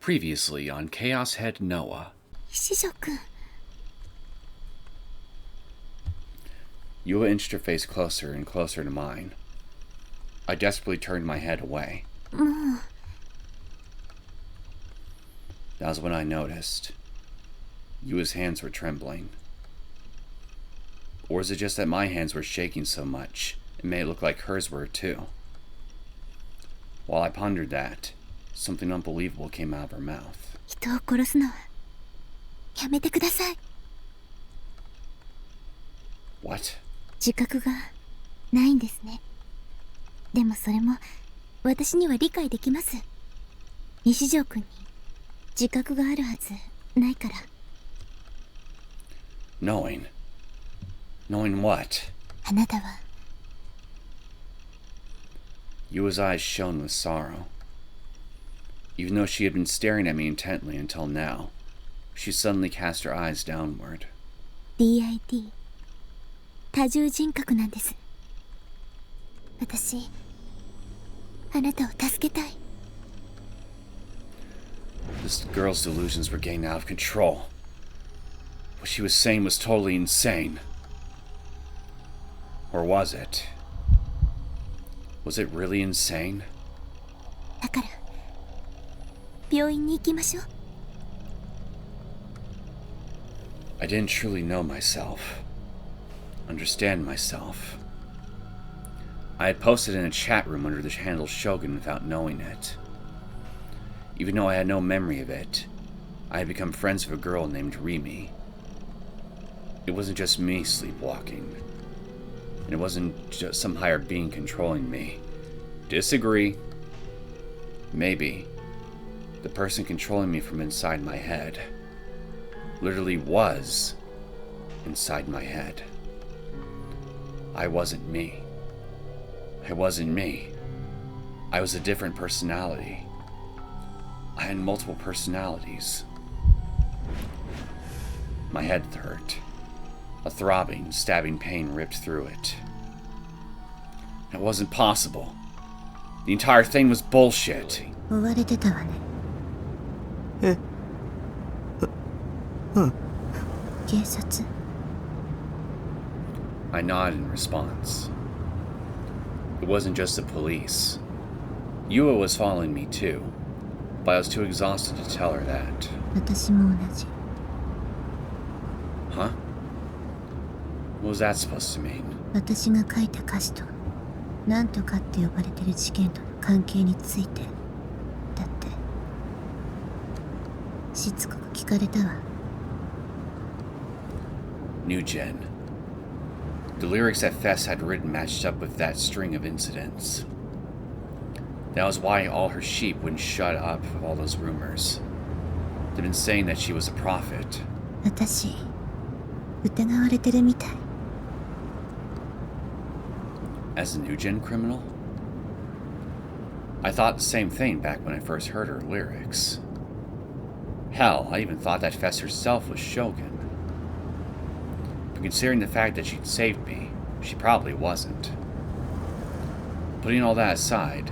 Previously on Chaos Head Noah. 師匠君 Yua inched her face closer and closer to mine. I desperately turned my head away. もう That was when I noticed. Yua's hands were trembling. Or is it just that my hands were shaking so much, it made it look like hers were too? While I pondered that, something unbelievable came out of her mouth. 人を殺すのはやめてください What? 自覚がないんですねでもそれも私には理解できます西条君に自覚があるはずないから Knowing what? あなたは Yua's eyes shone with sorrow. Even though she had been staring at me intently until now, she suddenly cast her eyes downward. DID 多重人格なんです私あなたを助けたい This girl's delusions were getting out of control. What she was saying was totally insane. Or was it? Was it really insane? だから病院に行きましょう I didn't truly know myself. Understand myself. I had posted in a chat room under the handle Shogun without knowing it. Even though I had no memory of it, I had become friends with a girl named Rimi. It wasn't just me sleepwalking. And it wasn't just some higher being controlling me. Disagree. Maybe. The person controlling me from inside my head literally was inside my head. I wasn't me. I wasn't me. I was a different personality. I had multiple personalities. My head hurt. A throbbing, stabbing pain ripped through it. It wasn't possible. The entire thing was bullshit. 追われてたわねえうん警察 I nodded in response. It wasn't just the police. Yua was following me too, but I was too exhausted to tell her that. 私も同じ Huh? What was that supposed to mean? 私が書いた歌詞となんとかって呼ばれてる事件との関係についてだってしつこく聞かれたわ New Gen. The lyrics that Fess had written matched up with that string of incidents. That was why all her sheep wouldn't shut up of all those rumors. They'd been saying that she was a prophet. 私疑われてるみたい As a New Gen criminal? I thought the same thing back when I first heard her lyrics. Hell, I even thought that Fess herself was Shogun. But considering the fact that she'd saved me, she probably wasn't. Putting all that aside,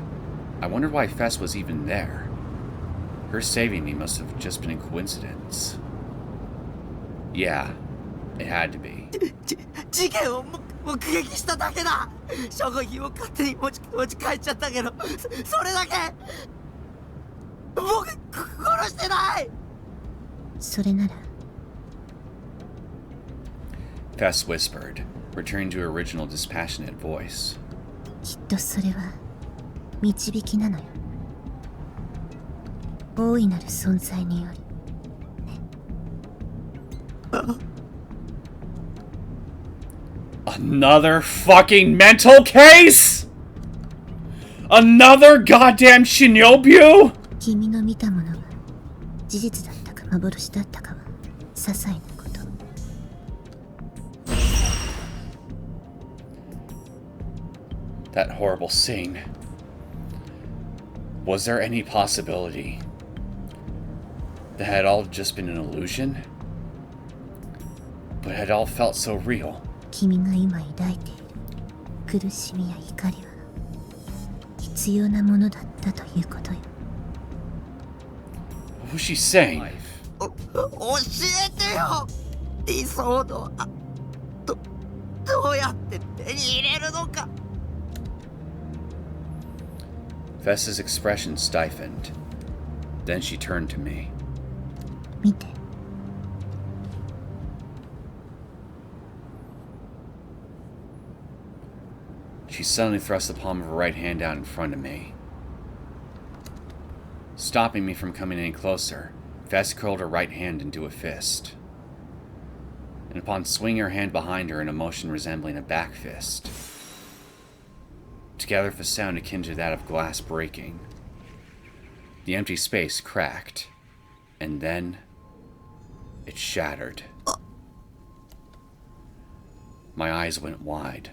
I wondered why Fess was even there. Her saving me must have just been a coincidence. Yeah, it had to be. 事件を目撃しただけだ証拠品を勝手に持ち帰っちゃったけどそれだけ僕殺してないそれなら Fess whispered, returning to her original dispassionate voice. きっとそれは導きなのよ大いなる存在により Another fucking mental case? Another goddamn shinobu? 君の見たものが事実だったか幻だったかは些細なこと That horrible scene. Was there any possibility that had all just been an illusion? But it had all felt so real. 君が今抱いている苦しみや怒りは必要なものだったということよ What's she saying? 教えてよ。理想のどうやって手に入れるのか。 Fess's expression stiffened. Then she turned to me. 見て。She suddenly thrust the palm of her right hand out in front of me. Stopping me from coming any closer, Fess curled her right hand into a fist. And upon swinging her hand behind her in a motion resembling a back fist, together with a sound akin to that of glass breaking, the empty space cracked, and then it shattered. My eyes went wide.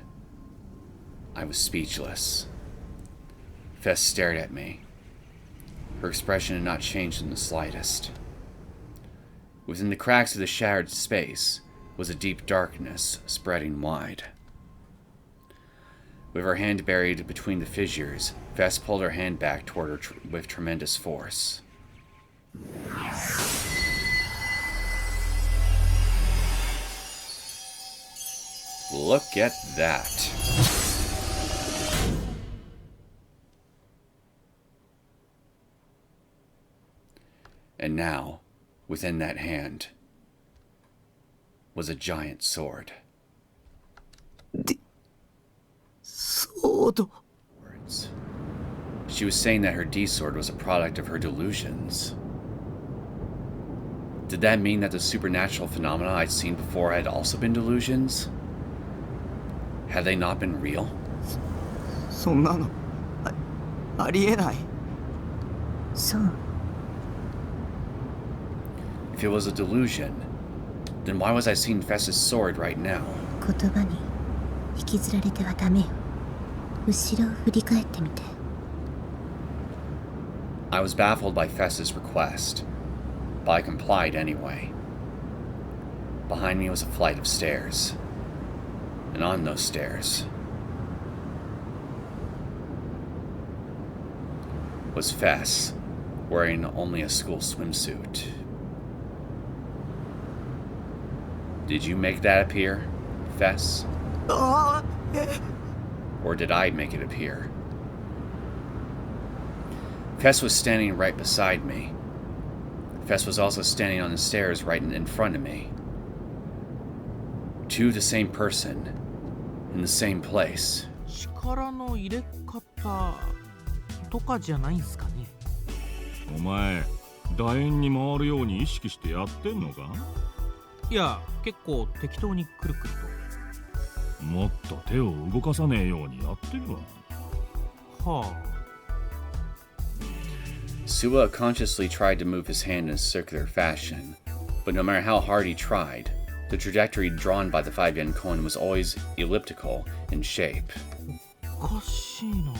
I was speechless. Fess stared at me. Her expression had not changed in the slightest. Within the cracks of the shattered space was a deep darkness spreading wide. With her hand buried between the fissures, Fess pulled her hand back toward her with tremendous force. Look at that. And now, within that hand, was a giant sword. Sword. Words. She was saying that her D-sword was a product of her delusions. Did that mean that the supernatural phenomena I'd seen before had also been delusions? Had they not been real? そんなのありえない。そう。If it was a delusion, then why was I seeing Fess's sword right now? 言葉に引きずられてはダメよ。後ろを振り返ってみて。I was baffled by Fess's request, but I complied anyway. Behind me was a flight of stairs, and on those stairs was Fess, wearing only a school swimsuit. Did you make that appear, Fess? Or did I make it appear? Fess was standing right beside me. Fess was also standing on the stairs right in front of me. Two the same person, in the same place. 力の入れ方とかじゃないんすかね。お前、楕円に回るように意識してやってんのか？いや、結構適当にくるくると。もっと手を動かさねえようにやってるわ。はあ。Suwa consciously tried to move his hand in a circular fashion, but no matter how hard he tried, the trajectory drawn by the 5-yen coin was always elliptical in shape. おかしいな。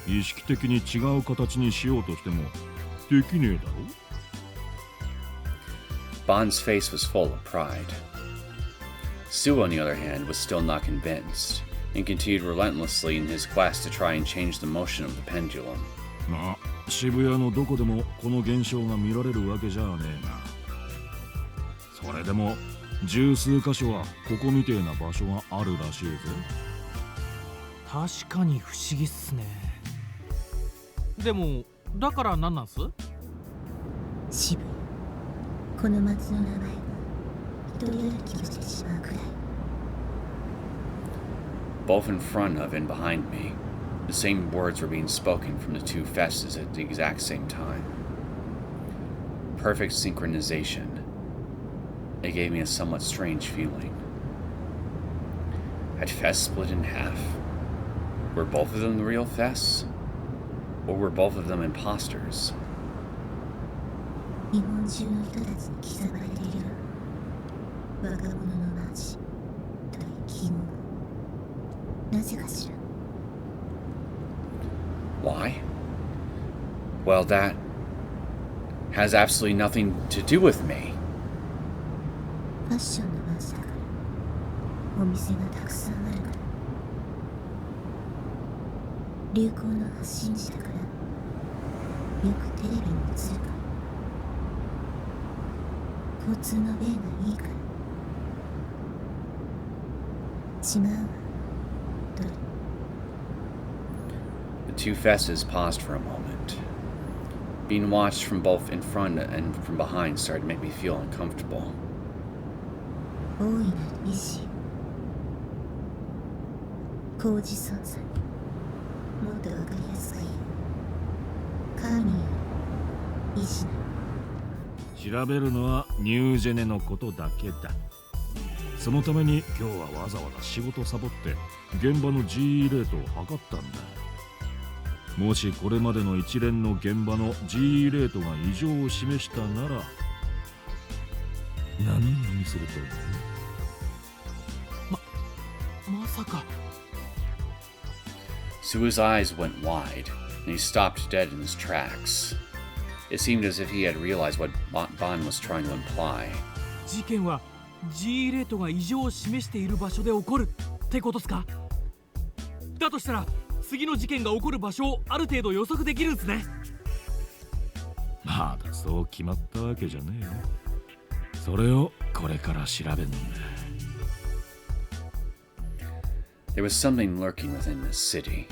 意識的に違う形にしようとしてもできねえだろ。Bond's face was full of pride. Suwa, on the other hand, was still not convinced, and continued relentlessly in his quest to try and change the motion of the pendulum. まあ、渋谷のどこでもこの現象が見られるわけじゃねえが。それでも十数箇所はここみてえな場所があるらしいぜ。確かに不思議っすね。でも、だから何なんす？渋い。この町の名前が一人歩きをしてしまうくらい。Both in front of and behind me, the same words were being spoken from the two Fesses at the exact same time. Perfect synchronization. It gave me a somewhat strange feeling. Had Fess split in half? Were both of them the real Fess? Or were both of them imposters? 日本中の人たちに刻まれている若者の街という記号。なぜかしら。Why? Well, that has absolutely nothing to do with me. ファッションの街だから。お店がたくさんあるから。流行の発信地だから。よくテレビに映るから交通の便がいいからしまうわドル The two fesses paused for a moment. Being watched from both in front and from behind started to make me feel uncomfortable. 大いなる意志工事存在もっとわかりやすく言う神よ意志な調べるのはニュージェネのことだけだ。そのために今日はわざわざ仕事サボって現場の GE レートを測ったんだ。もしこれまでの一連の現場の GE レートが異常を示したなら何を意味すると思う？まさか。 Sue's eyes went wide, and he stopped dead in his tracks. It seemed as if he had realized what Bond was trying to imply. 事件は G レートが異常を示している場所で起こるってことっすか？だとしたら次の事件が起こる場所をある程度予測できるんすね。まだそう決まったわけじゃねえよ。それをこれから調べるんだ。 There was something lurking within this city.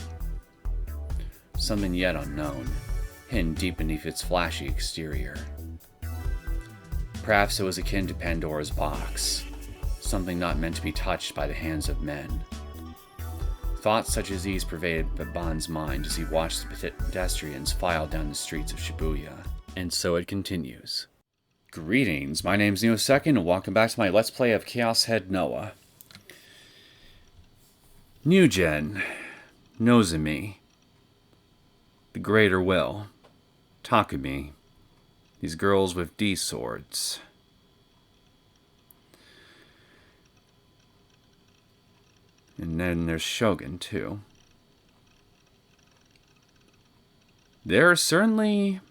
Something yet unknown, hidden deep beneath its flashy exterior. Perhaps it was akin to Pandora's box, something not meant to be touched by the hands of men. Thoughts such as these pervaded Bond's mind as he watched the pedestrians file down the streets of Shibuya. And so it continues. Greetings, my name's Neosekken, and welcome back to my Let's Play of Chaos Head Noah. Newgen, Nozomi, the Greater Will, Takumi, these girls with D swords. And then there's Shogun, too. There are certainly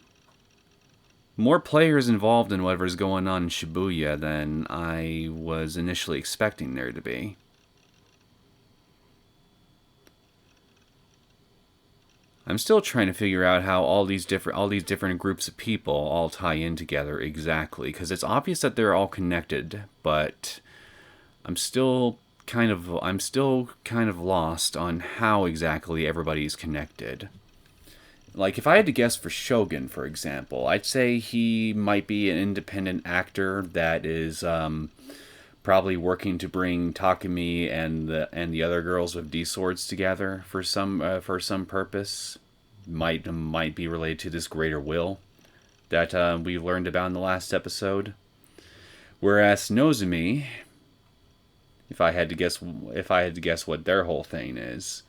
more players involved in whatever's going on in Shibuya than I was initially expecting there to be. I'm still trying to figure out how all these different groups of people all tie in together exactly, because it's obvious that they're all connected, but I'm still kind of lost on how exactly everybody's connected. Like, if I had to guess for Shogun, for example, I'd say he might be an independent actor that is probably working to bring Takumi and the other girls with D swords together for some purpose. Might be related to this greater will that we learned about in the last episode. Whereas Nozomi, if I had to guess what their whole thing is,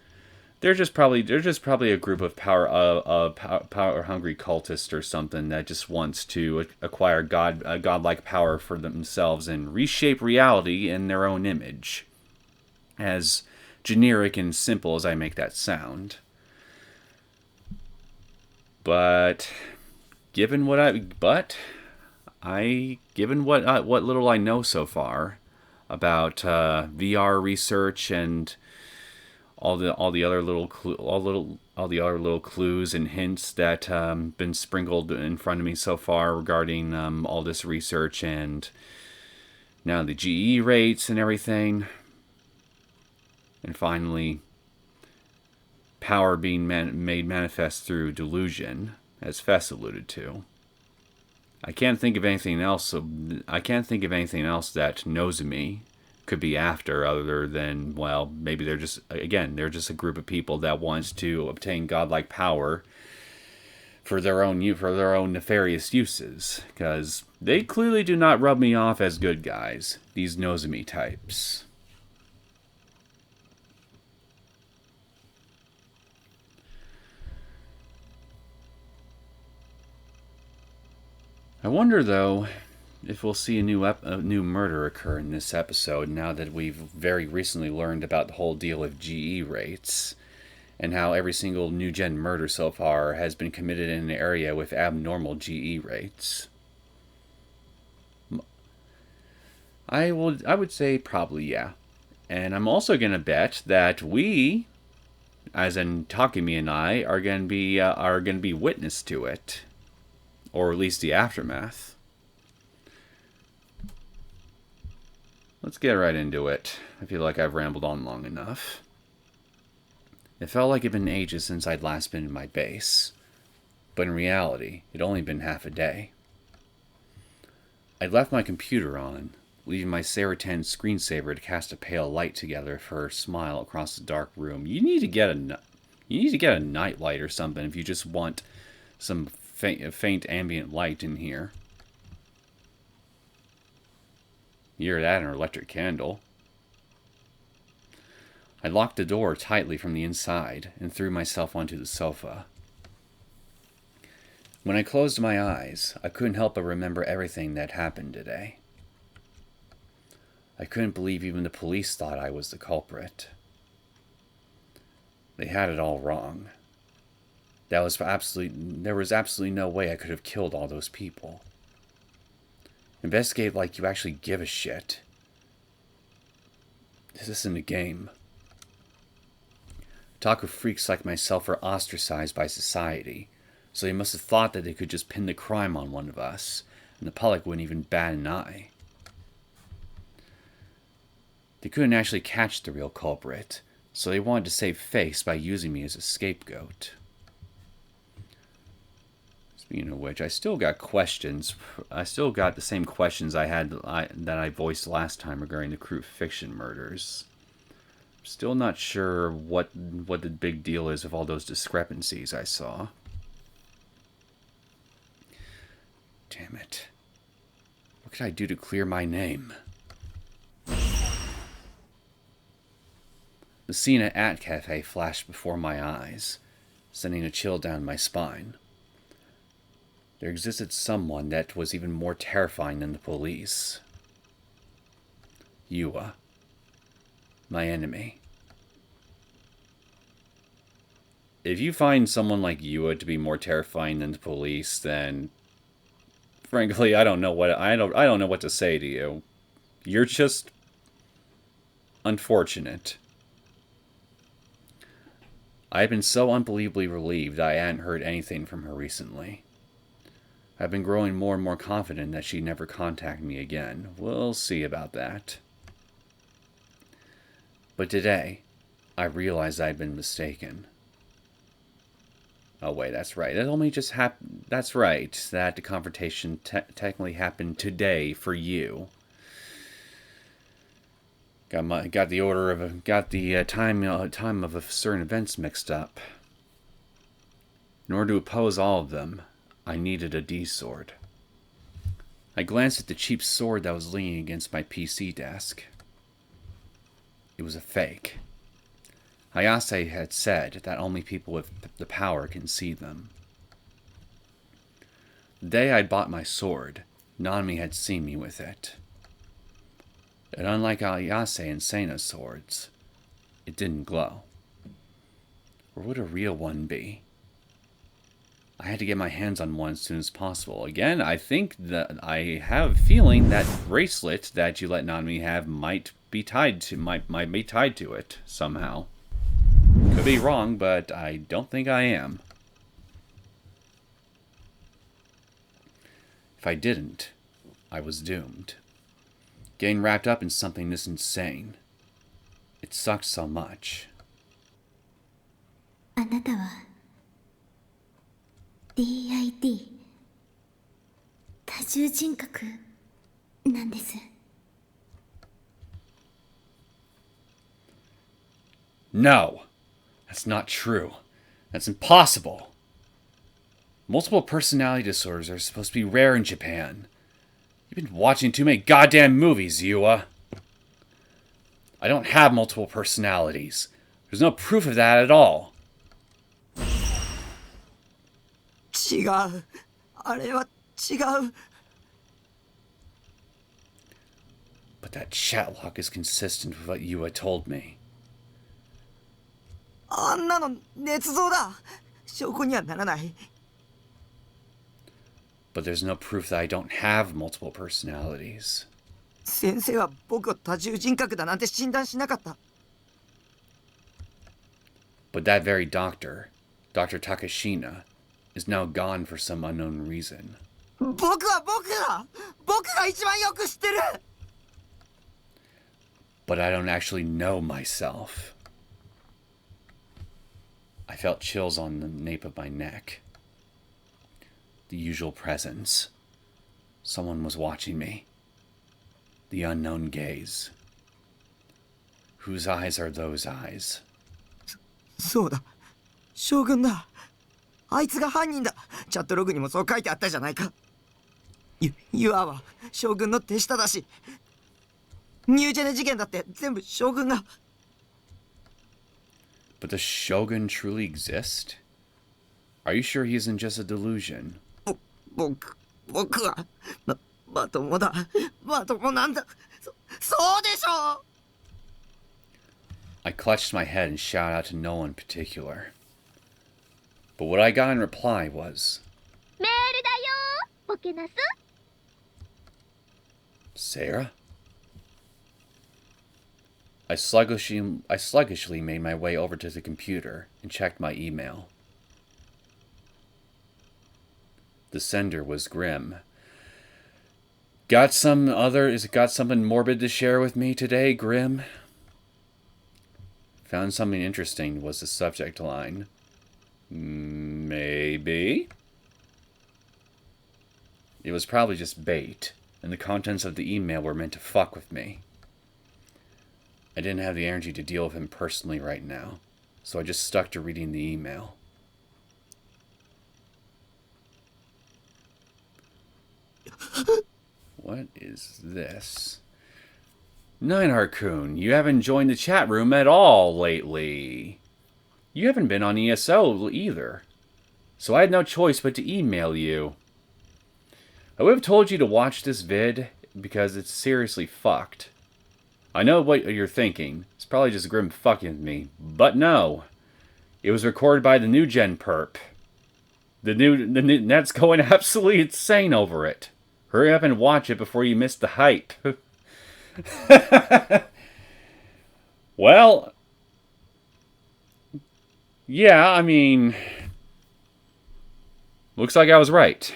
they're just probably a group of power hungry cultists or something that just wants to acquire godlike power for themselves and reshape reality in their own image. As generic and simple as I make that sound. But given what little I know so far about VR research and all the other little clues and hints that been sprinkled in front of me so far regarding all this research and now the GE rates and everything, and finally power being made manifest through delusion, as Fess alluded to. I can't think of anything else that Nozomi could be after, other than, well, maybe they're just a group of people that wants to obtain godlike power for their own nefarious uses, because they clearly do not rub me off as good guys, these Nozomi types. I wonder, though, if we'll see a new murder occur in this episode, now that we've very recently learned about the whole deal with GE rates, and how every single new-gen murder so far has been committed in an area with abnormal GE rates. I would say probably yeah. And I'm also going to bet that we, as in Takumi and I, are gonna be witness to it, or at least the aftermath. Let's get right into it. I feel like I've rambled on long enough. It felt like it'd been ages since I'd last been in my base, but in reality, it'd only been half a day. I'd left my computer on, leaving my Saratan screensaver to cast a pale light together for her smile across the dark room. You need to get a nightlight or something if you just want some faint ambient light in here. Either that or an electric candle. I locked the door tightly from the inside and threw myself onto the sofa. When I closed my eyes, I couldn't help but remember everything that happened today. I couldn't believe even the police thought I was the culprit. They had it all wrong. There was absolutely no way I could have killed all those people. Investigate like you actually give a shit. This isn't a game. Otaku freaks like myself are ostracized by society, so they must have thought that they could just pin the crime on one of us, and the public wouldn't even bat an eye. They couldn't actually catch the real culprit, so they wanted to save face by using me as a scapegoat. Speaking of which, I still got questions. I still got the same questions that I voiced last time regarding the Crude Fiction murders. I'm still not sure what the big deal is of all those discrepancies I saw. Damn it. What could I do to clear my name? The Sena at Cafe flashed before my eyes, sending a chill down my spine. There existed someone that was even more terrifying than the police. Yua. My enemy. If you find someone like Yua to be more terrifying than the police, then frankly, I don't know what to say to you. You're just unfortunate. I've been so unbelievably relieved I hadn't heard anything from her recently. I've been growing more and more confident that she'd never contact me again. We'll see about that. But today, I realized I'd been mistaken. Oh wait, that's right. It only just happened. That's right. That the confrontation technically happened today for you. Got the time of certain events mixed up. In order to oppose all of them, I needed a D-sword. I glanced at the cheap sword that was leaning against my PC desk. It was a fake. Ayase had said that only people with the power can see them. The day I'd bought my sword, Nanami had seen me with it. And unlike Ayase and Sena's swords, it didn't glow. Or would a real one be? I had to get my hands on one as soon as possible. Again, I think that I have a feeling that bracelet that you let Nanami have might be tied to it somehow. Could be wrong, but I don't think I am. If I didn't, I was doomed. Getting wrapped up in something this insane. It sucked so much. あなたは DID 多重人格なんです。 No! That's not true. That's impossible. Multiple personality disorders are supposed to be rare in Japan. You've been watching too many goddamn movies, Yua. I don't have multiple personalities. There's no proof of that at all. 違う。あれは違う。 But that chat log is consistent with what Yua told me. あんなの捏造だ。証拠にはならない。 But there's no proof that I don't have multiple personalities. 先生は僕を多重人格だなんて診断しなかった。But that very doctor, Dr. Takashina, is now gone for some unknown reason. 僕が一番よく知ってる。 But I don't actually know myself. I felt chills on the nape of my neck. The usual presence. Someone was watching me. The unknown gaze. Whose eyes are those eyes? そうだ、将軍だ。あいつが犯人だ。チャットログにもそう書いてあったじゃないか。ユアは将軍の手下だし、ニュージェネ事件だって全部将軍が。 But does Shogun truly exist? Are you sure he isn't just a delusion? 僕はまともだ。まともなんだ。そうでしょう。 I clutched my head and shouted out to no one in particular. But what I got in reply was, メールだよボケナス。 Sarah? I sluggishly made my way over to the computer and checked my email. The sender was Grim. Got something morbid to share with me today, Grim? Found something interesting was the subject line. Maybe? It was probably just bait, and the contents of the email were meant to fuck with me. I didn't have the energy to deal with him personally right now, so I just stuck to reading the email. What is this? Nineheart-kun, you haven't joined the chat room at all lately. You haven't been on ESO either, so I had no choice but to email you. I would have told you to watch this vid, because it's seriously fucked. I know what you're thinking. It's probably just Grim fucking with me. But no. It was recorded by the new gen perp. The net's going absolutely insane over it. Hurry up and watch it before you miss the hype. Well, yeah, I mean, looks like I was right.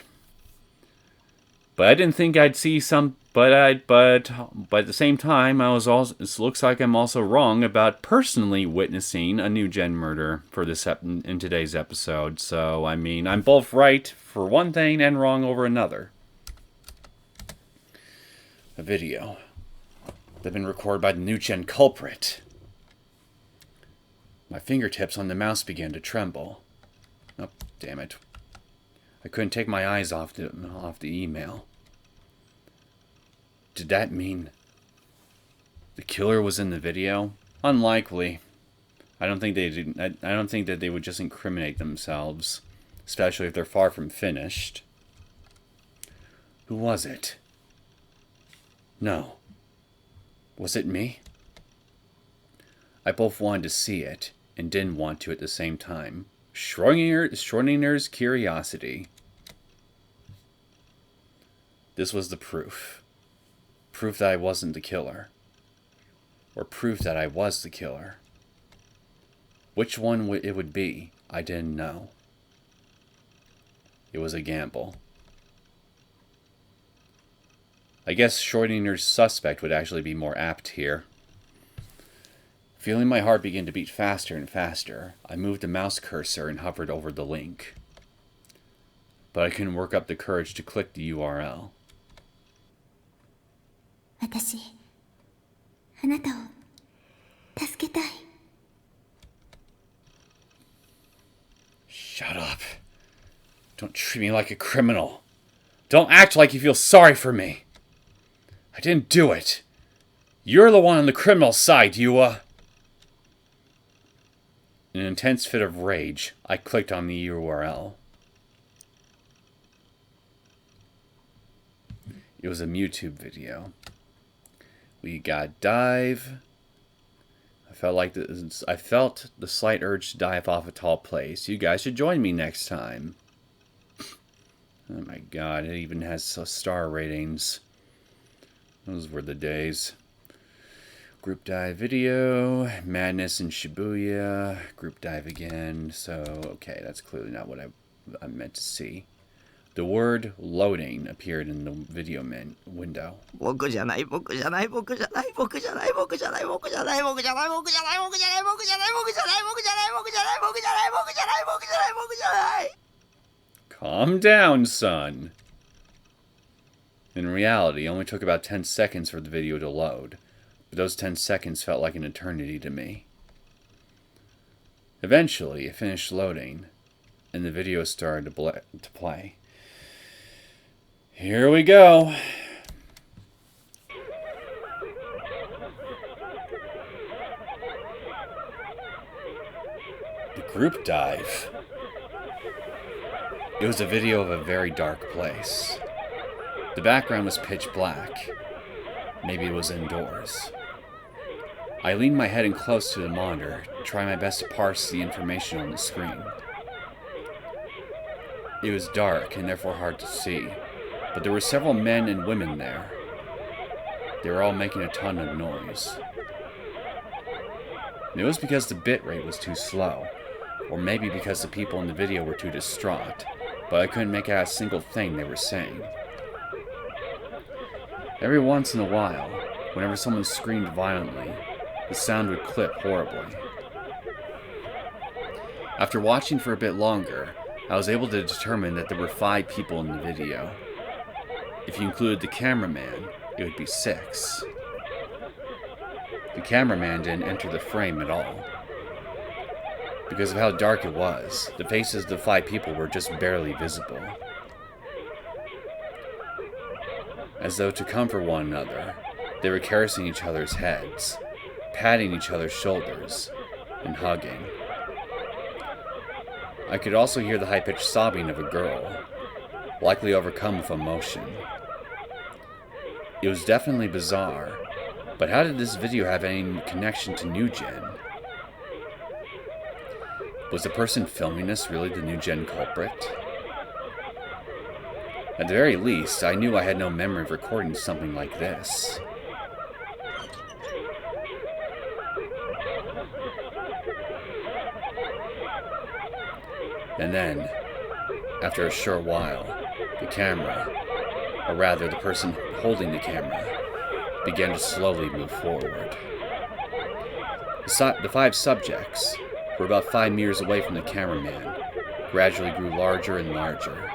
But I didn't think I'd see some. But at the same time, it looks like I'm also wrong about personally witnessing a new gen murder for this in today's episode. So I mean, I'm both right for one thing and wrong over another. A video that's been recorded by the new gen culprit. My fingertips on the mouse began to tremble. Oh, damn it! I couldn't take my eyes off the email. Did that mean the killer was in the video? Unlikely. I don't think that they would just incriminate themselves, especially if they're far from finished. Who was it? No. Was it me? I both wanted to see it and didn't want to at the same time. Schrodinger's curiosity. This was the proof. Proof that I wasn't the killer. Or proof that I was the killer. Which one it would be, I didn't know. It was a gamble. I guess Schrodinger's suspect would actually be more apt here. Feeling my heart begin to beat faster and faster, I moved the mouse cursor and hovered over the link. But I couldn't work up the courage to click the URL. 私あなたを助けたい。 Shut up. Don't treat me like a criminal. Don't act like you feel sorry for me. I didn't do it. You're the one on the criminal side, Yua. In an intense fit of rage, I clicked on the URL. It was a MewTube video. We got dive. I felt the slight urge to dive off a tall place. You guys should join me next time. Oh my god, it even has star ratings. Those were the days. Group dive video, madness in Shibuya, group dive again. So, okay, that's clearly not what I meant to see. The word loading appeared in the video window. Calm down, son. In reality, it only took about 10 seconds for the video to load, but those 10 seconds felt like an eternity to me. Eventually, it finished loading, and the video started to play. Here we go. The group dive. It was a video of a very dark place. The background was pitch black. Maybe it was indoors. I leaned my head in close to the monitor, trying my best to parse the information on the screen. It was dark and therefore hard to see, but there were several men and women there. They were all making a ton of noise. It was because the bitrate was too slow, or maybe because the people in the video were too distraught, but I couldn't make out a single thing they were saying. Every once in a while, whenever someone screamed violently, the sound would clip horribly. After watching for a bit longer, I was able to determine that there were 5 people in the video. If you included the cameraman, it would be 6. The cameraman didn't enter the frame at all. Because of how dark it was, the faces of the 5 people were just barely visible. As though to comfort one another, they were caressing each other's heads, patting each other's shoulders, and hugging. I could also hear the high-pitched sobbing of a girl, likely overcome with emotion. It was definitely bizarre, but how did this video have any connection to New Gen? Was the person filming this really the New Gen culprit? At the very least, I knew I had no memory of recording something like this. And then, after a short while, the camera, or rather the person holding the camera, began to slowly move forward. The 5 subjects, who were about 5 meters away from the cameraman, gradually grew larger and larger.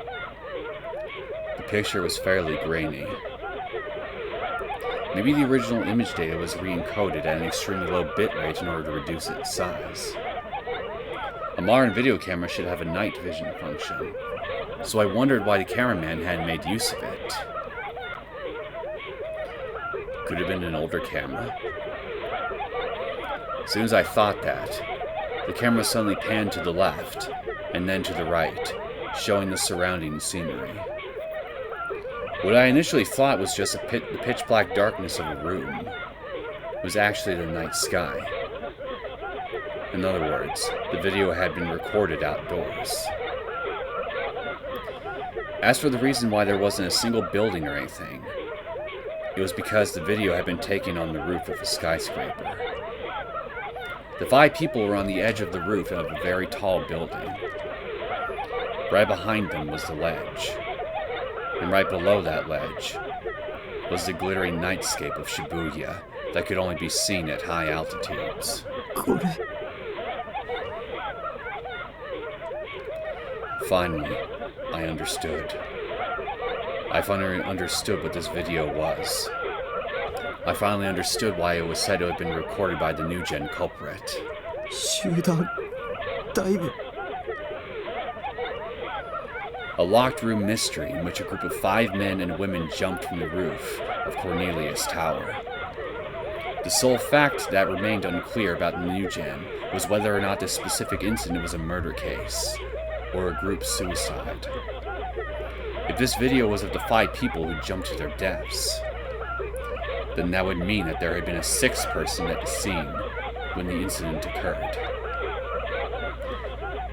The picture was fairly grainy. Maybe the original image data was re-encoded at an extremely low bitrate in order to reduce its size. A modern video camera should have a night vision function, so I wondered why the cameraman hadn't made use of it. Could it have been an older camera? As soon as I thought that, the camera suddenly panned to the left, and then to the right, showing the surrounding scenery. What I initially thought was just the pitch-black darkness of a room was actually the night sky. In other words, the video had been recorded outdoors. As for the reason why there wasn't a single building or anything, it was because the video had been taken on the roof of a skyscraper. The 5 people were on the edge of the roof of a very tall building. Right behind them was the ledge, and right below that ledge was the glittering nightscape of Shibuya that could only be seen at high altitudes. Finally, I understood. I finally understood what this video was. I finally understood why it was said to have been recorded by the New Gen culprit. A locked room mystery in which a group of 5 men and women jumped from the roof of Cornelius Tower. The sole fact that remained unclear about the New Gen was whether or not this specific incident was a murder case, or a group suicide. If this video was of the 5 people who jumped to their deaths, then that would mean that there had been a 6th person at the scene when the incident occurred.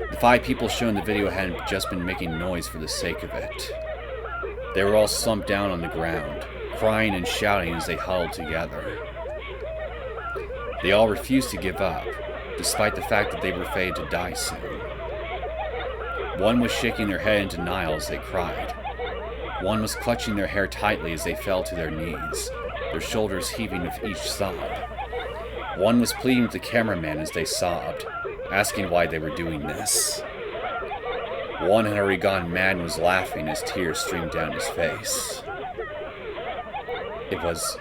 The 5 people shown in the video hadn't just been making noise for the sake of it. They were all slumped down on the ground, crying and shouting as they huddled together. They all refused to give up, despite the fact that they were fated to die soon. One was shaking their head in denial as they cried. One was clutching their hair tightly as they fell to their knees, their shoulders heaving with each sob. One was pleading with the cameraman as they sobbed, asking why they were doing this. One had already gone mad and was laughing as tears streamed down his face. It was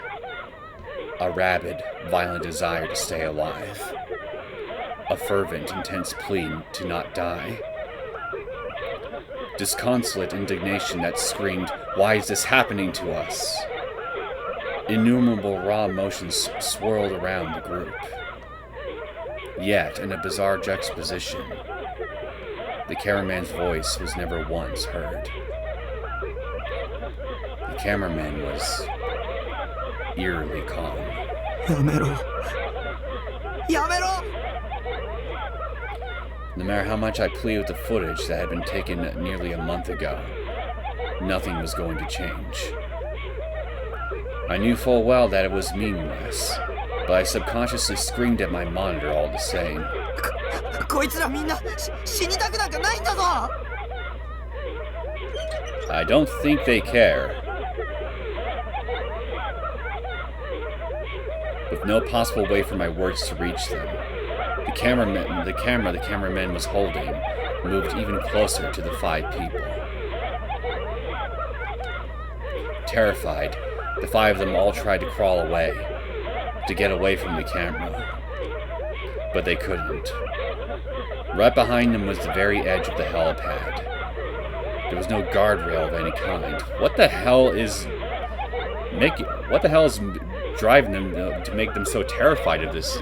a rabid, violent desire to stay alive. A fervent, intense plea to not die. Disconsolate indignation that screamed, "Why is this happening to us?" Innumerable raw emotions swirled around the group. Yet, in a bizarre juxtaposition, the cameraman's voice was never once heard. The cameraman was eerily calm. やめろ。やめろ。 No matter how much I pleaded with the footage that had been taken nearly a month ago, nothing was going to change. I knew full well that it was meaningless, but I subconsciously screamed at my monitor all the same. こいつらみんな死にたくなんかないんだぞ。 I don't think they care. With no possible way for my words to reach them, the cameraman was holding moved even closer to the 5 people. Terrified, the 5 of them all tried to crawl away, to get away from the camera. But they couldn't. Right behind them was the very edge of the helipad. There was no guardrail of any kind. What the hell is driving them to make them so terrified of this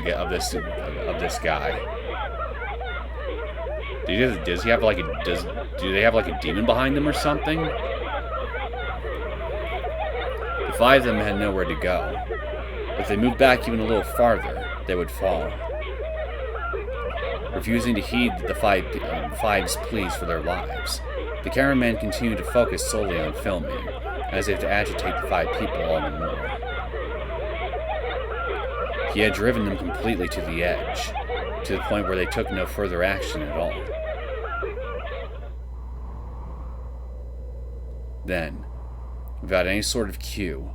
guy? Do they have like a demon behind them or something? The 5 of them had nowhere to go. If they moved back even a little farther, they would fall. Refusing to heed the 5's pleas for their lives, the cameraman continued to focus solely on filming, as if to agitate the 5 people all the more. He had driven them completely to the edge, to the point where they took no further action at all. Then, without any sort of cue,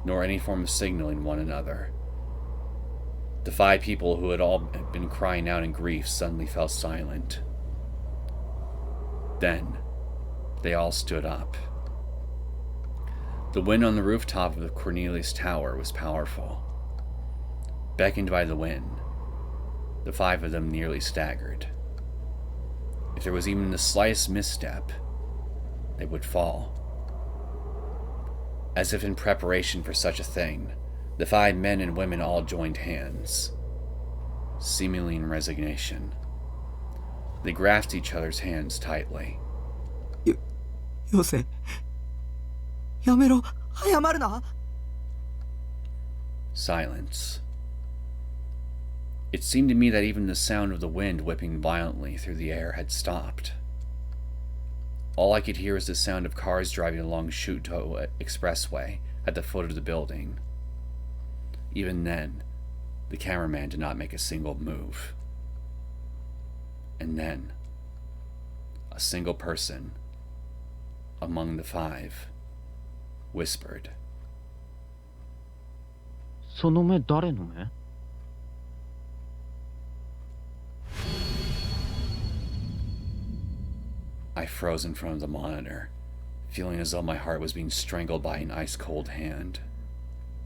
nor any form of signaling one another, the 5 people who had all been crying out in grief suddenly fell silent. Then, they all stood up. The wind on the rooftop of the Cornelius Tower was powerful. Beckoned by the wind, the 5 of them nearly staggered. If there was even the slightest misstep, they would fall. As if in preparation for such a thing, the 5 men and women all joined hands, seemingly in resignation. They grasped each other's hands tightly. よせ。やめろ。謝るな。 Silence. It seemed to me that even the sound of the wind whipping violently through the air had stopped. All I could hear was the sound of cars driving along Shuto Expressway at the foot of the building. Even then, the cameraman did not make a single move. And then, a single person among the 5 whispered. その目誰の目? I froze in front of the monitor, feeling as though my heart was being strangled by an ice-cold hand.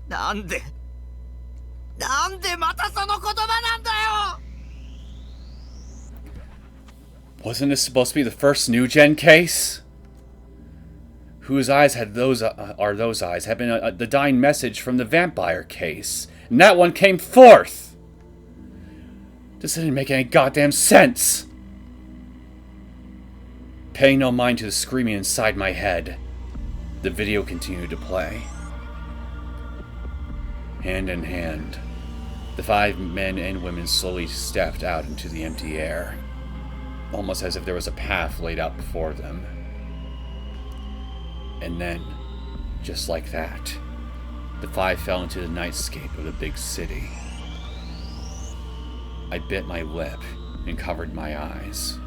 なんでまたその言葉なんだよ! Wasn't this supposed to be the first new gen case? Whose eyes had those eyes had been the dying message from the vampire case, and that one came forth. This didn't make any goddamn sense. Paying no mind to the screaming inside my head, the video continued to play. Hand in hand, the 5 men and women slowly stepped out into the empty air, almost as if there was a path laid out before them. And then, just like that, the 5 fell into the nightscape of the big city. I bit my lip and covered my eyes.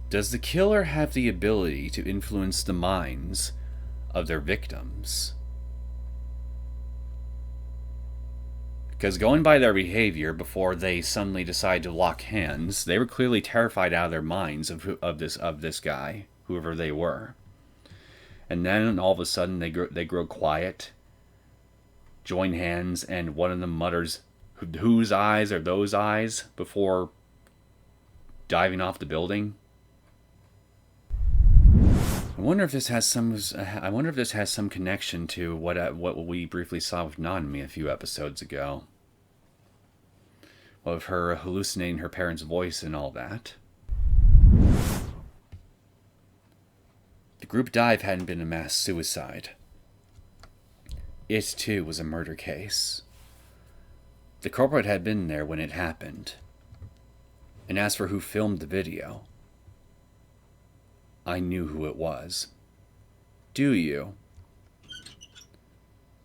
Does the killer have the ability to influence the minds of their victims? Because going by their behavior before they suddenly decide to lock hands, they were clearly terrified out of their minds of this guy, whoever they were. And then all of a sudden they grow quiet, join hands, and one of them mutters, "Whose eyes are those eyes?" before diving off the building. I wonder if this has some connection to what we briefly saw with Nanami a few episodes ago. Of her hallucinating her parents' voice and all that. The group dive hadn't been a mass suicide. It too was a murder case. The culprit had been there when it happened. And as for who filmed the video, I knew who it was. Do you?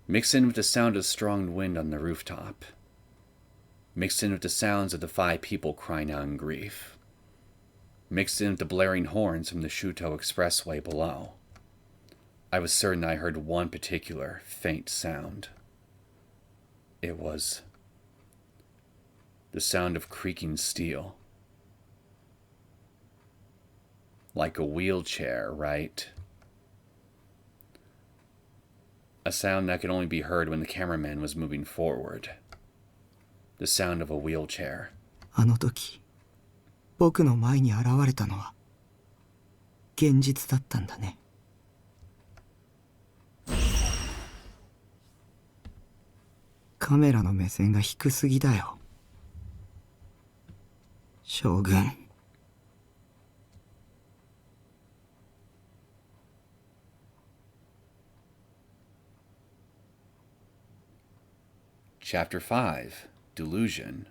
Mixed in with the sound of strong wind on the rooftop. Mixed in with the sounds of the 5 people crying out in grief. Mixed in with the blaring horns from the Shuto Expressway below. I was certain I heard one particular faint sound. It was the sound of creaking steel. Like a wheelchair, right? A sound that could only be heard when the cameraman was moving forward. The sound of a wheelchair. あの時、僕の前に現れたのは現実だったんだね。カメラの目線が低すぎだよ。将軍。Chapter 5, Delusion.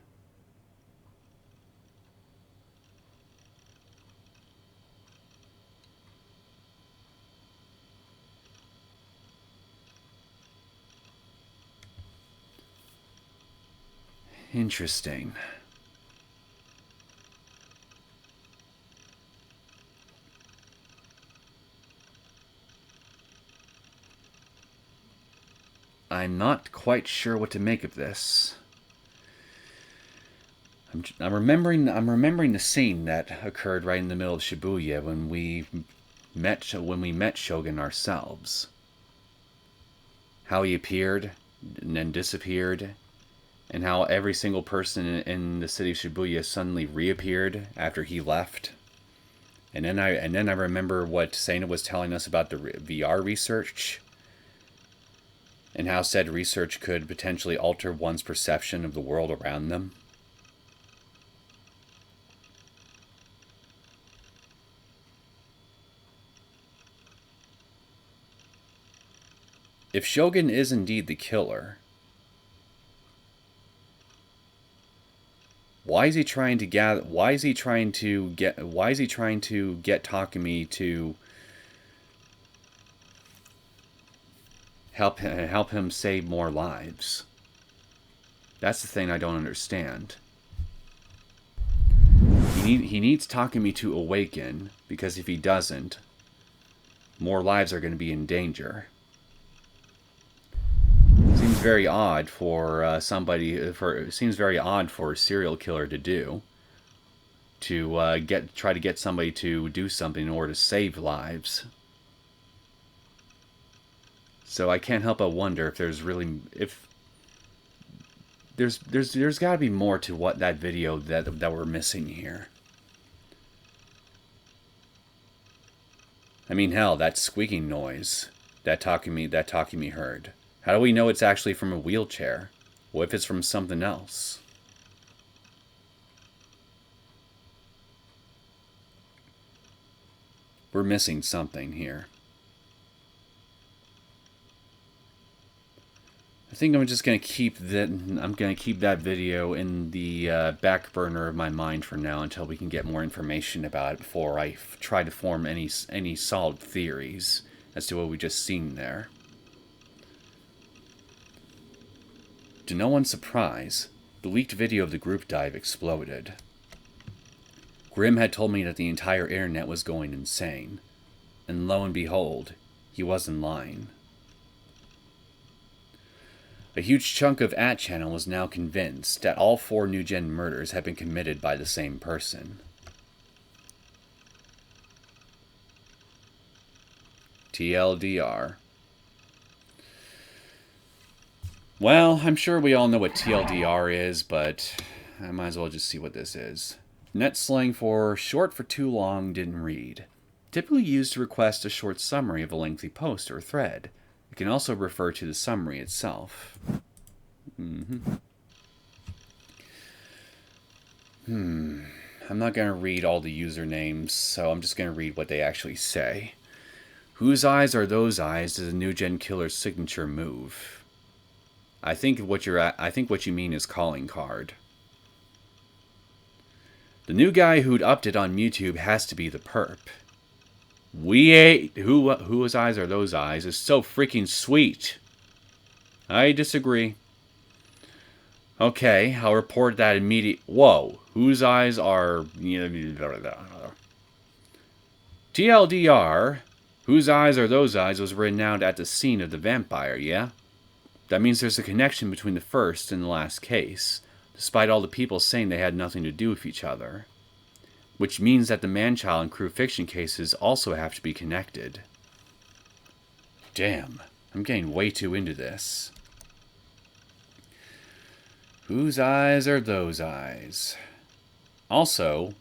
Interesting. I'm not quite sure what to make of this. I'm remembering the scene that occurred right in the middle of Shibuya when we met Shogun ourselves. How he appeared and then disappeared, and how every single person in the city of Shibuya suddenly reappeared after he left. And then I remember what Sena was telling us about the VR research, and how said research could potentially alter one's perception of the world around them. If Shogun is indeed the killer, why is he trying to get Takumi to help him save more lives? That's the thing I don't understand. He needs Takumi to awaken, because if he doesn't, more lives are going to be in danger. Seems very odd for seems very odd for a serial killer to do. To try to get somebody to do something in order to save lives. So I can't help but wonder if there's got to be more to what that video that we're missing here. I mean, hell, that squeaking noise that Takumi heard. How do we know it's actually from a wheelchair? What if it's from something else? We're missing something here. I think I'm just gonna keep that. I'm gonna keep that video in the back burner of my mind for now until we can get more information about it before I try to form any solid theories as to what we just seen there. To no one's surprise, the leaked video of the group dive exploded. Grimm had told me that the entire internet was going insane, and lo and behold, he wasn't lying. A huge chunk of @channel was now convinced that all 4 New Gen murders had been committed by the same person. TLDR. Well, I'm sure we all know what TLDR is, but I might as well just see what this is. Net slang for short for too long, didn't read. Typically used to request a short summary of a lengthy post or thread. It can also refer to the summary itself. I'm not going to read all the usernames, so I'm just going to read what they actually say. Whose eyes are those eyes is a New Gen killer's signature move. I think what you mean is calling card. The new guy who'd upped it on MewTube has to be the perp. Whose eyes are those eyes is so freaking sweet. I disagree. Okay, I'll report that immediate. Whoa, whose eyes are TLDR? Whose eyes are those eyes was written out at the scene of the vampire, yeah? That means there's a connection between the first and the last case, despite all the people saying they had nothing to do with each other. Which means that the Manchild and Crew Fiction cases also have to be connected. Damn, I'm getting way too into this. Whose eyes are those eyes? Also,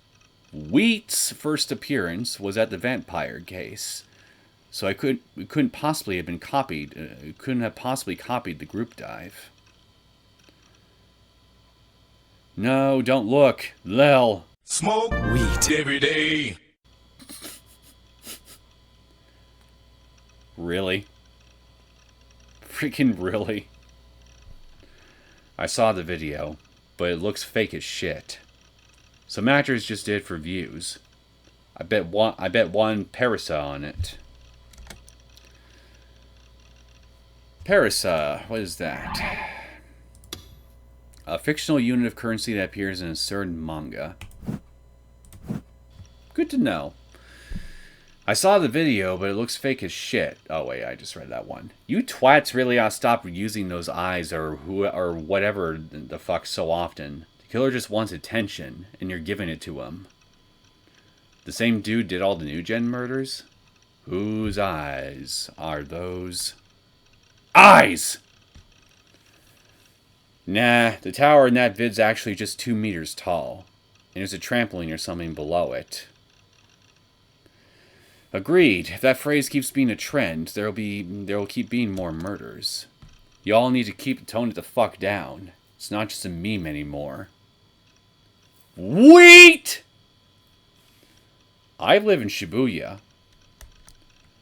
Wheat's first appearance was at the vampire case, so it couldn't possibly have been copied. It couldn't have possibly copied the group dive. No, don't look, Lel. Smoke weed every day. Really? Freaking really? I saw the video, but it looks fake as shit. Some actors just did it for views. I bet one Parisa on it. Parisa, what is that? A fictional unit of currency that appears in a certain manga. Good to know. I saw the video, but it looks fake as shit. Oh wait, I just read that one. You twats really ought to stop using those eyes or whatever the fuck so often. The killer just wants attention, and you're giving it to him. The same dude did all the New Gen murders? Whose eyes are those eyes? Nah, the tower in that vid's actually just 2 meters tall, and there's a trampoline or something below it. Agreed. If that phrase keeps being a trend, there will keep being more murders. You all need to keep the tone the fuck down. It's not just a meme anymore. Wait! I live in Shibuya.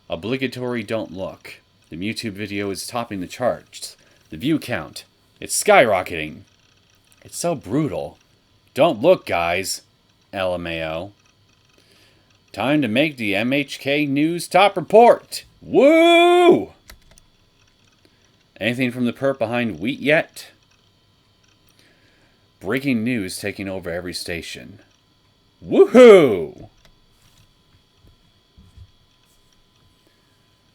Obligatory don't look. The MewTube video is topping the charts. The view count. It's skyrocketing. It's so brutal. Don't look, guys. LMAO. Time to make the MHK News top report. Woo! Anything from the perp behind Wheat yet? Breaking news taking over every station. Woohoo!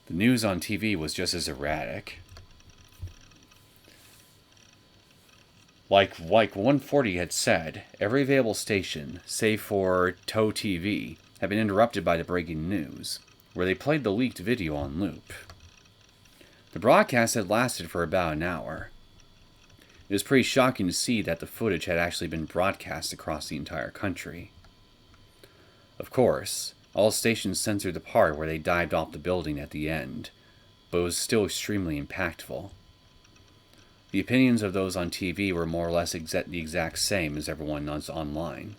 The news on TV was just as erratic. Like 140 had said, every available station, save for TOE TV, had been interrupted by the breaking news, where they played the leaked video on loop. The broadcast had lasted for about an hour. It was pretty shocking to see that the footage had actually been broadcast across the entire country. Of course, all stations censored the part where they dived off the building at the end, but it was still extremely impactful. The opinions of those on TV were more or less the exact same as everyone else online.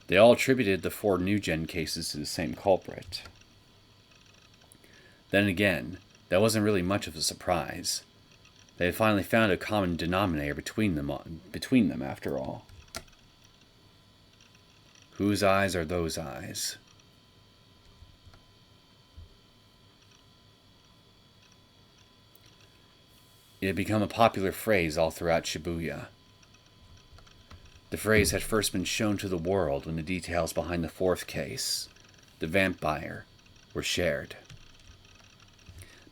They all attributed the 4 New Gen cases to the same culprit. Then again, that wasn't really much of a surprise. They had finally found a common denominator between them after all. Whose eyes are those eyes? It had become a popular phrase all throughout Shibuya. The phrase had first been shown to the world when the details behind the fourth case, the vampire, were shared.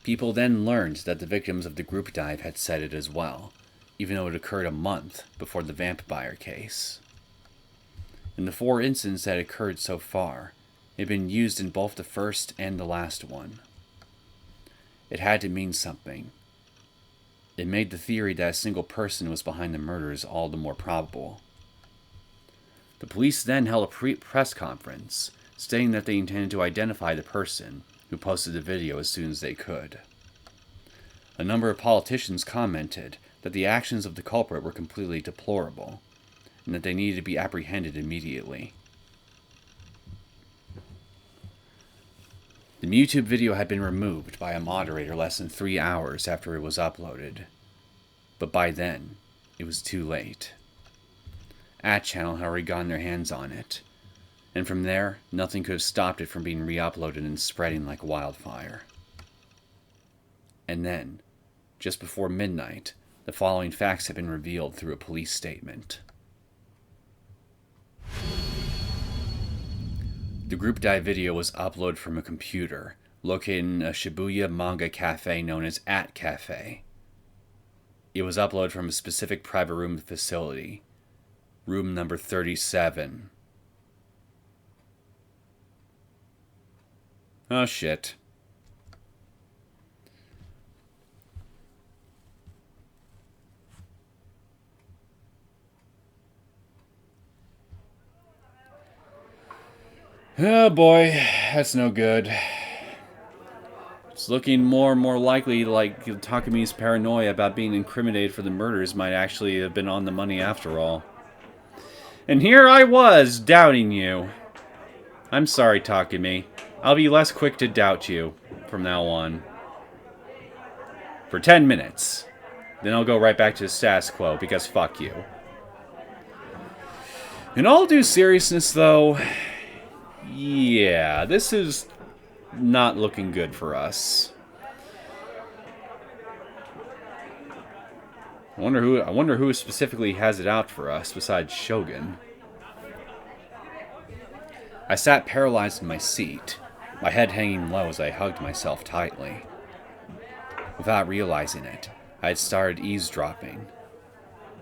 People then learned that the victims of the group dive had said it as well, even though it occurred a month before the vampire case. In the 4 incidents that had occurred so far, it had been used in both the first and the last one. It had to mean something. It made the theory that a single person was behind the murders all the more probable. The police then held a press conference, stating that they intended to identify the person who posted the video as soon as they could. A number of politicians commented that the actions of the culprit were completely deplorable, and that they needed to be apprehended immediately. The MewTube video had been removed by a moderator less than 3 hours after it was uploaded, but by then, it was too late. Channel had already gotten their hands on it, and from there, nothing could have stopped it from being re-uploaded and spreading like wildfire. And then, just before midnight, the following facts had been revealed through a police statement. The group dive video was uploaded from a computer located in a Shibuya manga cafe known as @Cafe. It was uploaded from a specific private room facility, room number 37. Oh shit. Oh boy, that's no good. It's looking more and more likely like Takumi's paranoia about being incriminated for the murders might actually have been on the money after all. And here I was, doubting you. I'm sorry, Takumi. I'll be less quick to doubt you from now on. For 10 minutes. Then I'll go right back to the status quo, because fuck you. In all due seriousness, though, yeah, this is not looking good for us. I wonder who specifically has it out for us besides Shogun. I sat paralyzed in my seat, my head hanging low as I hugged myself tightly. Without realizing it, I had started eavesdropping.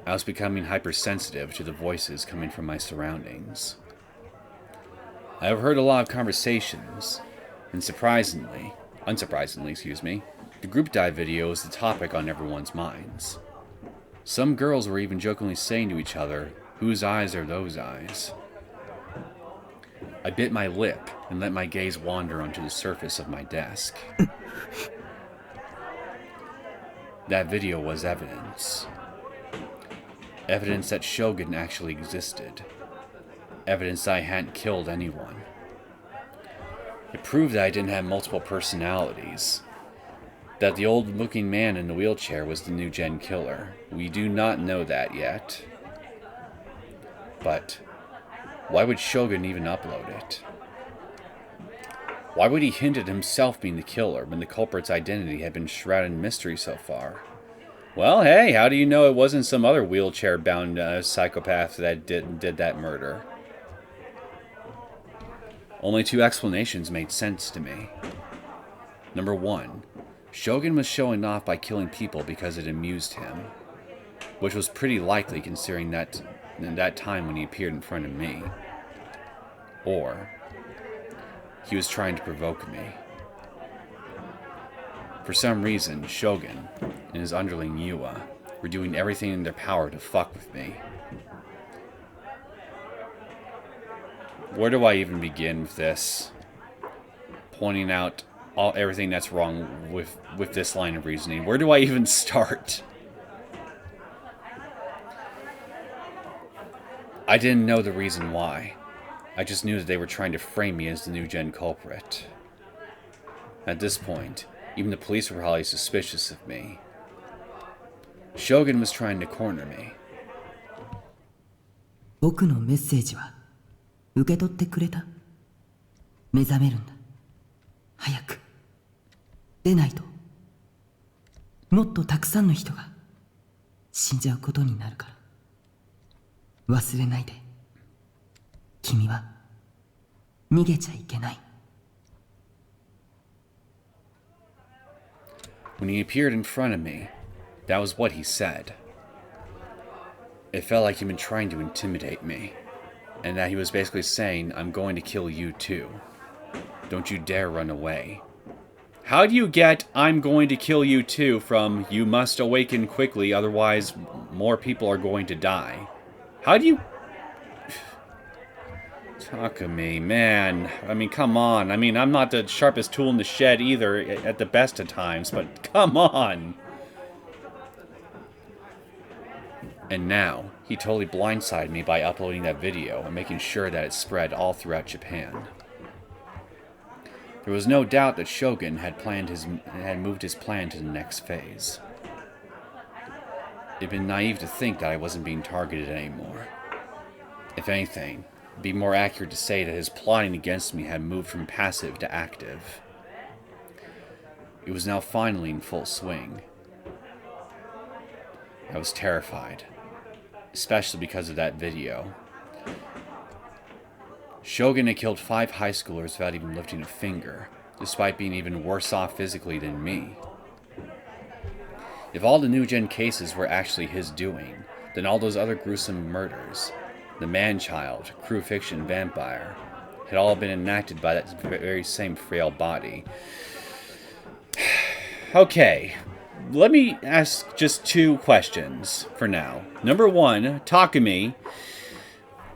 I was becoming hypersensitive to the voices coming from my surroundings. I overheard a lot of conversations, and unsurprisingly, the group dive video was the topic on everyone's minds. Some girls were even jokingly saying to each other, "Whose eyes are those eyes?" I bit my lip and let my gaze wander onto the surface of my desk. That video was evidence. Evidence that Shogun actually existed. Evidence that I hadn't killed anyone. It proved that I didn't have multiple personalities. That the old-looking man in the wheelchair was the new gen killer. We do not know that yet. But why would Shogun even upload it? Why would he hint at himself being the killer when the culprit's identity had been shrouded in mystery so far? Well, hey, how do you know it wasn't some other wheelchair-bound psychopath that did that murder? Only 2 explanations made sense to me. Number 1, Shogun was showing off by killing people because it amused him, which was pretty likely considering that in that time when he appeared in front of me. Or he was trying to provoke me. For some reason, Shogun and his underling Yua were doing everything in their power to fuck with me. Where do I even begin with this? Pointing out everything that's wrong with this line of reasoning. Where do I even start? I didn't know the reason why. I just knew that they were trying to frame me as the new gen culprit. At this point, even the police were probably suspicious of me. Shogun was trying to corner me. 僕のメッセージは受け取ってくれた？目覚めるんだ。早く。でないと、もっとたくさんの人が死んじゃうことになるから。忘れないで。君は逃げちゃいけない。When he appeared in front of me, that was what he said. It felt like he'd been trying to intimidate me, and that he was basically saying, I'm going to kill you too. Don't you dare run away. How do you get, I'm going to kill you too, from, you must awaken quickly, otherwise more people are going to die? How do you... Takumi, man. I mean, come on. I mean, I'm not the sharpest tool in the shed either, at the best of times, but come on! And now, he totally blindsided me by uploading that video and making sure that it spread all throughout Japan. There was no doubt that Shogun had moved his plan to the next phase. It'd been naive to think that I wasn't being targeted anymore. If anything, it'd be more accurate to say that his plotting against me had moved from passive to active. It was now finally in full swing. I was terrified, especially because of that video. Shogun had killed 5 high schoolers without even lifting a finger, despite being even worse off physically than me. If all the new gen cases were actually his doing, then all those other gruesome murders, the man-child, crucifixion, vampire, had all been enacted by that very same frail body. Okay, let me ask just 2 questions for now. Number 1, Takumi,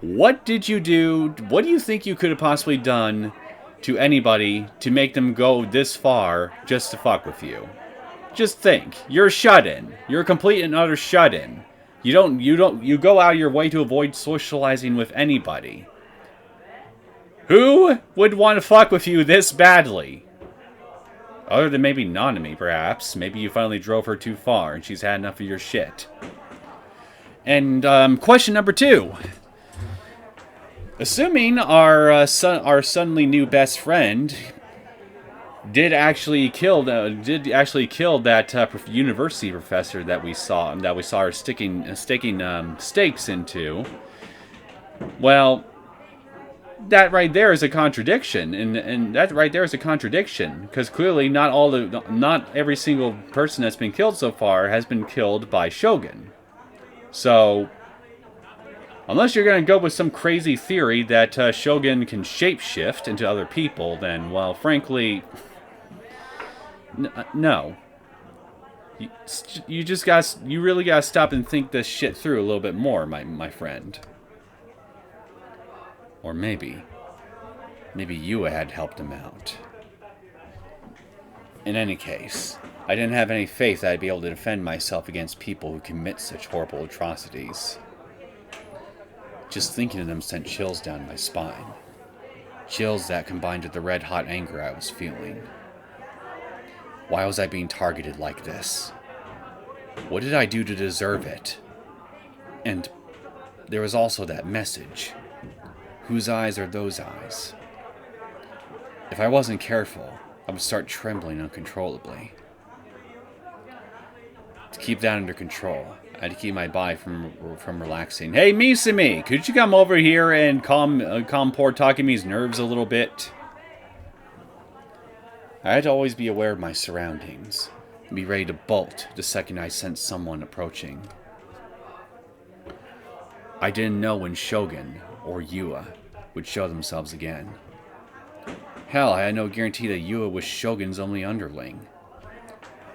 what did you do, what do you think you could have possibly done to anybody to make them go this far just to fuck with you? Just think, you're a shut-in. You're a complete and utter shut-in. You go out of your way to avoid socializing with anybody. Who would want to fuck with you this badly? Other than maybe Nanami, perhaps. Maybe you finally drove her too far and she's had enough of your shit. And, question number 2. Assuming our suddenly new best friend did actually kill that university professor that we saw her staking stakes into, well, that right there is a contradiction, and that right there is a contradiction, because clearly not every single person that's been killed so far has been killed by Shogun. So, unless you're going to go with some crazy theory that Shogun can shapeshift into other people, then, well, frankly, no. You really gotta stop and think this shit through a little bit more, my friend. Or maybe you had helped him out. In any case, I didn't have any faith that I'd be able to defend myself against people who commit such horrible atrocities. Just thinking of them sent chills down my spine. Chills that combined with the red-hot anger I was feeling. Why was I being targeted like this? What did I do to deserve it? And there was also that message. Whose eyes are those eyes? If I wasn't careful, I would start trembling uncontrollably. To keep that under control, I had to keep my body from relaxing. Hey, Misumi, could you come over here and calm poor Takumi's nerves a little bit? I had to always be aware of my surroundings, and be ready to bolt the second I sensed someone approaching. I didn't know when Shogun, or Yua, would show themselves again. Hell, I had no guarantee that Yua was Shogun's only underling.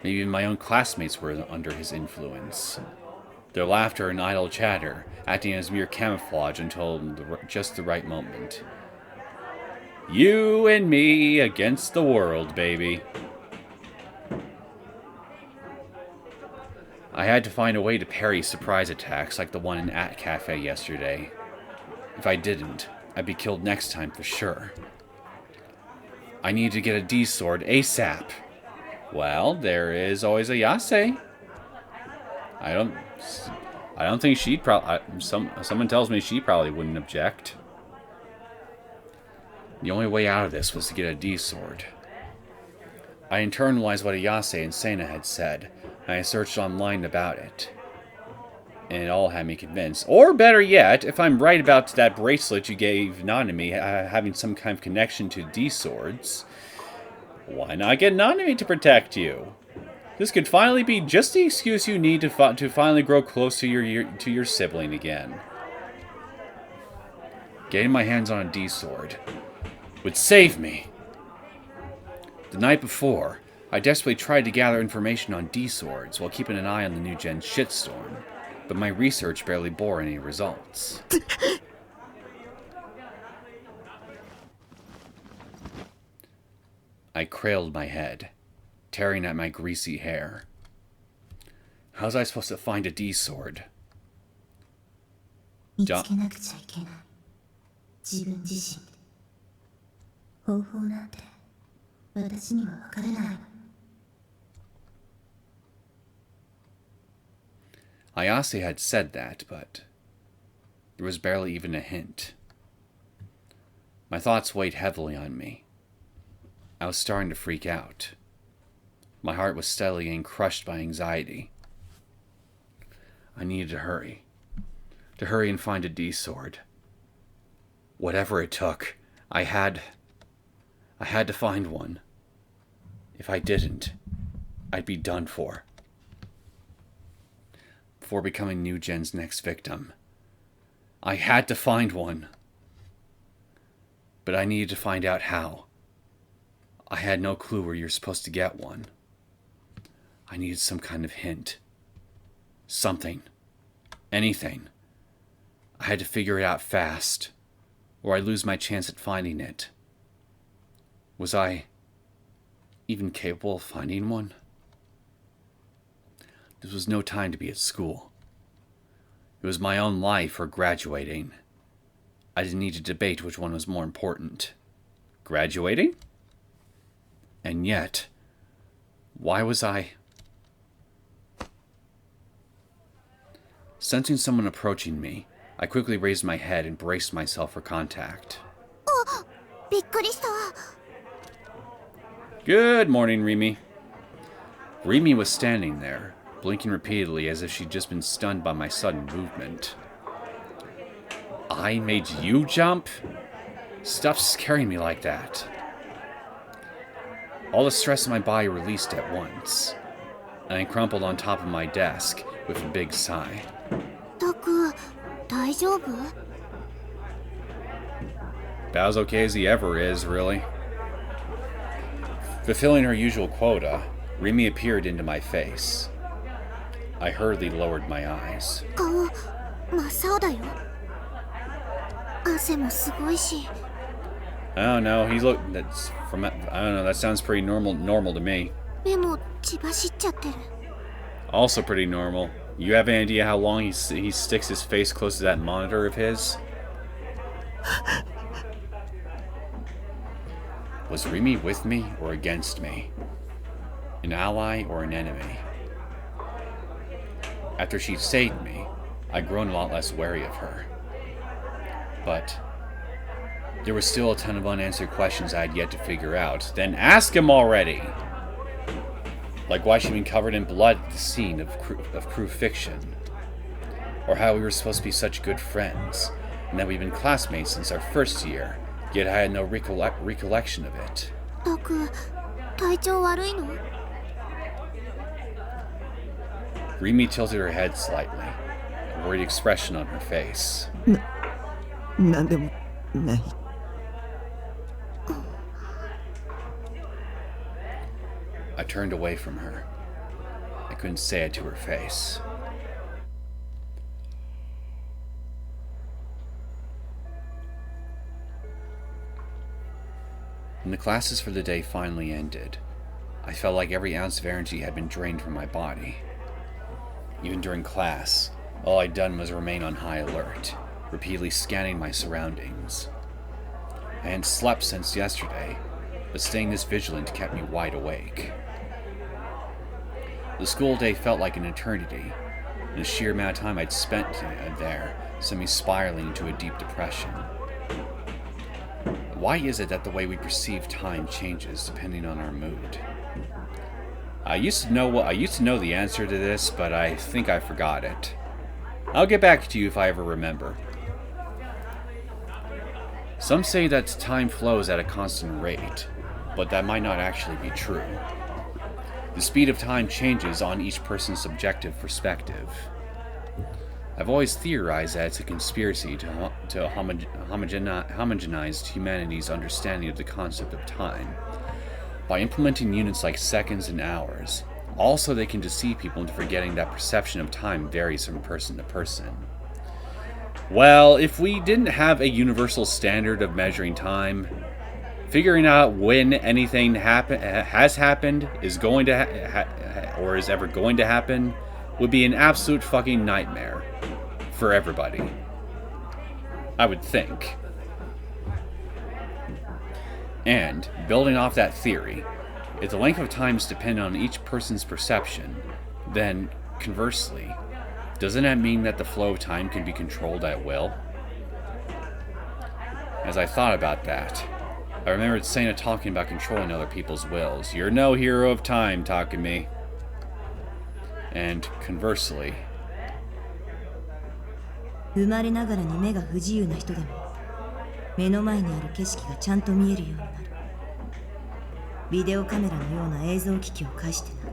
Maybe even my own classmates were under his influence. Their laughter and idle chatter, acting as mere camouflage until just the right moment. You and me against the world, baby. I had to find a way to parry surprise attacks like the one in At Cafe yesterday. If I didn't, I'd be killed next time for sure. I needed to get a D-sword ASAP. Well, there is always a Yase. I don't think she'd probably... Someone tells me she probably wouldn't object. The only way out of this was to get a D-sword. I internalized what Ayase and Sena had said, and I searched online about it. And it all had me convinced. Or better yet, if I'm right about that bracelet you gave Nanami having some kind of connection to D-swords, why not get Nanami to protect you? This could finally be just the excuse you need to finally grow close to your sibling again. Getting my hands on a D-sword would save me. The night before, I desperately tried to gather information on D-swords while keeping an eye on the new gen shitstorm, but my research barely bore any results. I cradled my head, tearing at my greasy hair. How was I supposed to find a D-sword? 見つけなくちゃいけない。自分自身で。方法なんて私には分からない。Ayase had said that, but there was barely even a hint. My thoughts weighed heavily on me. I was starting to freak out. My heart was steadily getting crushed by anxiety. I needed to hurry. To hurry and find a D-sword. Whatever it took, I had to find one. If I didn't, I'd be done for. Before becoming New Gen's next victim, I had to find one. But I needed to find out how. I had no clue where you're supposed to get one. I needed some kind of hint. Something. Anything. I had to figure it out fast, or I'd lose my chance at finding it. Was I even capable of finding one? This was no time to be at school. It was my own life or graduating. I didn't need to debate which one was more important. Graduating? And yet, why was I... Sensing someone approaching me, I quickly raised my head and braced myself for contact. びっくりした。 Good morning, Rimi. Rimi was standing there, blinking repeatedly as if she'd just been stunned by my sudden movement. I made you jump? Stop scaring me like that. All the stress in my body released at once, and I crumpled on top of my desk with a big sigh. タク、大丈夫？ About as okay as he ever is, really. Fulfilling her usual quota, Rimi appeared into my face. I hurriedly lowered my eyes. 顔、真っ青だよ。汗もすごいし。 I don't know, that's from, I don't know, that sounds pretty normal to me. 目も血走っちゃってる。 Also pretty normal. You have any idea how long he sticks his face close to that monitor of his? Was Rimi with me or against me? An ally or an enemy? After she'd saved me, I'd grown a lot less wary of her. But there was still a ton of unanswered questions I had yet to figure out. Then ask him already! Like why she'd been covered in blood at the scene of crew fiction. Or how we were supposed to be such good friends, and that we'd been classmates since our first year, yet I had no recollection of it. タク、体調悪いの？ Rimi tilted her head slightly, a worried expression on her face. なんでもない。 I turned away from her. I couldn't say it to her face. When the classes for the day finally ended, I felt like every ounce of energy had been drained from my body. Even during class, all I'd done was remain on high alert, repeatedly scanning my surroundings. I hadn't slept since yesterday, but staying this vigilant kept me wide awake. The school day felt like an eternity, and the sheer amount of time I'd spent there sent me spiraling into a deep depression. Why is it that the way we perceive time changes depending on our mood? I used to know the answer to this, but I think I forgot it. I'll get back to you if I ever remember. Some say that time flows at a constant rate, but that might not actually be true. The speed of time changes on each person's subjective perspective. I've always theorized that it's a conspiracy to homogenize humanity's understanding of the concept of time by implementing units like seconds and hours, also they can deceive people into forgetting that perception of time varies from person to person. Well, if we didn't have a universal standard of measuring time, figuring out when anything has happened, is going to or is ever going to happen, would be an absolute fucking nightmare for everybody. I would think. And, building off that theory, if the length of time is dependent on each person's perception, then, conversely, doesn't that mean that the flow of time can be controlled at will? As I thought about that, I remembered Sena talking about controlling other people's wills. You're no hero of time, Takumi. And conversely, 生まれながらに目が不自由な人でも目の前にある景色がちゃんと見えるようになる。ビデオカメラのような映像機器を介してな。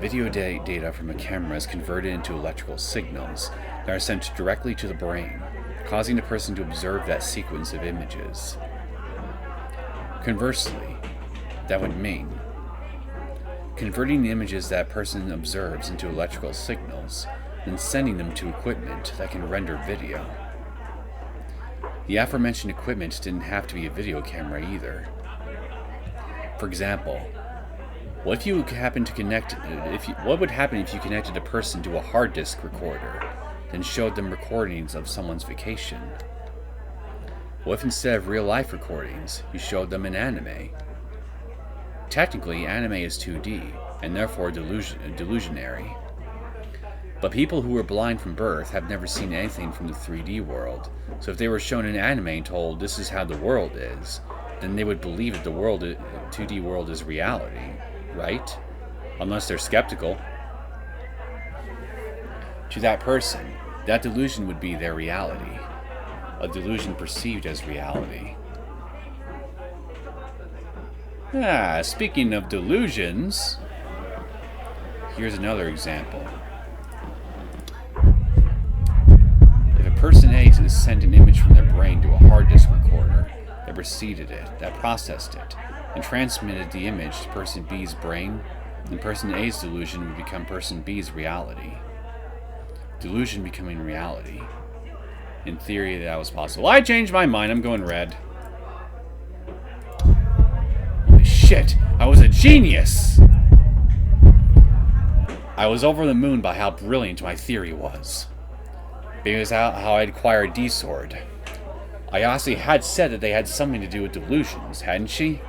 video data from a camera is converted into electrical signals that are sent directly to the brain, causing the person to observe that sequence of images. Conversely, that would mean converting the images that person observes into electrical signals, then sending them to equipment that can render video. The aforementioned equipment didn't have to be a video camera either. For example, what would happen if you connected a person to a hard disk recorder, then showed them recordings of someone's vacation? What if instead of real-life recordings, you showed them an anime? Technically, anime is 2D, and therefore delusionary. But people who are blind from birth have never seen anything from the 3D world, so if they were shown an anime and told this is how the world is, then they would believe that the 2D world is reality, right? Unless they're skeptical. To that person, that delusion would be their reality, a delusion perceived as reality. Speaking of delusions, here's another example. If a person A is to send an image from their brain to a hard disk recorder that preceded it, that processed it, and transmitted the image to person B's brain, then person A's delusion would become person B's reality. Delusion becoming reality. In theory, that was possible. I changed my mind. I'm going red. Shit, I was a genius! I was over the moon by how brilliant my theory was. Because how I'd acquired D-Sword. Ayase had said that they had something to do with delusions, hadn't she?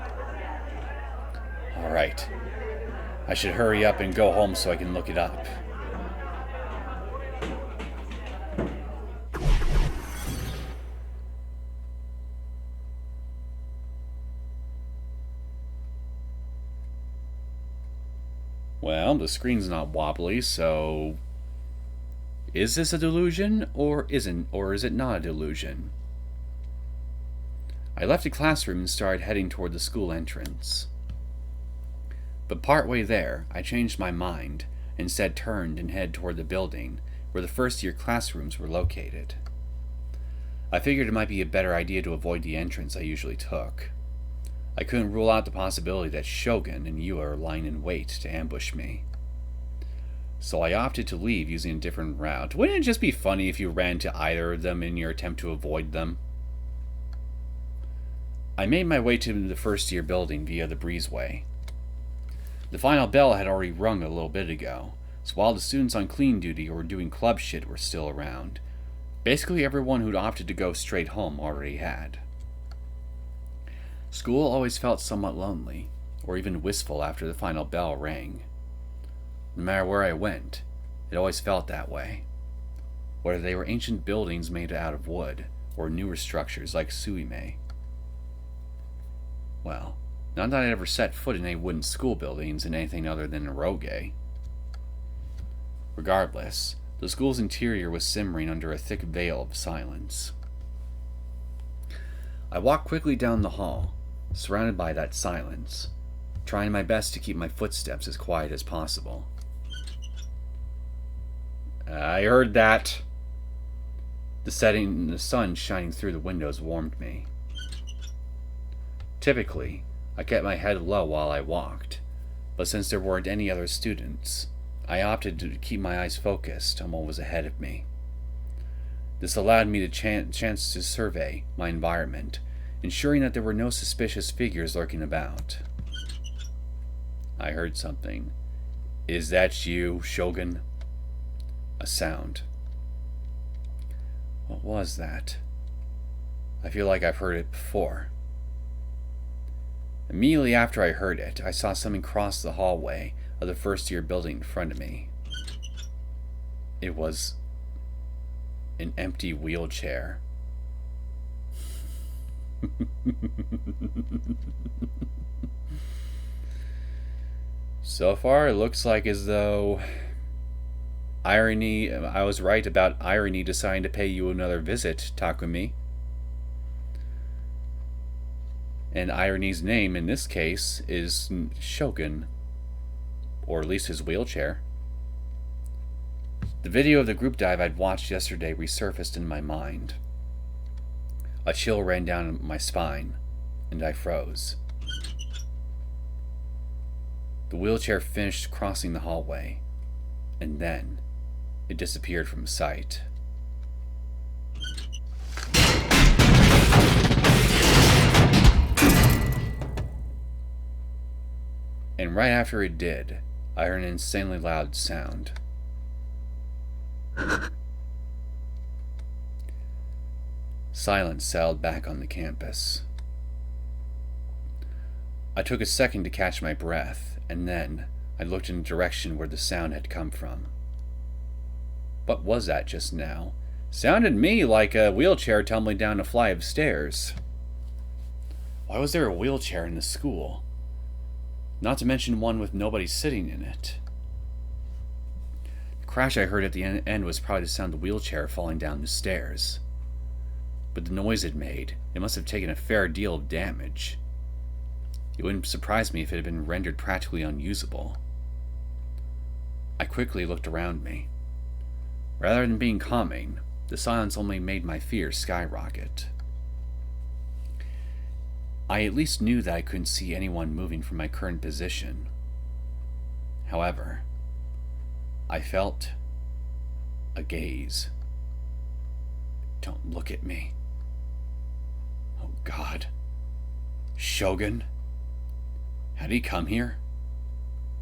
Alright. I should hurry up and go home so I can look it up. Well, the screen's not wobbly, so is this a delusion or is it not a delusion? I left the classroom and started heading toward the school entrance. But partway there, I changed my mind, and instead turned and headed toward the building where the first-year classrooms were located. I figured it might be a better idea to avoid the entrance I usually took. I couldn't rule out the possibility that Shogun and Yua are lying in wait to ambush me. So I opted to leave using a different route. Wouldn't it just be funny if you ran into either of them in your attempt to avoid them? I made my way to the first-year building via the breezeway. The final bell had already rung a little bit ago, so while the students on clean duty or doing club shit were still around, basically everyone who'd opted to go straight home already had. School always felt somewhat lonely, or even wistful after the final bell rang. No matter where I went, it always felt that way. Whether they were ancient buildings made out of wood, or newer structures like Suime. Well, not that I'd ever set foot in any wooden school buildings in anything other than Eroge. Regardless, the school's interior was simmering under a thick veil of silence. I walked quickly down the hall, surrounded by that silence, trying my best to keep my footsteps as quiet as possible. I heard that. The sun shining through the windows warmed me. Typically, I kept my head low while I walked, but since there weren't any other students, I opted to keep my eyes focused on what was ahead of me. This allowed me the chance to survey my environment, ensuring that there were no suspicious figures lurking about. I heard something. Is that you, Shogun? A sound. What was that? I feel like I've heard it before. Immediately after I heard it, I saw something cross the hallway of the first-year building in front of me. It was an empty wheelchair. So far, it looks like as though I was right about irony deciding to pay you another visit, Takumi. And Irony's name in this case is Shogun, or at least his wheelchair. The video of the group dive I'd watched yesterday resurfaced in my mind. A chill ran down my spine, and I froze. The wheelchair finished crossing the hallway, and then it disappeared from sight. And right after it did, I heard an insanely loud sound. Silence settled back on the campus. I took a second to catch my breath, and then I looked in the direction where the sound had come from. What was that just now? Sounded to me like a wheelchair tumbling down a flight of stairs. Why was there a wheelchair in the school? Not to mention one with nobody sitting in it. The crash I heard at the end was probably the sound of the wheelchair falling down the stairs. But the noise it made, it must have taken a fair deal of damage. It wouldn't surprise me if it had been rendered practically unusable. I quickly looked around me. Rather than being calming, the silence only made my fears skyrocket. I at least knew that I couldn't see anyone moving from my current position. However, I felt a gaze. Don't look at me. Oh God. Shogun? Had he come here?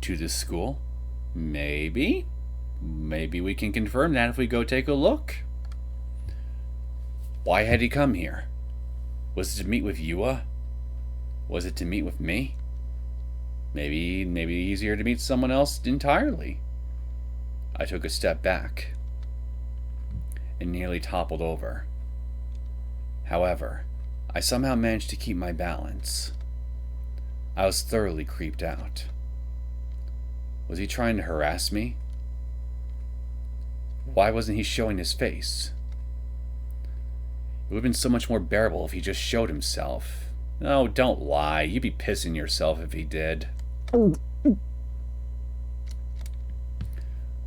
To this school? Maybe? Maybe we can confirm that if we go take a look. Why had he come here? Was it to meet with Yua? Was it to meet with me? Maybe easier to meet someone else entirely. I took a step back and nearly toppled over. However, I somehow managed to keep my balance. I was thoroughly creeped out. Was he trying to harass me? Why wasn't he showing his face? It would have been so much more bearable if he just showed himself. No, don't lie. You'd be pissing yourself if he did.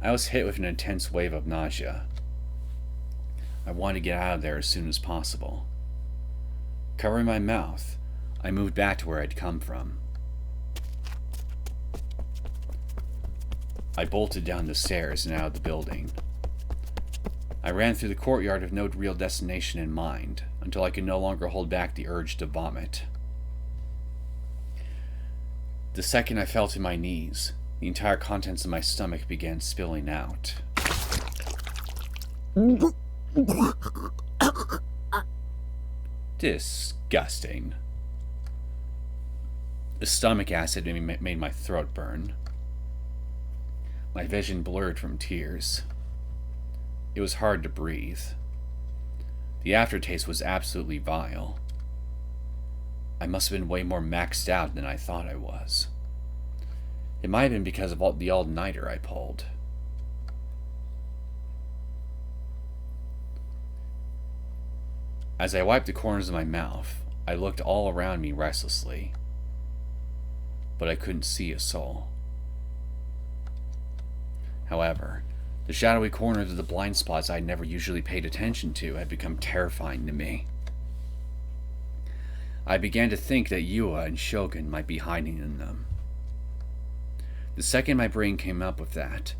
I was hit with an intense wave of nausea. I wanted to get out of there as soon as possible. Covering my mouth, I moved back to where I'd come from. I bolted down the stairs and out of the building. I ran through the courtyard with no real destination in mind, until I could no longer hold back the urge to vomit. The second I fell to my knees, the entire contents of my stomach began spilling out. Disgusting. The stomach acid made my throat burn. My vision blurred from tears. It was hard to breathe. The aftertaste was absolutely vile. I must have been way more maxed out than I thought I was. It might have been because of the all-nighter I pulled. As I wiped the corners of my mouth, I looked all around me restlessly, but I couldn't see a soul. However, the shadowy corners of the blind spots I never usually paid attention to had become terrifying to me. I began to think that Yua and Shogun might be hiding in them. The second my brain came up with that,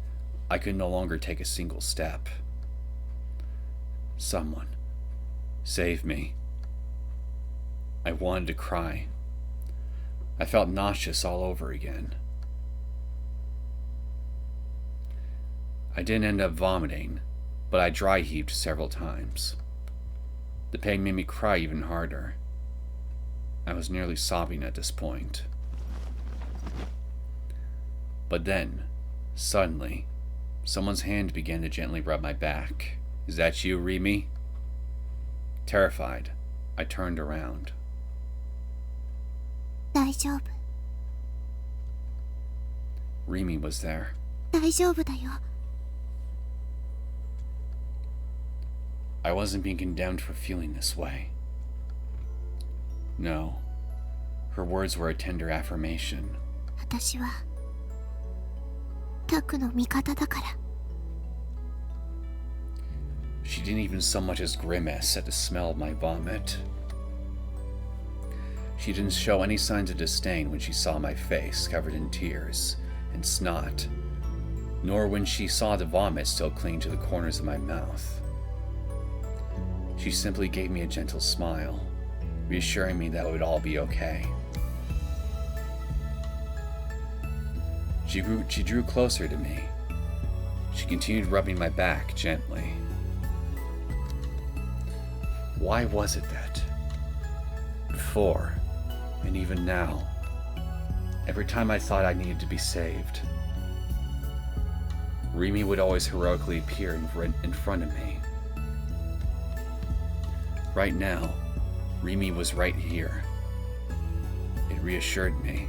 I could no longer take a single step. Someone, save me. I wanted to cry. I felt nauseous all over again. I didn't end up vomiting, but I dry heaved several times. The pain made me cry even harder. I was nearly sobbing at this point. But then, suddenly, someone's hand began to gently rub my back. Is that you, Rimi? Terrified, I turned around. 大丈夫。 Rimi was there. 大丈夫だよ。 I wasn't being condemned for feeling this way. No. Her words were a tender affirmation. 私はタクの味方だから。 She didn't even so much as grimace at the smell of my vomit. She didn't show any signs of disdain when she saw my face covered in tears and snot, nor when she saw the vomit still clinging to the corners of my mouth. She simply gave me a gentle smile, reassuring me that it would all be okay. She drew closer to me. She continued rubbing my back gently. Why was it that before, and even now, every time I thought I needed to be saved, Rimi would always heroically appear in front of me? Right now, Rimi was right here. It reassured me.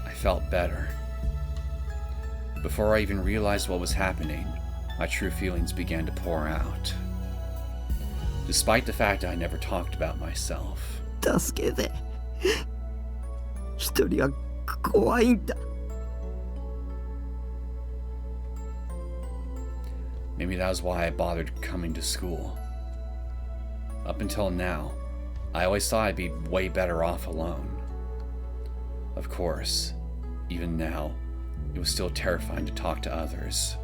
I felt better. Before I even realized what was happening, my true feelings began to pour out. Despite the fact I never talked about myself. 助けて。一人は怖いんだ。 Maybe that was why I bothered coming to school. Up until now, I always thought I'd be way better off alone. Of course, even now, it was still terrifying to talk to others.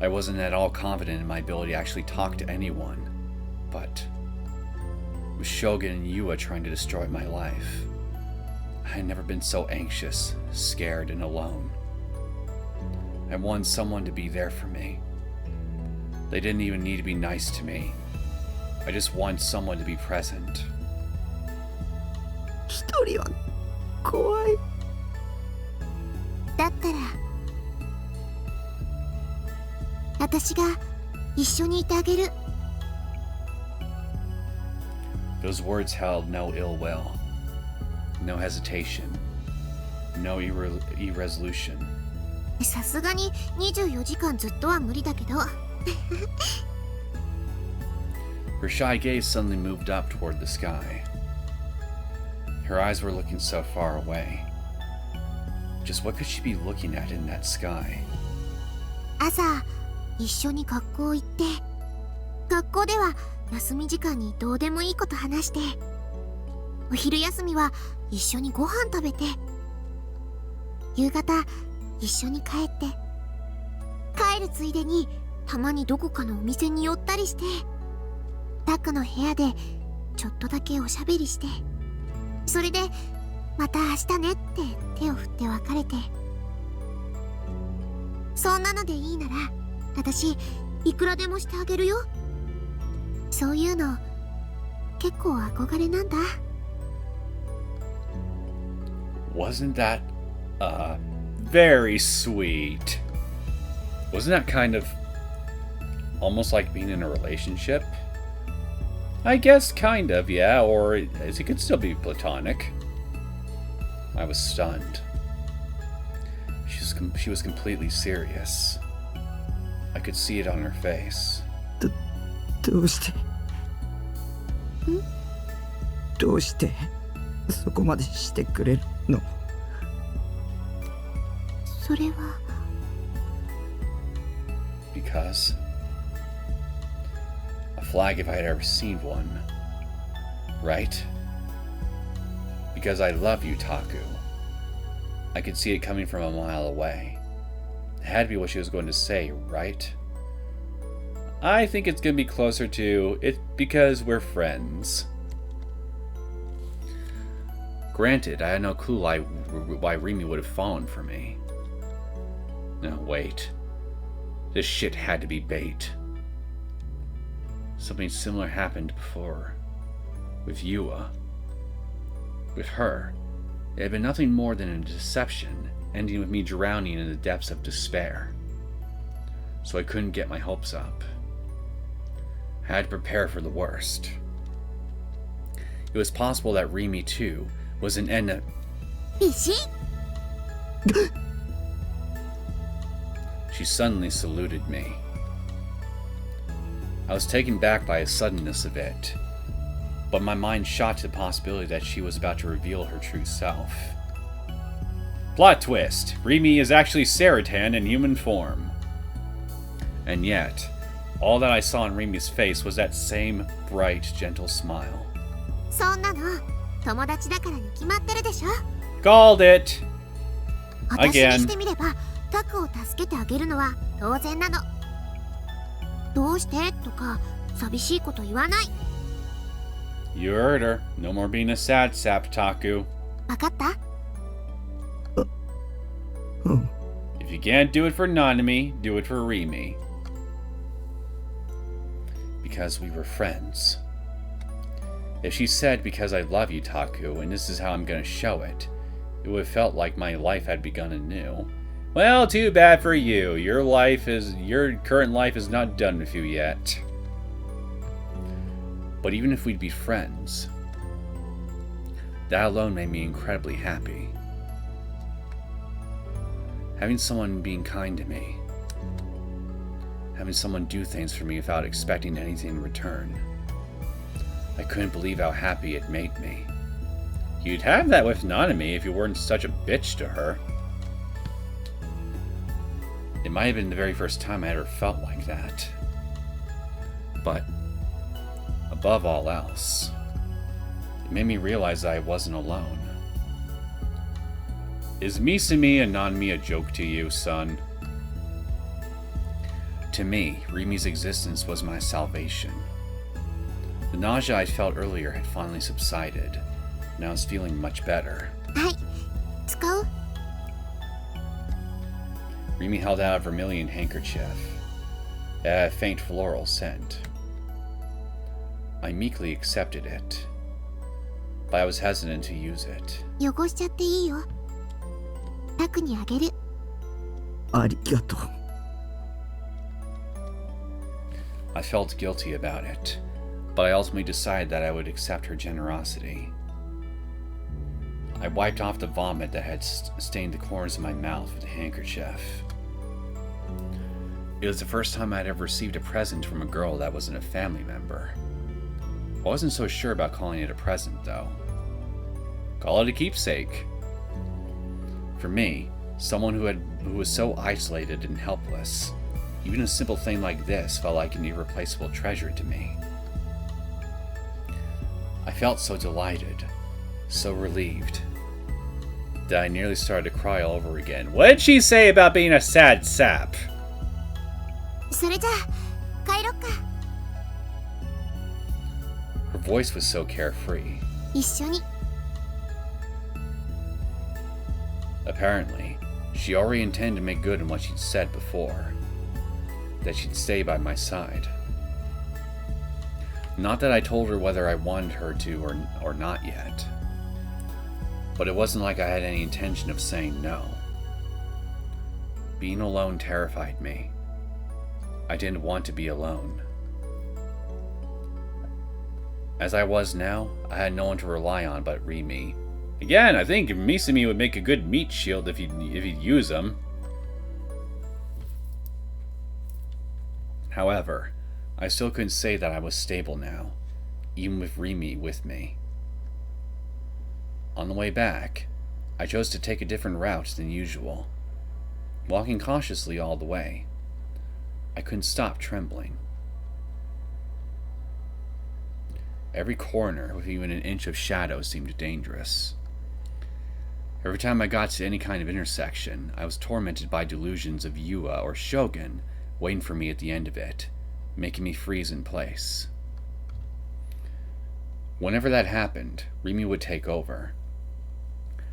I wasn't at all confident in my ability to actually talk to anyone, but with Shogun and Yua trying to destroy my life, I had never been so anxious, scared, and alone. I wanted someone to be there for me. They didn't even need to be nice to me. I just wanted someone to be present. 一人は怖い。だったら私が一緒にいてあげる。 Those words held no ill will, no hesitation, no irresolution. さすがに24時間ずっとは無理だけど。 Her shy gaze suddenly moved up toward the sky. Her eyes were looking so far away. Just what could she be looking at in that sky? 朝一緒に学校行って、学校では休み時間にどうでもいいこと話して、お昼休みは一緒にご飯食べて、夕方一緒に帰って、帰るついでにたまにどこかのお店に寄ったりして、タクの部屋でちょっとだけおしゃべりして、それでまた明日ねって手を振って別れて、そんなのでいいなら私いくらでもしてあげるよ。そういうの結構憧れなんだ。Wasn't that, very sweet? Wasn't that kind of almost like being in a relationship? I guess kind of, yeah, or it could still be platonic. I was stunned. She was completely serious. I could see it on her face. どうしてどうしてそこまでしてくれるの？それは Because a flag if I had ever seen one, right? Because I love you, Taku. I could see it coming from a mile away. It had to be what she was going to say, right? I think it's going to be closer to it because we're friends. Granted, I had no clue why Rimi would have fallen for me. No, wait. This shit had to be bait. Something similar happened before. With Yua. With her. It had been nothing more than a deception, ending with me drowning in the depths of despair. So I couldn't get my hopes up. I had to prepare for the worst. It was possible that Rimi, too, was an enemy. ビシ She suddenly saluted me. I was taken back by the suddenness of it, but my mind shot to the possibility that she was about to reveal her true self. Plot twist! Rimi is actually Saratan in human form. And yet, all that I saw in Rimi's face was that same bright, gentle smile. そんなの友達だからに決まってるでしょ。 Called it! 私 Again. にしてみればタクを助けてあげるのは当然なの。どうしてとか寂しいこと言わない。 You heard her. No more being a sad sap, Taku. わかった？ If you can't do it for Nanami, do it for Rimi. Because we were friends. If she said, because I love you, Taku, and this is how I'm gonna show it, it would have felt like my life had begun anew. Well, too bad for you. Your current life is not done with you yet. But even if we'd be friends, that alone made me incredibly happy. Having someone being kind to me. Having someone do things for me without expecting anything in return. I couldn't believe how happy it made me. You'd have that with Nanami if you weren't such a bitch to her. It might have been the very first time I ever felt like that. But, above all else, it made me realize that I wasn't alone. Is Misumi and Nanami a joke to you, son? To me, Rimi's existence was my salvation. The nausea I felt earlier had finally subsided, and I was feeling much better. はい。使う？ Rimi held out a vermilion handkerchief. It had a faint floral scent. I meekly accepted it, but I was hesitant to use it. 汚しちゃっていいよ。タクにあげる。ありがとう。I felt guilty about it, but I ultimately decided that I would accept her generosity. I wiped off the vomit that had stained the corners of my mouth with a handkerchief. It was the first time I'd ever received a present from a girl that wasn't a family member. I wasn't so sure about calling it a present, though. Call it a keepsake. For me, someone who was so isolated and helpless, even a simple thing like this felt like an irreplaceable treasure to me. I felt so delighted, so relieved, that I nearly started to cry all over again. What did she say about being a sad sap? それじゃあ帰ろっか。 Her voice was so carefree. 一緒に。 Apparently, she already intended to make good on what she'd said before. That she'd stay by my side. Not that I told her whether I wanted her to or not yet. But it wasn't like I had any intention of saying no. Being alone terrified me. I didn't want to be alone. As I was now, I had no one to rely on but Rimi. Again, I think Misumi would make a good meat shield if he'd use them. However, I still couldn't say that I was stable now, even with Rimi with me. On the way back, I chose to take a different route than usual, walking cautiously all the way. I couldn't stop trembling. Every corner with even an inch of shadow seemed dangerous. Every time I got to any kind of intersection, I was tormented by delusions of Yua or Shogun waiting for me at the end of it, making me freeze in place. Whenever that happened, Rimi would take over.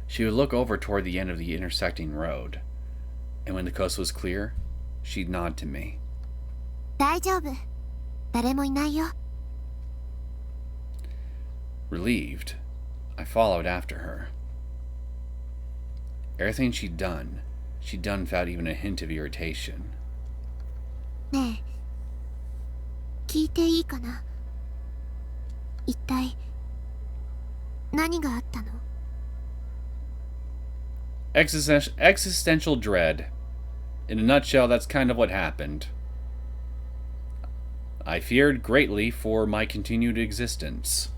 She would look over toward the end of the intersecting road, and when the coast was clear, she'd nod to me. 大丈夫。誰もいないよ。Relieved, I followed after her. Everything she'd done without even a hint of irritation. ねえ、聞いていいかな。一体何があったの？ Existential dread. In a nutshell, that's kind of what happened. I feared greatly for my continued existence.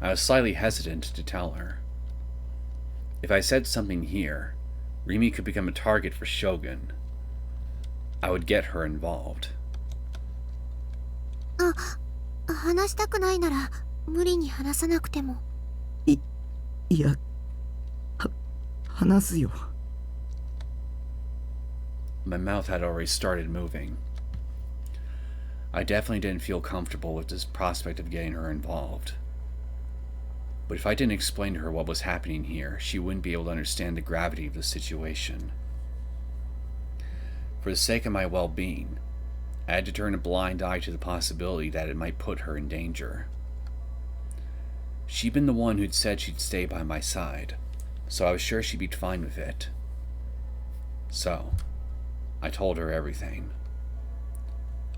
I was slightly hesitant to tell her. If I said something here, Rimi could become a target for Shogun. I would get her involved. 話したくないなら無理に話さなくても。いや、話すよ。My mouth had already started moving. I definitely didn't feel comfortable with this prospect of getting her involved. But if I didn't explain to her what was happening here, she wouldn't be able to understand the gravity of the situation. For the sake of my well-being, I had to turn a blind eye to the possibility that it might put her in danger. She'd been the one who'd said she'd stay by my side, so I was sure she'd be fine with it. So, I told her everything.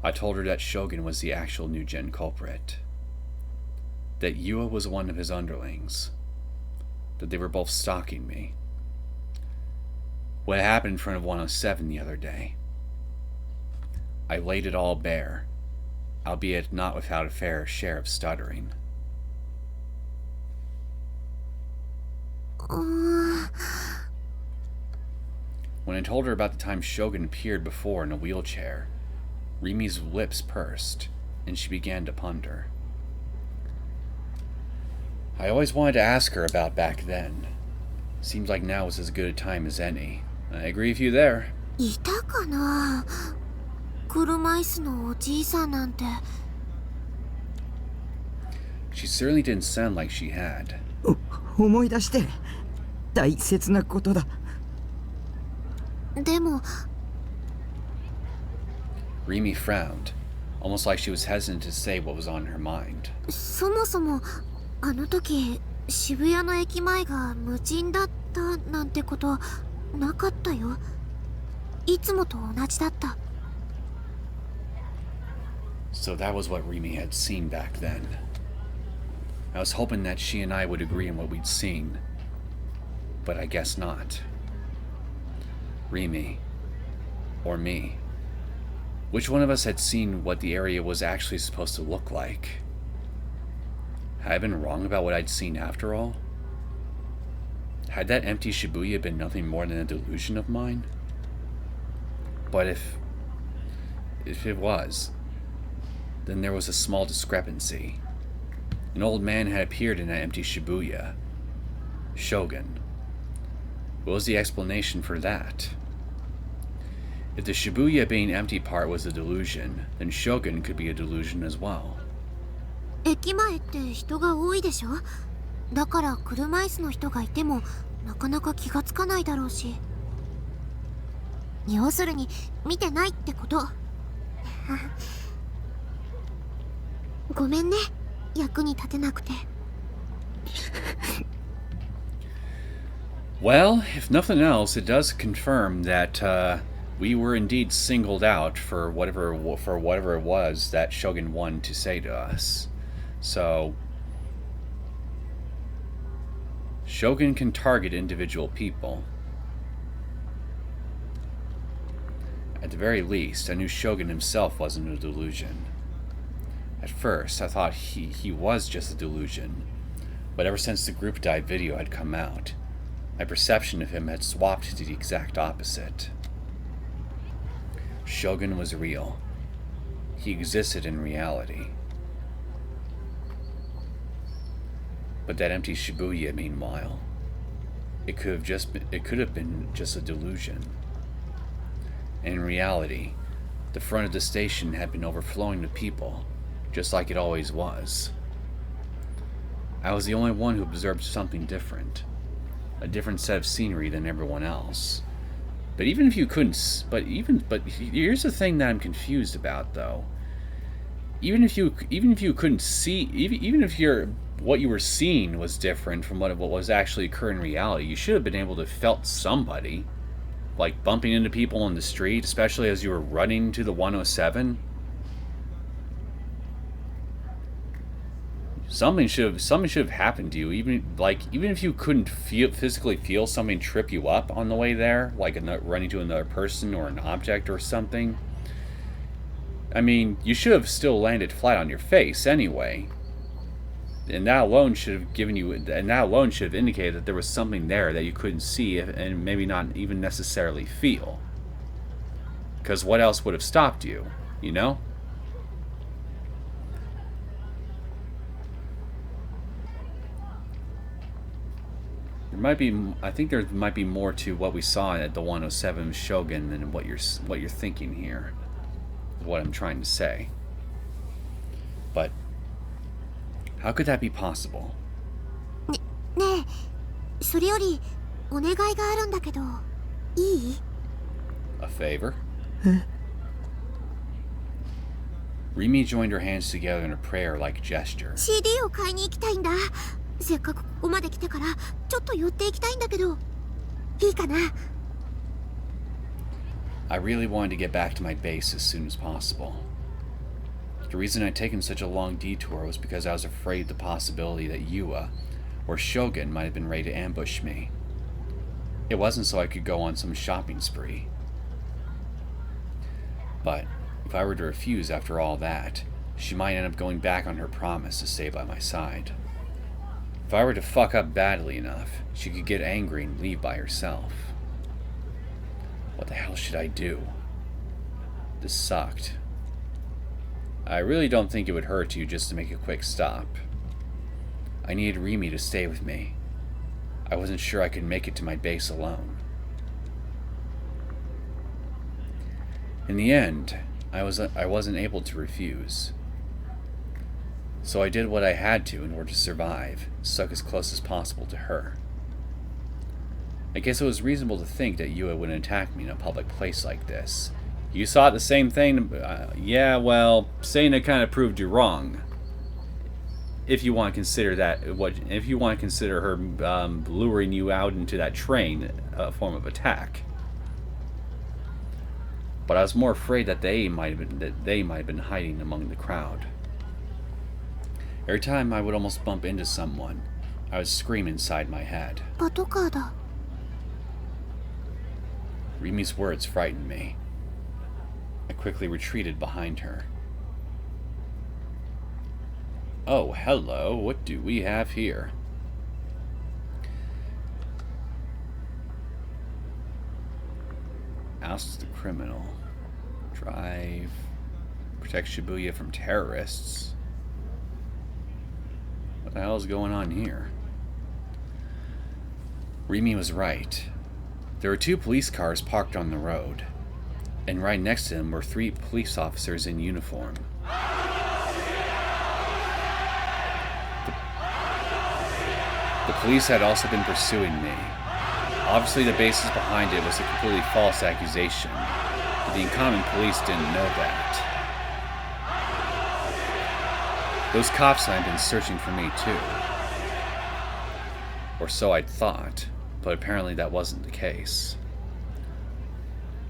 I told her that Shogun was the actual new gen culprit. That Yua was one of his underlings. That they were both stalking me. What happened in front of 107 the other day. I laid it all bare, albeit not without a fair share of stuttering. When I told her about the time Shogun appeared before in a wheelchair, Rimi's lips pursed, and she began to ponder. I always wanted to ask her about back then. Seems like now was as good a time as any. I agree with you there. いたかな？車椅子のおじいさんなんて。She certainly didn't sound like she had. 思い出して大切なことだ。でも Rimi frowned, almost like she was hesitant to say what was on her mind. そもそもあの時渋谷の駅前が無人だったなんてことなかったよ。いつもと同じだった。So that was what Rimi had seen back then. I was hoping that she and I would agree on what we'd seen, but I guess not. Rimi, or me. Which one of us had seen what the area was actually supposed to look like? Had I been wrong about what I'd seen after all? Had that empty Shibuya been nothing more than a delusion of mine? But if it was, then there was a small discrepancy. An old man had appeared in that empty Shibuya. Shogun. What was the explanation for that? If the Shibuya being empty part was a delusion, then Shogun could be a delusion as well. 駅前って人が多いでしょ？だから車椅子の人がいてもなかなか気がつかないだろうし。要するに見てないってこと。ごめんね、役に立てなくて。Well, if nothing else, it does confirm that we were indeed singled out for whatever it was that Shogun wanted to say to us. So, Shogun can target individual people. At the very least, I knew Shogun himself wasn't a delusion. At first, I thought he was just a delusion, but ever since the group dive video had come out, my perception of him had swapped to the exact opposite. Shogun was real. He existed in reality. But that empty Shibuya, meanwhile, it could have been just a delusion. In reality, the front of the station had been overflowing with people, just like it always was. I was the only one who observed something different, a different set of scenery than everyone else. But even if you couldn't, but here's the thing that I'm confused about, though. Even if you couldn't see, even if what you were seeing was different from what was actually occurring in reality, you should have been able to have felt somebody. Like bumping into people on the street, especially as you were running to the 107. Something should have happened to you, even if you couldn't physically feel something trip you up on the way there, like running to another person or an object or something. I mean, you should have still landed flat on your face anyway. And that alone should have indicated that there was something there that you couldn't see and maybe not even necessarily feel. Because what else would have stopped you, you know? I think there might be more to what we saw at the 107 Shogun than what you're thinking here. Is what I'm trying to say. But how could that be possible? ねえ、それよりお願いがあるんだけど、いい？ A favor? Rimi joined her hands together in a prayer-like gesture. CD を買いに行きたいんだ。せっかくここまで来てからちょっと寄っていきたいんだけど、いいかな？ I really wanted to get back to my base as soon as possible. The reason I'd taken such a long detour was because I was afraid of the possibility that Yua or Shogun might have been ready to ambush me. It wasn't so I could go on some shopping spree. But if I were to refuse after all that, she might end up going back on her promise to stay by my side. If I were to fuck up badly enough, she could get angry and leave by herself. What the hell should I do? This sucked. I really don't think it would hurt you just to make a quick stop. I needed Rimi to stay with me. I wasn't sure I could make it to my base alone. In the end, I wasn't able to refuse. So I did what I had to in order to survive, stuck as close as possible to her. I guess it was reasonable to think that Yua wouldn't attack me in a public place like this. You saw the same thing? Yeah, well, Sena kind of proved you wrong. If you want to consider her luring you out into that train a form of attack. But I was more afraid that they might have been hiding among the crowd. Every time I would almost bump into someone, I would scream inside my head. パトカーだ。 Rimi's words frightened me. I quickly retreated behind her. Oh, hello. What do we have here? Oust the criminal. Drive. Protect Shibuya from terrorists. What the hell is going on here? Rimi was right. There were 2 police cars parked on the road, and right next to them were 3 police officers in uniform. The police had also been pursuing me. Obviously the basis behind it was a completely false accusation, but the incoming police didn't know that. Those cops had been searching for me too. Or so I'd thought, but apparently that wasn't the case.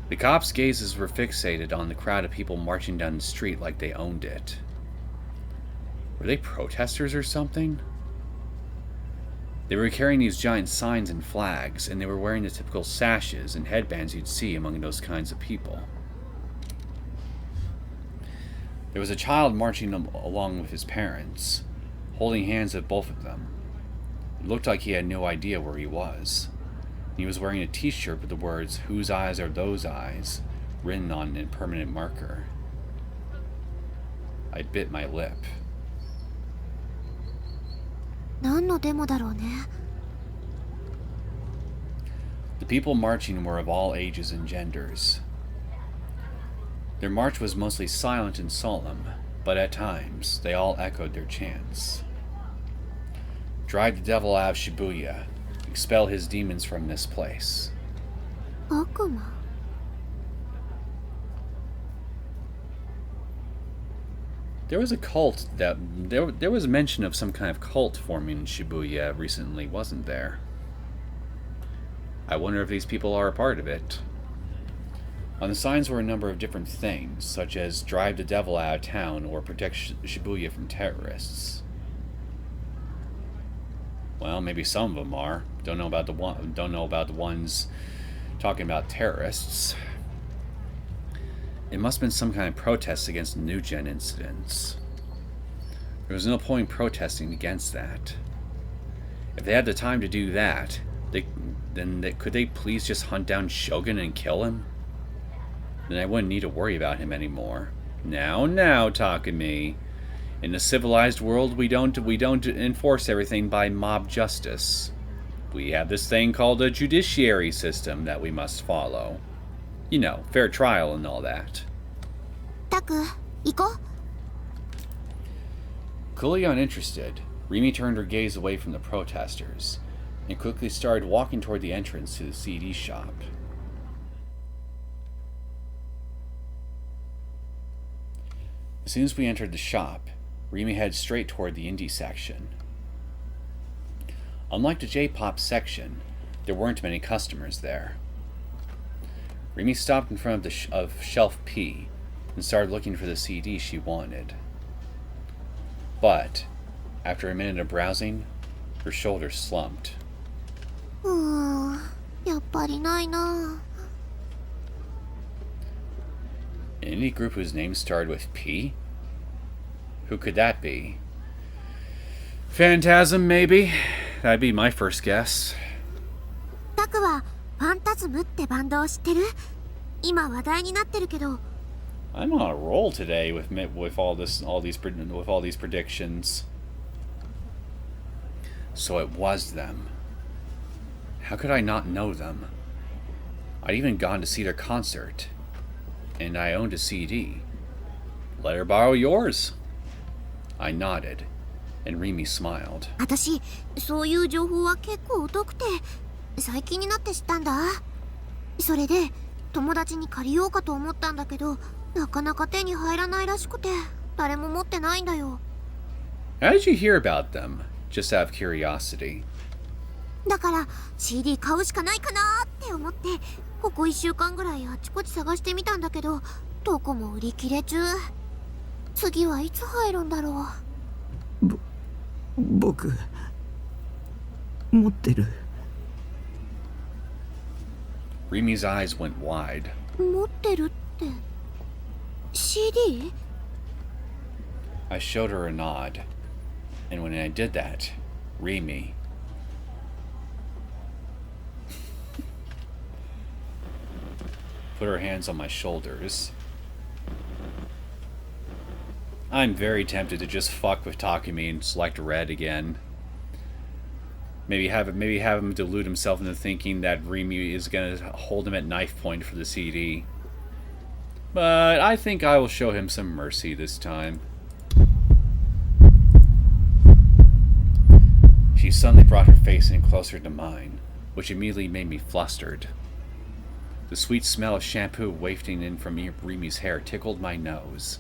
The cops' gazes were fixated on the crowd of people marching down the street like they owned it. Were they protesters or something? They were carrying these giant signs and flags, and they were wearing the typical sashes and headbands you'd see among those kinds of people. There was a child marching along with his parents, holding hands with both of them. It looked like he had no idea where he was. He was wearing a t-shirt with the words, "Whose eyes are those eyes?" written on in permanent marker. I bit my lip. 何のデモだろうね。 The people marching were of all ages and genders. Their march was mostly silent and solemn, but at times they all echoed their chants. Drive the devil out of Shibuya. Expel his demons from this place. 悪魔 There was a cult that... There was mention of some kind of cult forming in Shibuya recently, wasn't there? I wonder if these people are a part of it. On the signs were a number of different things, such as drive the devil out of town or protect Shibuya from terrorists. Well, maybe some of them are. Don't know about the ones talking about terrorists. It must have been some kind of protest against the New Gen incidents. There was no point protesting against that. If they had the time to do that, could they please just hunt down Shogun and kill him? Then I wouldn't need to worry about him anymore. Now, Takumi. In the civilized world, we don't enforce everything by mob justice. We have this thing called a judiciary system that we must follow. You know, fair trial and all that. タク、行こう。 Clearly uninterested, Rimi turned her gaze away from the protesters and quickly started walking toward the entrance to the CD shop. As soon as we entered the shop, Rimi headed straight toward the indie section. Unlike the J-pop section, there weren't many customers there. Rimi stopped in front of shelf P and started looking for the CD she wanted. But, after a minute of browsing, her shoulders slumped. やっぱりないな。 An indie group whose name started with P? Who could that be? Phantasm, maybe? That'd be my first guess. タクはファンタズムってバンドを知ってる？今話題になってるけど。 I'm on a roll today with all these predictions. So it was them. How could I not know them? I'd even gone to see their concert. And I owned a CD. Let her borrow yours. I nodded, and Rimi smiled. 私、そういう情報は結構疎くて、最近になって知ったんだ。それで、友達に借りようかと思ったんだけど、なかなか手に入らないらしくて、誰も持ってないんだよ。How did you hear about them? Just out of curiosity. だから、CD 買うしかないかなって思って、ここ1週間ぐらいあちこち探してみたんだけど、どこも売り切れ中。次はいつ入るんだろう。僕持ってる。 Rimi's eyes went wide. 持ってるって CD? I showed her a nod, and when I did that, Rimi put her hands on my shoulders. I'm very tempted to just fuck with Takumi and select red again. Maybe have him delude himself into thinking that Rimi is gonna hold him at knife point for the CD. But I think I will show him some mercy this time. She suddenly brought her face in closer to mine, which immediately made me flustered. The sweet smell of shampoo wafting in from Rimi's hair tickled my nose,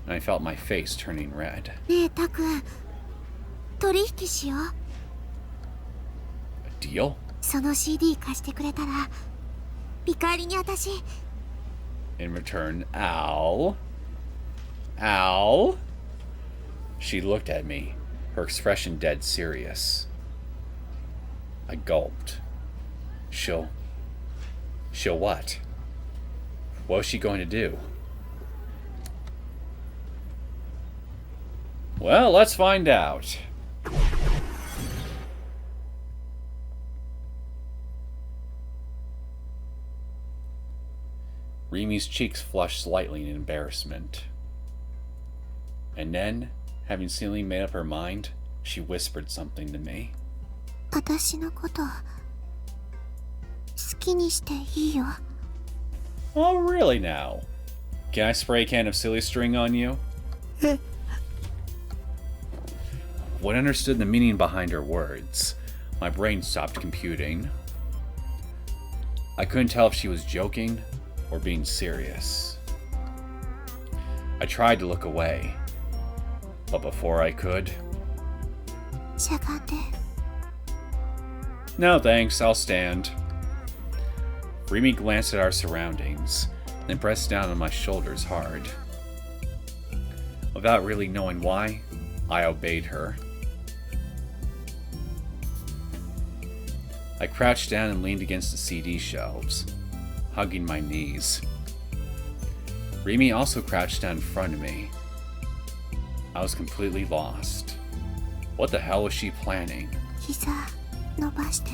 and I felt my face turning red. ねえタク、取引しよう。Deal? その CD 貸してくれたら見返りに私 In return, Ow. Ow. She looked at me, her expression dead serious. I gulped. She'll what? What was she going to do? Well, let's find out. Rimi's cheeks flushed slightly in embarrassment. And then, having seemingly made up her mind, she whispered something to me. 私のこと好きにしていいよ Oh, really now? Can I spray a can of silly string on you? When I understood the meaning behind her words, my brain stopped computing. I couldn't tell if she was joking or being serious. I tried to look away, but before I could... しゃがんで No thanks, I'll stand. Rimi glanced at our surroundings, then pressed down on my shoulders hard. Without really knowing why, I obeyed her. I crouched down and leaned against the CD shelves, hugging my knees. Rimi also crouched down in front of me. I was completely lost. What the hell was she planning? 膝伸ばして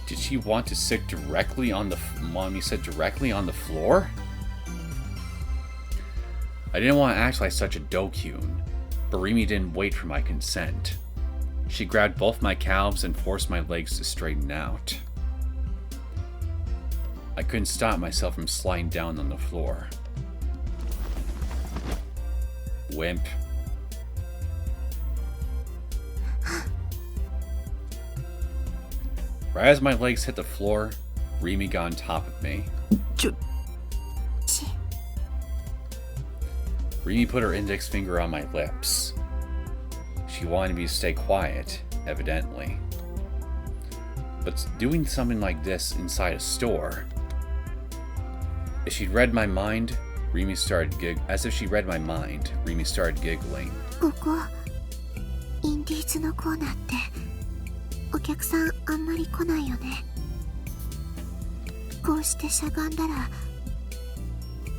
Did she want to sit directly on the... Mommy said directly on the floor? I didn't want to act like such a dokun, but Rimi didn't wait for my consent. She grabbed both my calves and forced my legs to straighten out. I couldn't stop myself from sliding down on the floor. Wimp. Right as my legs hit the floor, Rimi got on top of me. Rimi put her index finger on my lips. She wanted me to stay quiet, evidently. But doing something like this inside a store... As she'd read my mind, Rimi started as if she read my mind, Rimi started giggling. ここインディーズのコーナーってお客さんあんまり来ないよねこうしてしゃがんだら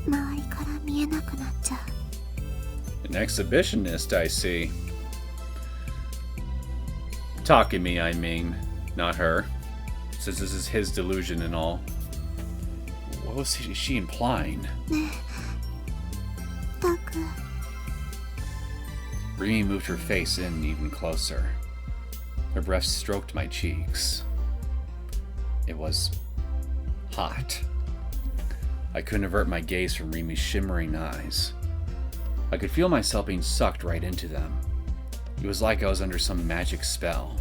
周りから見えなくなっちゃう An exhibitionist, I see. Takumi, I mean, not her, since this is his delusion and all. What was she implying? ねえタク Rimi moved her face in even closer. Her breath stroked my cheeks. It was hot. I couldn't avert my gaze from Rimi's shimmering eyes. I could feel myself being sucked right into them. It was like I was under some magic spell.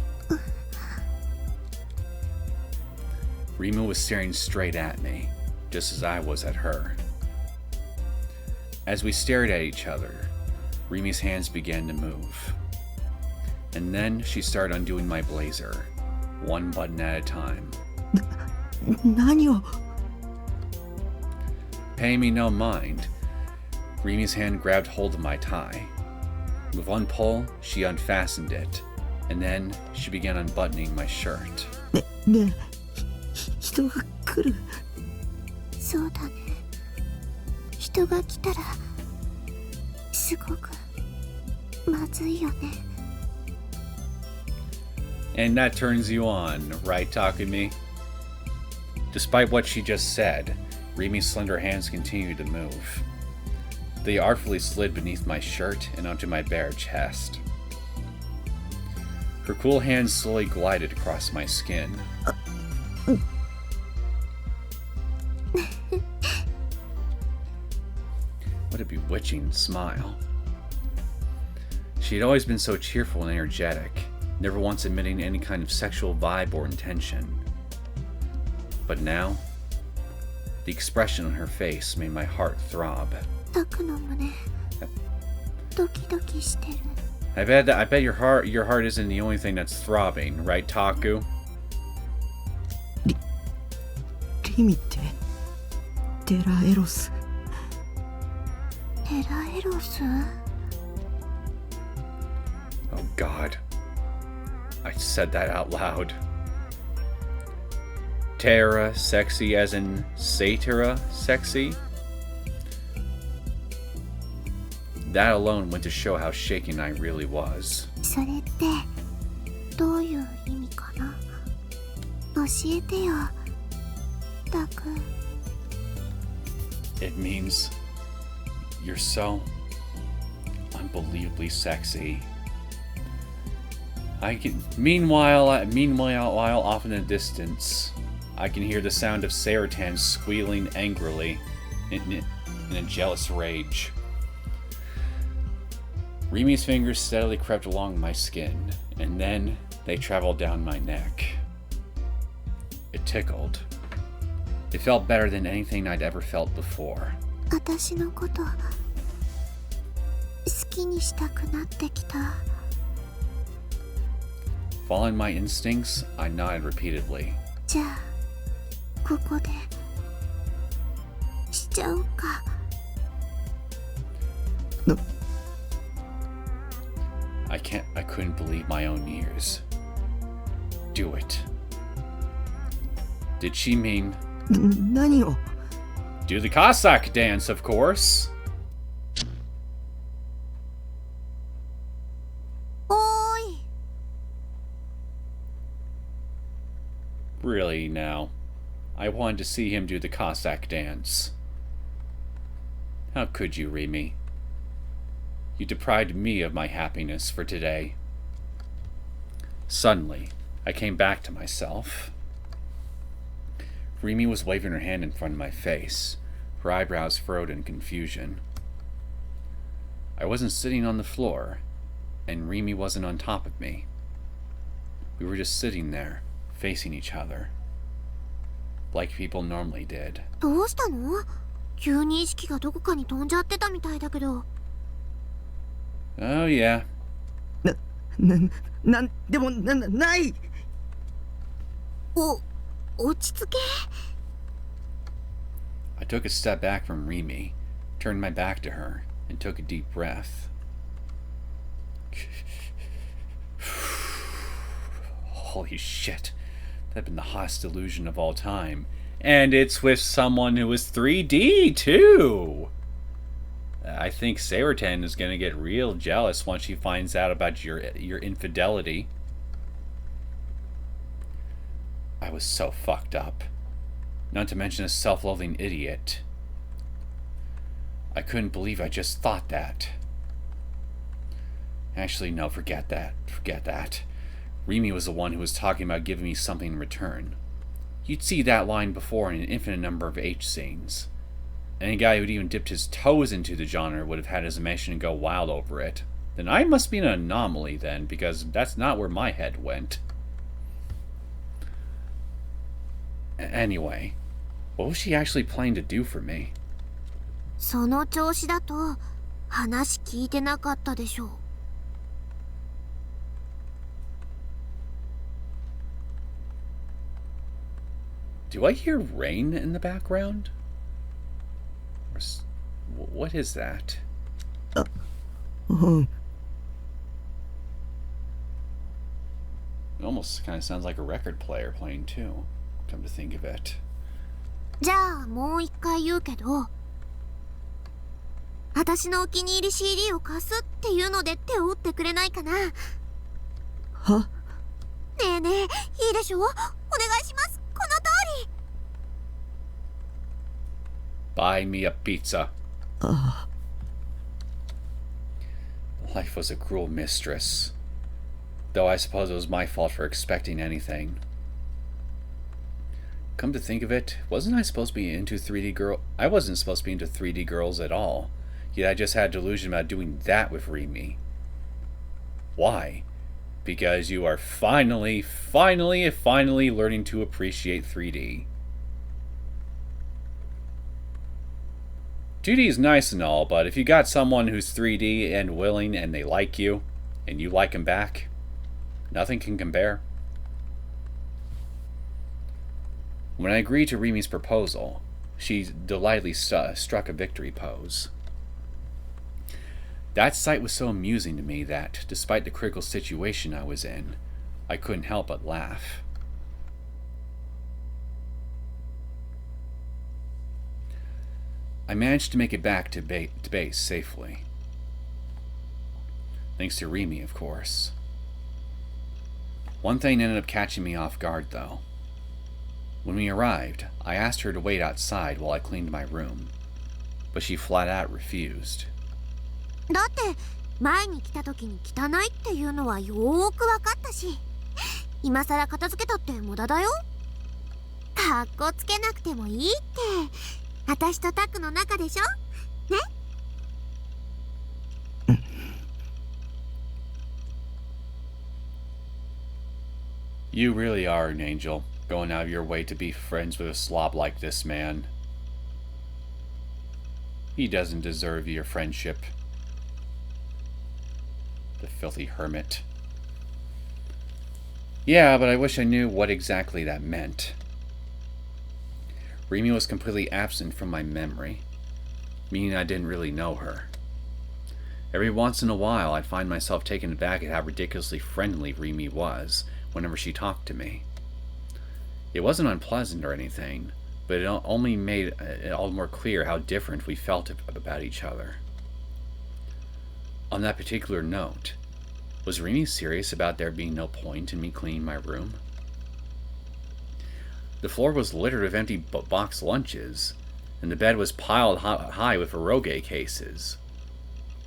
Rimi was staring straight at me, just as I was at her. As we stared at each other, Rimi's hands began to move. And then she started undoing my blazer, one button at a time. 何を Paying me no mind, Rimi's hand grabbed hold of my tie. With one pull, she unfastened it, and then she began unbuttoning my shirt. ねえ人が来るそうだね人が来たらすごくまずいよね And that turns you on, right, Takumi? Despite what she just said, Rimi's slender hands continued to move. They artfully slid beneath my shirt and onto my bare chest. Her cool hands slowly glided across my skin. What a bewitching smile. She had always been so cheerful and energetic, never once admitting any kind of sexual vibe or intention. But now, the expression on her face made my heart throb. タクの胸ドキドキしてる I bet your heart isn't the only thing that's throbbing, right, Taku? リミってテラエロス。テラエロス？ Oh God. I said that out loud. Terra sexy as in Satira sexy? That alone went to show how shaken I really was. それってどういう意味かな？教えてよ、タク。 It means you're so unbelievably sexy. Meanwhile, off in the distance, I can hear the sound of Saratan squealing angrily in a jealous rage. Rimi's fingers steadily crept along my skin, and then they traveled down my neck. It tickled. It felt better than anything I'd ever felt before. 私のこと好きにしたくなってきた。 Following my instincts, I nodded repeatedly. じゃあここでしちゃうか。 I couldn't believe my own ears. Do it. Did she mean... 何を？ Do the Cossack dance, of course. おーい。 Really, now. I wanted to see him do the Cossack dance. How could you, Rimi? You deprived me of my happiness for today. Suddenly, I came back to myself. Rimi was waving her hand in front of my face, her eyebrows furrowed in confusion. I wasn't sitting on the floor, and Rimi wasn't on top of me. We were just sitting there, facing each other, like people normally did. どうしたの？急に意識がどこかに飛んじゃってたみたいだけど。 Oh, yeah. でもない。落ち着け。 I took a step back from Rimi, turned my back to her, and took a deep breath. Holy shit. That'd been the hottest illusion of all time. And it's with someone who was 3D, too! I think Saratan is gonna get real jealous once she finds out about your infidelity. I was so fucked up. Not to mention a self-loathing idiot. I couldn't believe I just thought that. Actually, no, forget that. Forget that. Rimi was the one who was talking about giving me something in return. You'd see that line before in an infinite number of H scenes. Any guy who'd even dipped his toes into the genre would have had his imagination go wild over it. Then I must be an anomaly then, because that's not where my head went. Anyway, what was she actually planning to do for me? その調子だと話聞いてなかったでしょう。 Do I hear rain in the background? What is that? It almost kind of sounds like a record player playing too, come to think of it. じゃあもう一回言うけど、私のお気に入り CD を貸すっていうので手を打ってくれないかな。は？ねえねえ、いいでしょ？お願いします。この通り。 Buy me a pizza. ああ。 Life was a cruel mistress. Though I suppose it was my fault for expecting anything. Come to think of it, wasn't I supposed to be into 3D girl? I wasn't supposed to be into 3D girls at all. Yet I just had a delusion about doing that with Rimi. Why? Because you are finally learning to appreciate 3D. 2D is nice and all, but if you got someone who's 3D and willing and they like you, and you like him back, nothing can compare. When I agreed to Rimi's proposal, she delightedly struck a victory pose. That sight was so amusing to me that, despite the critical situation I was in, I couldn't help but laugh. I managed to make it back to base safely. Thanks to Rimi, of course. One thing ended up catching me off guard, though. When we arrived, I asked her to wait outside while I cleaned my room, but she flat out refused. だって前に来た時に汚いっていうのはよーくわかったし、今さら片付けたって無駄だよ。かっこつけなくてもいいって、私とタクの中でしょ？ね？ You really are an angel, going out of your way to be friends with a slob like this man. He doesn't deserve your friendship. The filthy hermit. Yeah, but I wish I knew what exactly that meant. Rimi was completely absent from my memory, meaning I didn't really know her. Every once in a while, I'd find myself taken aback at how ridiculously friendly Rimi was whenever she talked to me. It wasn't unpleasant or anything, but it only made it all more clear how different we felt about each other. On that particular note, was Rimi serious about there being no point in me cleaning my room? The floor was littered with empty box lunches, and the bed was piled high with eroge cases.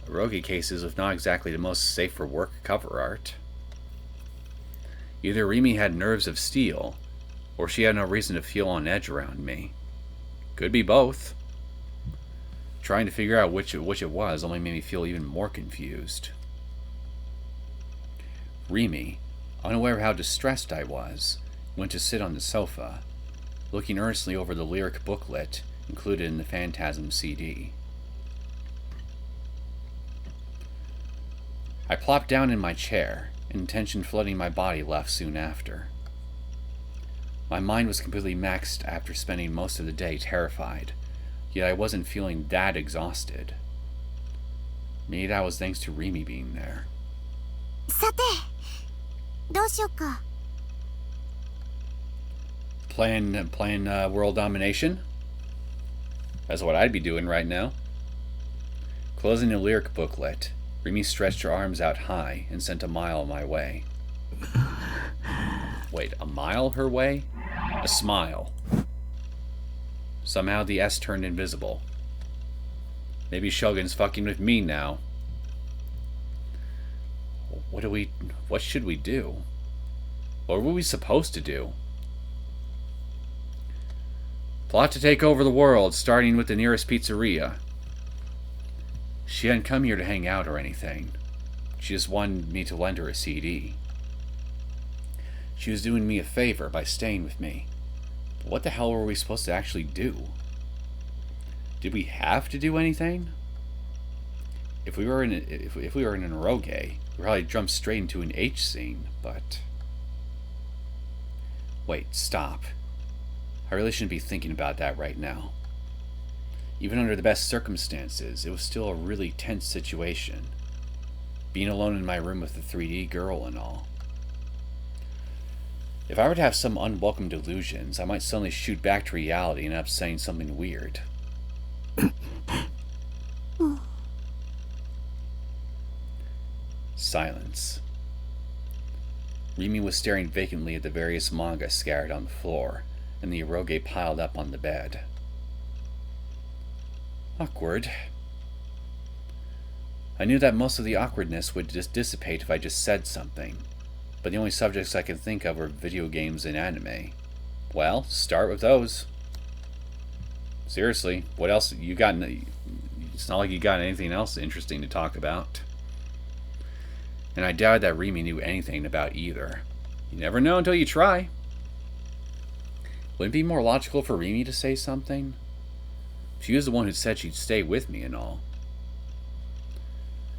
Eroge cases with not exactly the most safe for work cover art. Either Rimi had nerves of steel, or she had no reason to feel on edge around me. Could be both. Trying to figure out which it was only made me feel even more confused. Rimi, unaware of how distressed I was, went to sit on the sofa, looking earnestly over the lyric booklet included in the Phantasm CD. I plopped down in my chair, and tension flooding my body left soon after. My mind was completely maxed after spending most of the day terrified, yet I wasn't feeling that exhausted. Maybe that was thanks to Rimi being there. さて、どうしよっか。Playing world domination? That's what I'd be doing right now. Closing the lyric booklet, Rimi stretched her arms out high and sent a mile my way. Wait, a mile her way? A smile. Somehow the S turned invisible. Maybe Shogun's fucking with me now. What should we do? What were we supposed to do? Plot to take over the world, starting with the nearest pizzeria. She hadn't come here to hang out or anything. She just wanted me to lend her a CD. She was doing me a favor by staying with me. But what the hell were we supposed to actually do? Did we have to do anything? If we were in an eroge, we'd probably jump straight into an H scene, but... Wait, stop. I really shouldn't be thinking about that right now. Even under the best circumstances, it was still a really tense situation. Being alone in my room with the 3D girl and all. If I were to have some unwelcome delusions, I might suddenly shoot back to reality and end up saying something weird. Silence. Rimi was staring vacantly at the various manga scattered on the floor, and the eroge piled up on the bed. Awkward. I knew that most of the awkwardness would just dissipate if I just said something, but the only subjects I could think of were video games and anime. Well, start with those. Seriously, what else you got? It's not like you got anything else interesting to talk about. And I doubted that Rimi knew anything about either. You never know until you try. Wouldn't it be more logical for Rimi to say something? She was the one who said she'd stay with me and all.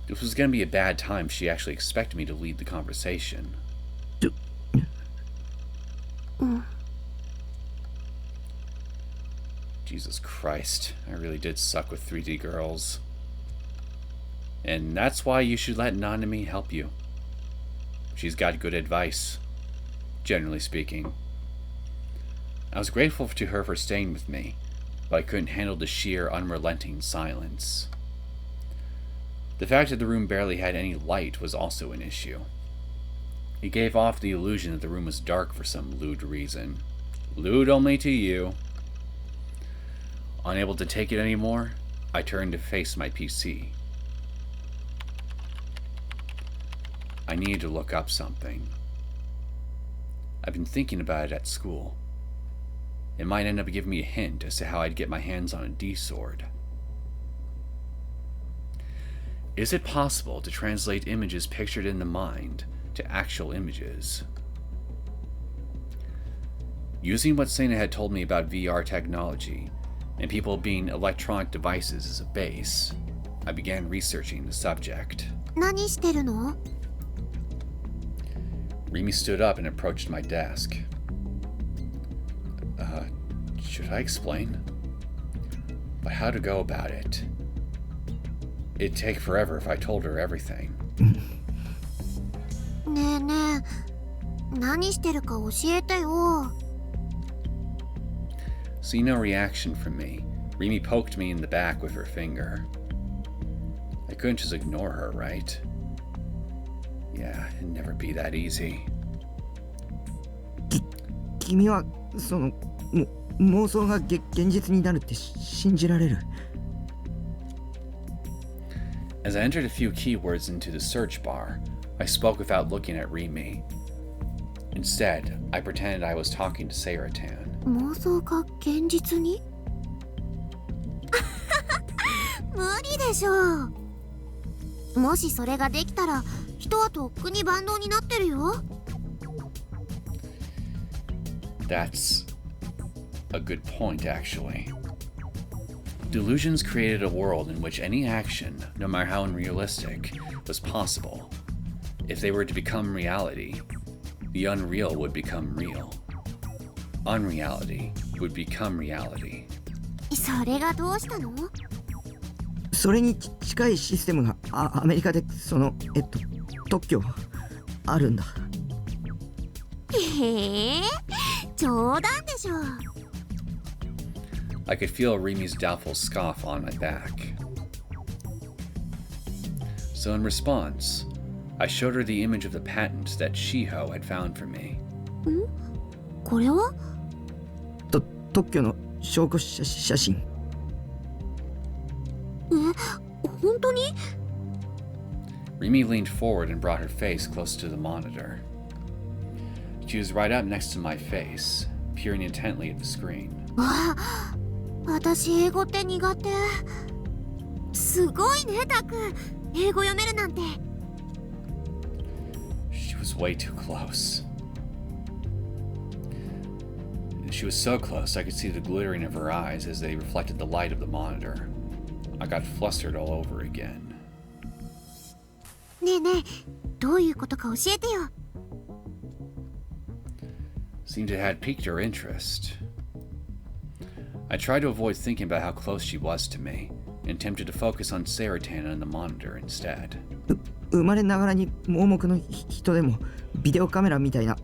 This was going to be a bad time if she actually expected me to lead the conversation. Jesus Christ, I really did suck with 3D girls. And that's why you should let Nanami help you. She's got good advice, generally speaking. I was grateful to her for staying with me, but I couldn't handle the sheer, unrelenting silence. The fact that the room barely had any light was also an issue. It gave off the illusion that the room was dark for some lewd reason. Lewd only to you. Unable to take it anymore, I turned to face my PC. I needed to look up something. I've been thinking about it at school. It might end up giving me a hint as to how I'd get my hands on a D-sword. Is it possible to translate images pictured in the mind to actual images? Using what Sena had told me about VR technology and people being electronic devices as a base, I began researching the subject. 何してるの? Rimi stood up and approached my desk. Should I explain? But how to go about it? It'd take forever if I told her everything. ねえねえ、何してるか教えてよ。See no reaction from me. Rimi poked me in the back with her finger. I couldn't just ignore her, right? Yeah, it'd never be that easy. 君はその妄想が現実になるって信じられる? As I entered a few keywords into the search bar, I spoke without looking at Rimi. Instead, I pretended I was talking to Seiratan. 妄想が現実に? 無理でしょう。もしそれができたら、人はとっくに万能になってるよ。That's a good point, actually. Delusions created a world in which any action, no matter how unrealistic, was possible. If they were to become reality, the unreal would become real. Unreality would become reality. それがどうしたの? それに近いシステムがアメリカで特許あるんだ。へえ、冗談でしょ。I could feel Rimi's doubtful scoff on my back. So in response, I showed her the image of the patent that Shiho had found for me. ん? これは? 特許の証拠写真。本当に? Rimi leaned forward and brought her face close to the monitor. She was right up next to my face, peering intently at the screen. 私英語って苦手。すごいね、タク。英語読めるなんて。She was way too close. She was so close I could see the glittering of her eyes as they reflected the light of the monitor. I got flustered all over again. ねえねえ、どういうことか教えてよ。Seemed it had piqued her interest. I tried to avoid thinking about how close she was to me, and attempted to focus on Seiratan and the monitor instead. 生まれながらに盲目の人でもビデオカメラみたいな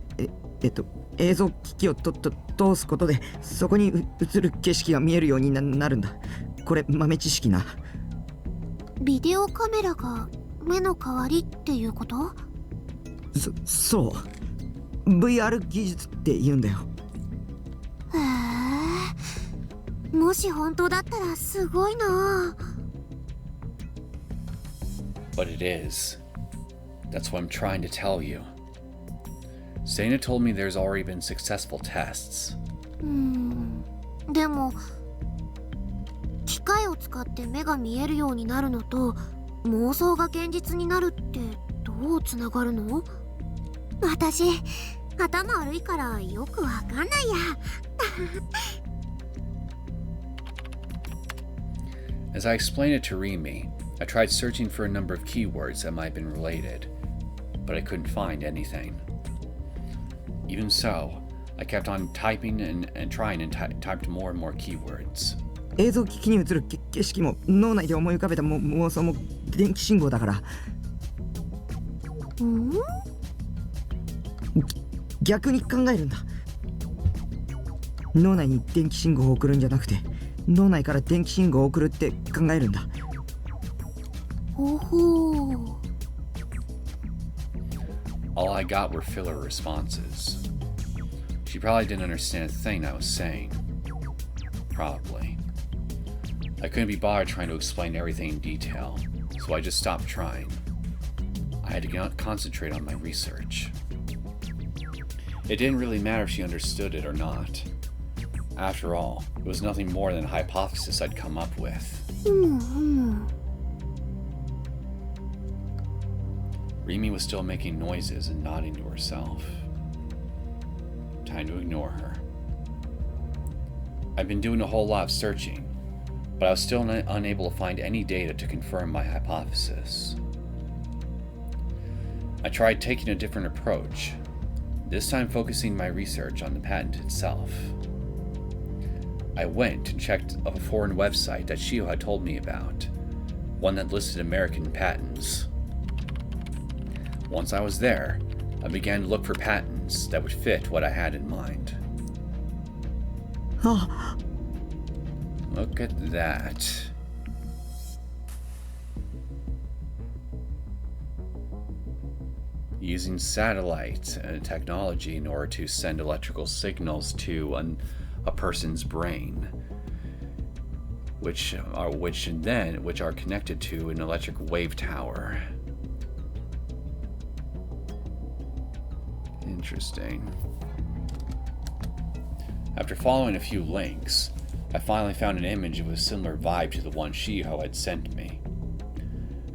映像機器を通すことでそこに映る景色が見えるようになるんだ。これ豆知識な。ビデオカメラが目の代わりっていうこと？そう。VR 技術って言うんだよ。へえ。もし本当だったらすごいな。But it is. That's what I'm trying to tell you. Sena told me there's already been successful tests. でも機械を使って目が見えるようになるのと妄想が現実になるってどうつながるの？私頭悪いからよくわかんないや。As I explained it to Rimi, I tried searching for a number of keywords that might have been related, but I couldn't find anything. Even so, I kept on typing and trying and typed more and more keywords. 映像機器に映る景色も脳内で思い浮かべた妄想も電気信号だから。逆に考えるんだ。脳内に電気信号を送るんじゃなくて、脳内から電気信号を送るって考えるんだ。ほほう。All I got were filler responses. She probably didn't understand a thing I was saying. Probably. I couldn't be bothered trying to explain everything in detail, so I just stopped trying. I had to concentrate on my research. It didn't really matter if she understood it or not. After all, it was nothing more than a hypothesis I'd come up with. Rimi was still making noises and nodding to herself. Time to ignore her. I'd been doing a whole lot of searching, but I was still unable to find any data to confirm my hypothesis. I tried taking a different approach, this time focusing my research on the patent itself. I went and checked a foreign website that Shio had told me about, one that listed American patents. Once I was there, I began to look for patents that would fit what I had in mind. Look at that. Using satellite technology in order to send electrical signals to a person's brain, which are connected to an electric wave tower. Interesting. After following a few links, I finally found an image with a similar vibe to the one Shiho had sent me.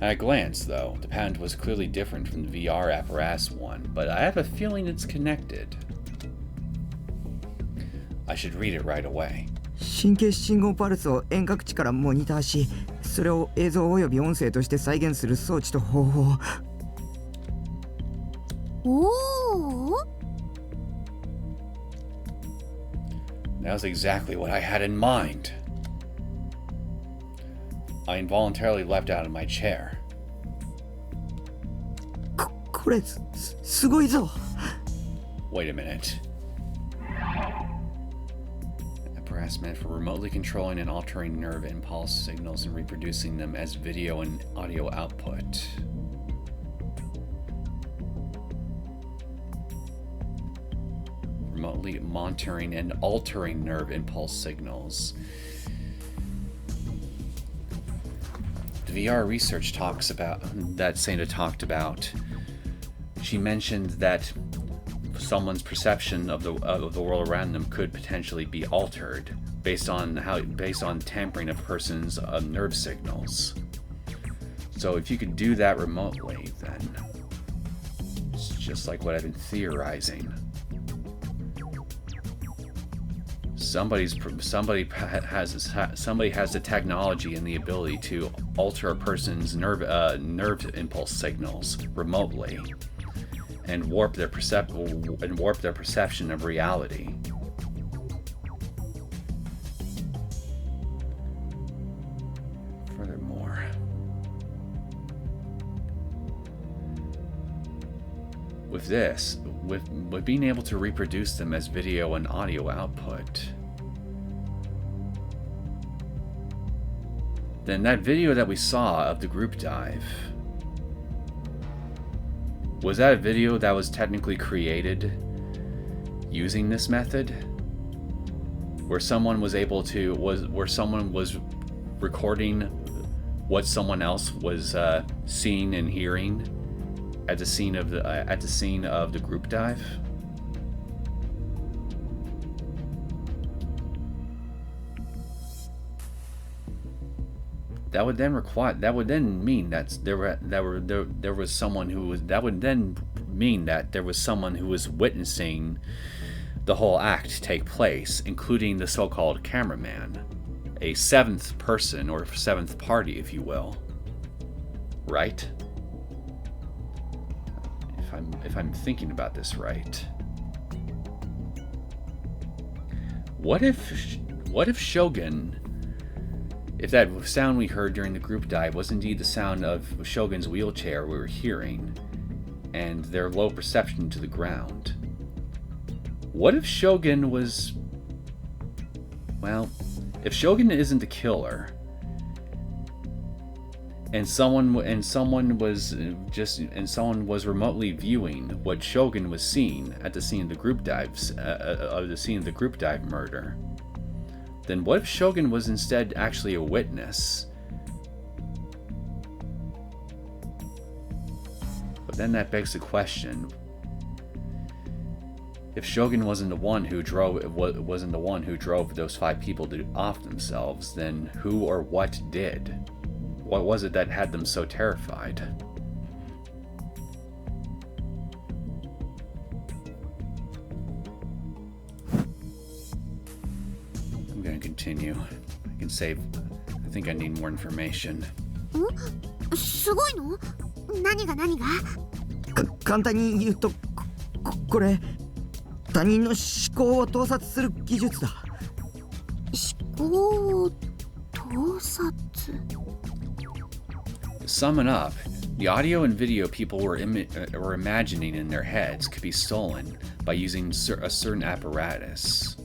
At a glance, though, the patent was clearly different from the VR apparatus one, but I have a feeling it's connected. I should read it right away. 神経信号パルスを遠隔地からモニターし、それを映像および音声として再現する装置と方法。That was exactly what I had in mind. I involuntarily leapt out of my chair. これすごいぞ。Wait a minute. Apparatus meant for remotely controlling and altering nerve impulse signals and reproducing them as video and audio output. Remotely monitoring and altering nerve impulse signals. The VR research talks about that Sena talked about. She mentioned that someone's perception of the world around them could potentially be altered based on tampering of a person's nerve signals. So if you could do that remotely, then it's just like what I've been theorizing. Somebody has the technology and the ability to alter a person's nerve impulse signals remotely and warp their perception of reality. Furthermore, with being able to reproduce them as video and audio output, then that video that we saw of the group dive, was that a video that was technically created using this method? Where someone was recording what someone else was seeing and hearing at the scene of the group dive? That would then mean that there was someone who was witnessing the whole act take place, including the so-called cameraman, a seventh person or seventh party, if you will. right? If I'm thinking about this right. What if Shogun, if that sound we heard during the group dive was indeed the sound of Shogun's wheelchair we were hearing, and their low perception to the ground? What if Shogun was... Well, if Shogun isn't the killer, and someone was remotely viewing what Shogun was seeing at the scene of the group dive murder, then what if Shogun was instead actually a witness? But then that begs the question: if Shogun wasn't the one who drove those 5 people off themselves, then who or what did? What was it that had them so terrified? I'm gonna continue. I can save. I think I need more information. すごいの？何が？簡単に言うと、これ他人の思考を盗撮する技術だ。思考を盗撮。To sum it up, the audio and video people were imagining in their heads could be stolen by using a certain apparatus.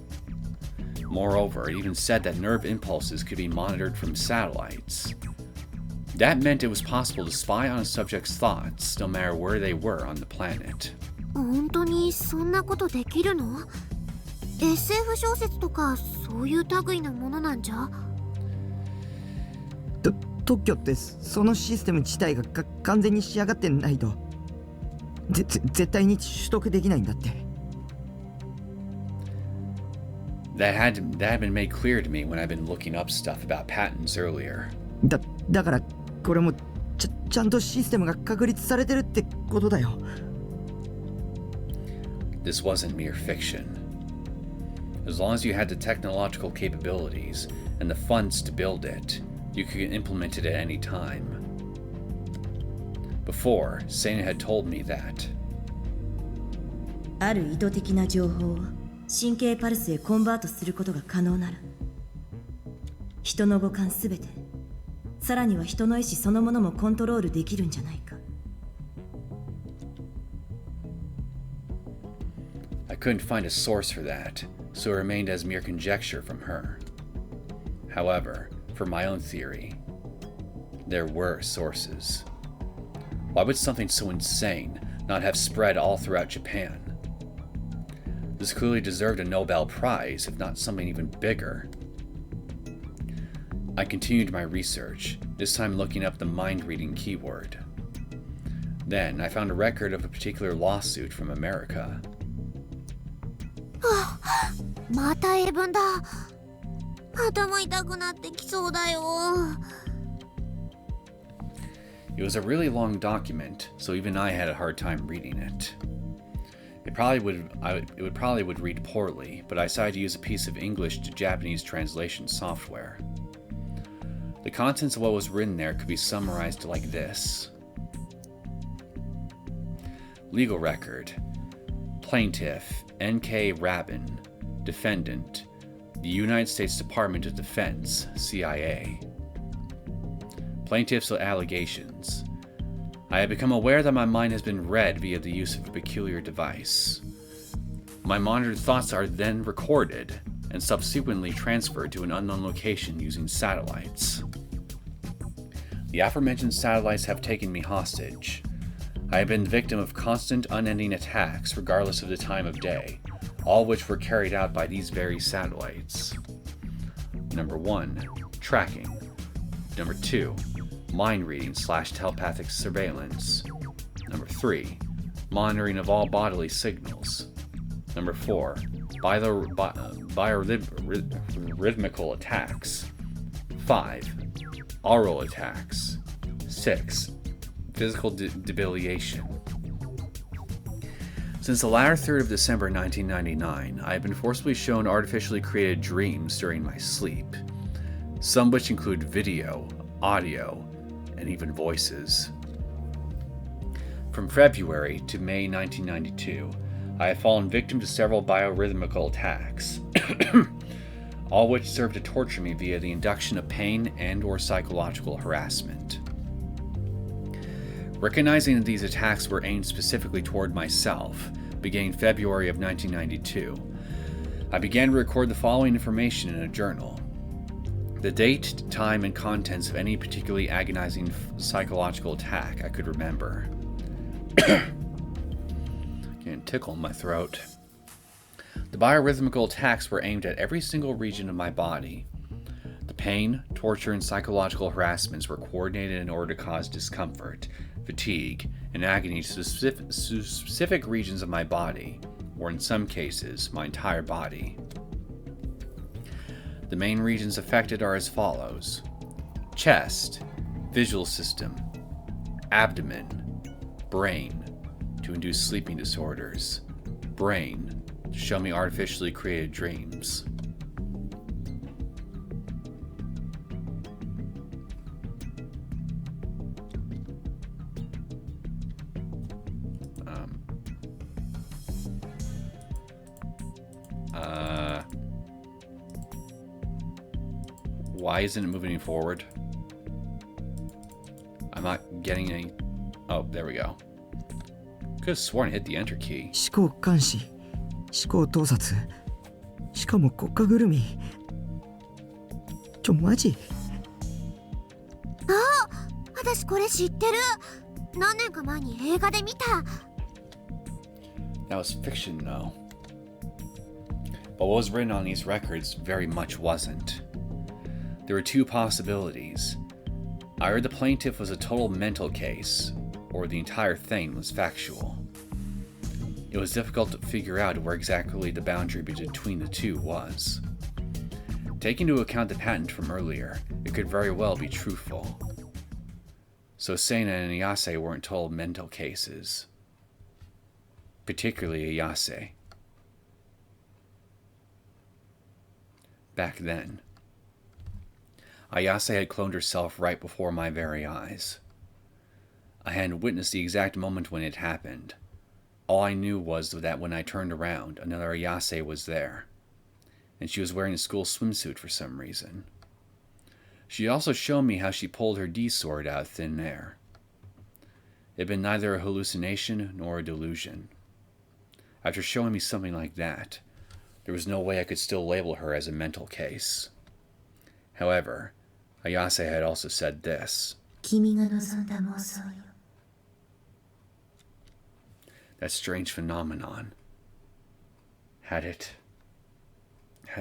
Moreover, it even said that nerve impulses could be monitored from satellites. That meant it was possible to spy on a subject's thoughts, no matter where they were on the planet. 本当にそんなことできるの？ SF 小説とかそういう類のものなんじゃ？特許ってそのシステム自体が完全に仕上がってないと絶対に取得できないんだって。That had been made clear to me when I've been looking up stuff about patents earlier. だからこれもちゃんとシステムが確立されてるってことだよ。This wasn't mere fiction. As long as you had the technological capabilities and the funds to build it, you could implement it at any time. Before, Sena had told me that. ある意図的な情報を神経パルスへコンバートすることが可能なら、人の五感すべて、さらには人の意志そのものもコントロールできるんじゃないか。I couldn't find a source for that, so it remained as mere conjecture from her. However, for my own theory, there were sources. Why would something so insane not have spread all throughout Japan? This clearly deserved a Nobel Prize, if not something even bigger. I continued my research, this time looking up the mind-reading keyword. Then I found a record of a particular lawsuit from America. また英文だ。頭痛くなってきそうだよ。It was a really long document, so even I had a hard time reading it. It probably would read poorly, but I decided to use a piece of English to Japanese translation software. The contents of what was written there could be summarized like this. Legal record. Plaintiff N.K. Rabin. Defendant. The United States Department of Defense, CIA. Plaintiff's allegations. I have become aware that my mind has been read via the use of a peculiar device. My monitored thoughts are then recorded and subsequently transferred to an unknown location using satellites. The aforementioned satellites have taken me hostage. I have been the victim of constant, unending attacks regardless of the time of day, all which were carried out by these very satellites. Number 1, tracking. Number 2, mind reading / telepathic surveillance. Number 3, monitoring of all bodily signals. Number 4, biorhythmical attacks. 5, oral attacks. 6, physical debilitation. Since the latter third of December 1999, I have been forcibly shown artificially created dreams during my sleep, some which include video, audio, and even voices. From February to May 1992, I have fallen victim to several biorhythmical attacks, all which serve to torture me via the induction of pain and/or psychological harassment. Recognizing that these attacks were aimed specifically toward myself, beginning February of 1992, I began to record the following information in a journal. The date, time, and contents of any particularly agonizing psychological attack I could remember. Getting a tickle in my throat. The biorhythmical attacks were aimed at every single region of my body. The pain, torture, and psychological harassments were coordinated in order to cause discomfort, fatigue, and agony to specific regions of my body, or in some cases, my entire body. The main regions affected are as follows: chest, visual system, abdomen, brain, to induce sleeping disorders, brain, to show me artificially created dreams. Why isn't it moving forward? I'm not getting any... Oh, there we go. Could have sworn I hit the enter key. 思考監視、思考盗撮、しかも国家ぐるみ。マジ？私これ知ってる。何年か前に映画で見た。That was fiction, though. But what was written on these records very much wasn't. There were two possibilities. Either the plaintiff was a total mental case, or the entire thing was factual. It was difficult to figure out where exactly the boundary between the two was. Taking into account the patent from earlier, it could very well be truthful. So Sena and Ayase weren't total mental cases. Particularly Ayase. Back then. Ayase had cloned herself right before my very eyes. I hadn't witnessed the exact moment when it happened. All I knew was that when I turned around, another Ayase was there. And she was wearing a school swimsuit for some reason. She also showed me how she pulled her D-sword out of thin air. It had been neither a hallucination nor a delusion. After showing me something like that, there was no way I could still label her as a mental case. However, Ayase had also said this. That strange phenomenon. Had it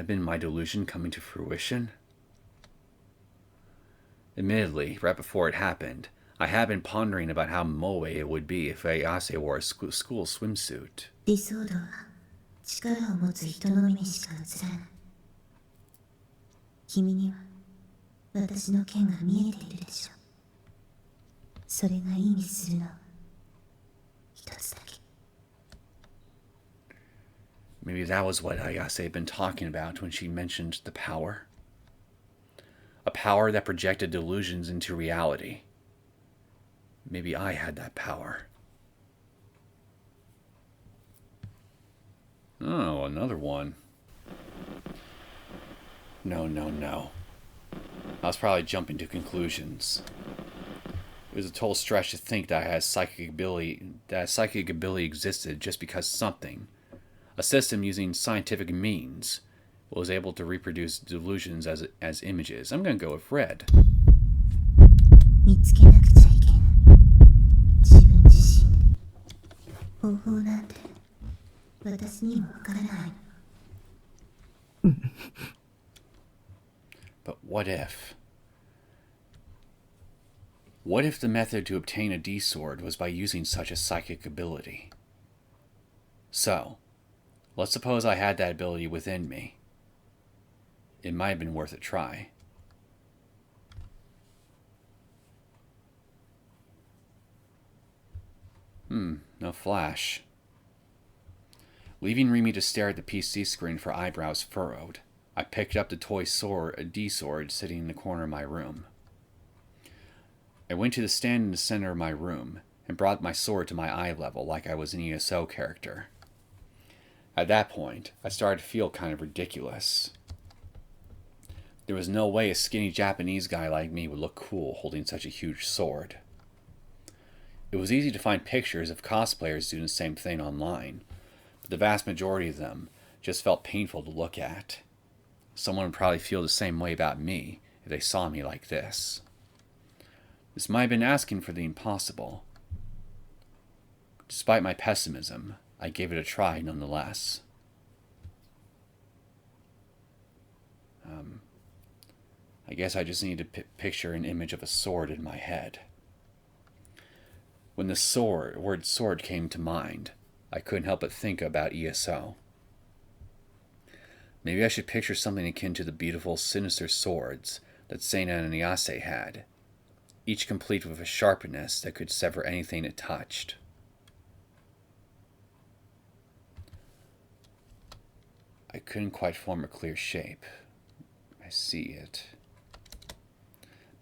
been my delusion coming to fruition? Admittedly, right before it happened, I had been pondering about how moe it would be if Ayase wore a school swimsuit. Maybe that was what Ayase had been talking about when she mentioned the power. A power that projected delusions into reality. Maybe I had that power. Oh, another one. No. I was probably jumping to conclusions. It was a total stretch to think that I had psychic ability existed just because something, a system using scientific means, was able to reproduce delusions as images. I'm going to go with red. But what if? What if the method to obtain a D-sword was by using such a psychic ability? So, let's suppose I had that ability within me. It might have been worth a try. No flash. Leaving Rimi to stare at the PC screen for eyebrows furrowed, I picked up the toy D-sword sitting in the corner of my room. I went to the stand in the center of my room and brought my sword to my eye level like I was an ESO character. At that point, I started to feel kind of ridiculous. There was no way a skinny Japanese guy like me would look cool holding such a huge sword. It was easy to find pictures of cosplayers doing the same thing online, but the vast majority of them just felt painful to look at. Someone would probably feel the same way about me if they saw me like this. This might have been asking for the impossible. Despite my pessimism, I gave it a try nonetheless. I guess I just need to picture an image of a sword in my head. When the word sword came to mind, I couldn't help but think about ESO. Maybe I should picture something akin to the beautiful, sinister swords that Sena and Neosekken had, each complete with a sharpness that could sever anything it touched. I couldn't quite form a clear shape. I see it.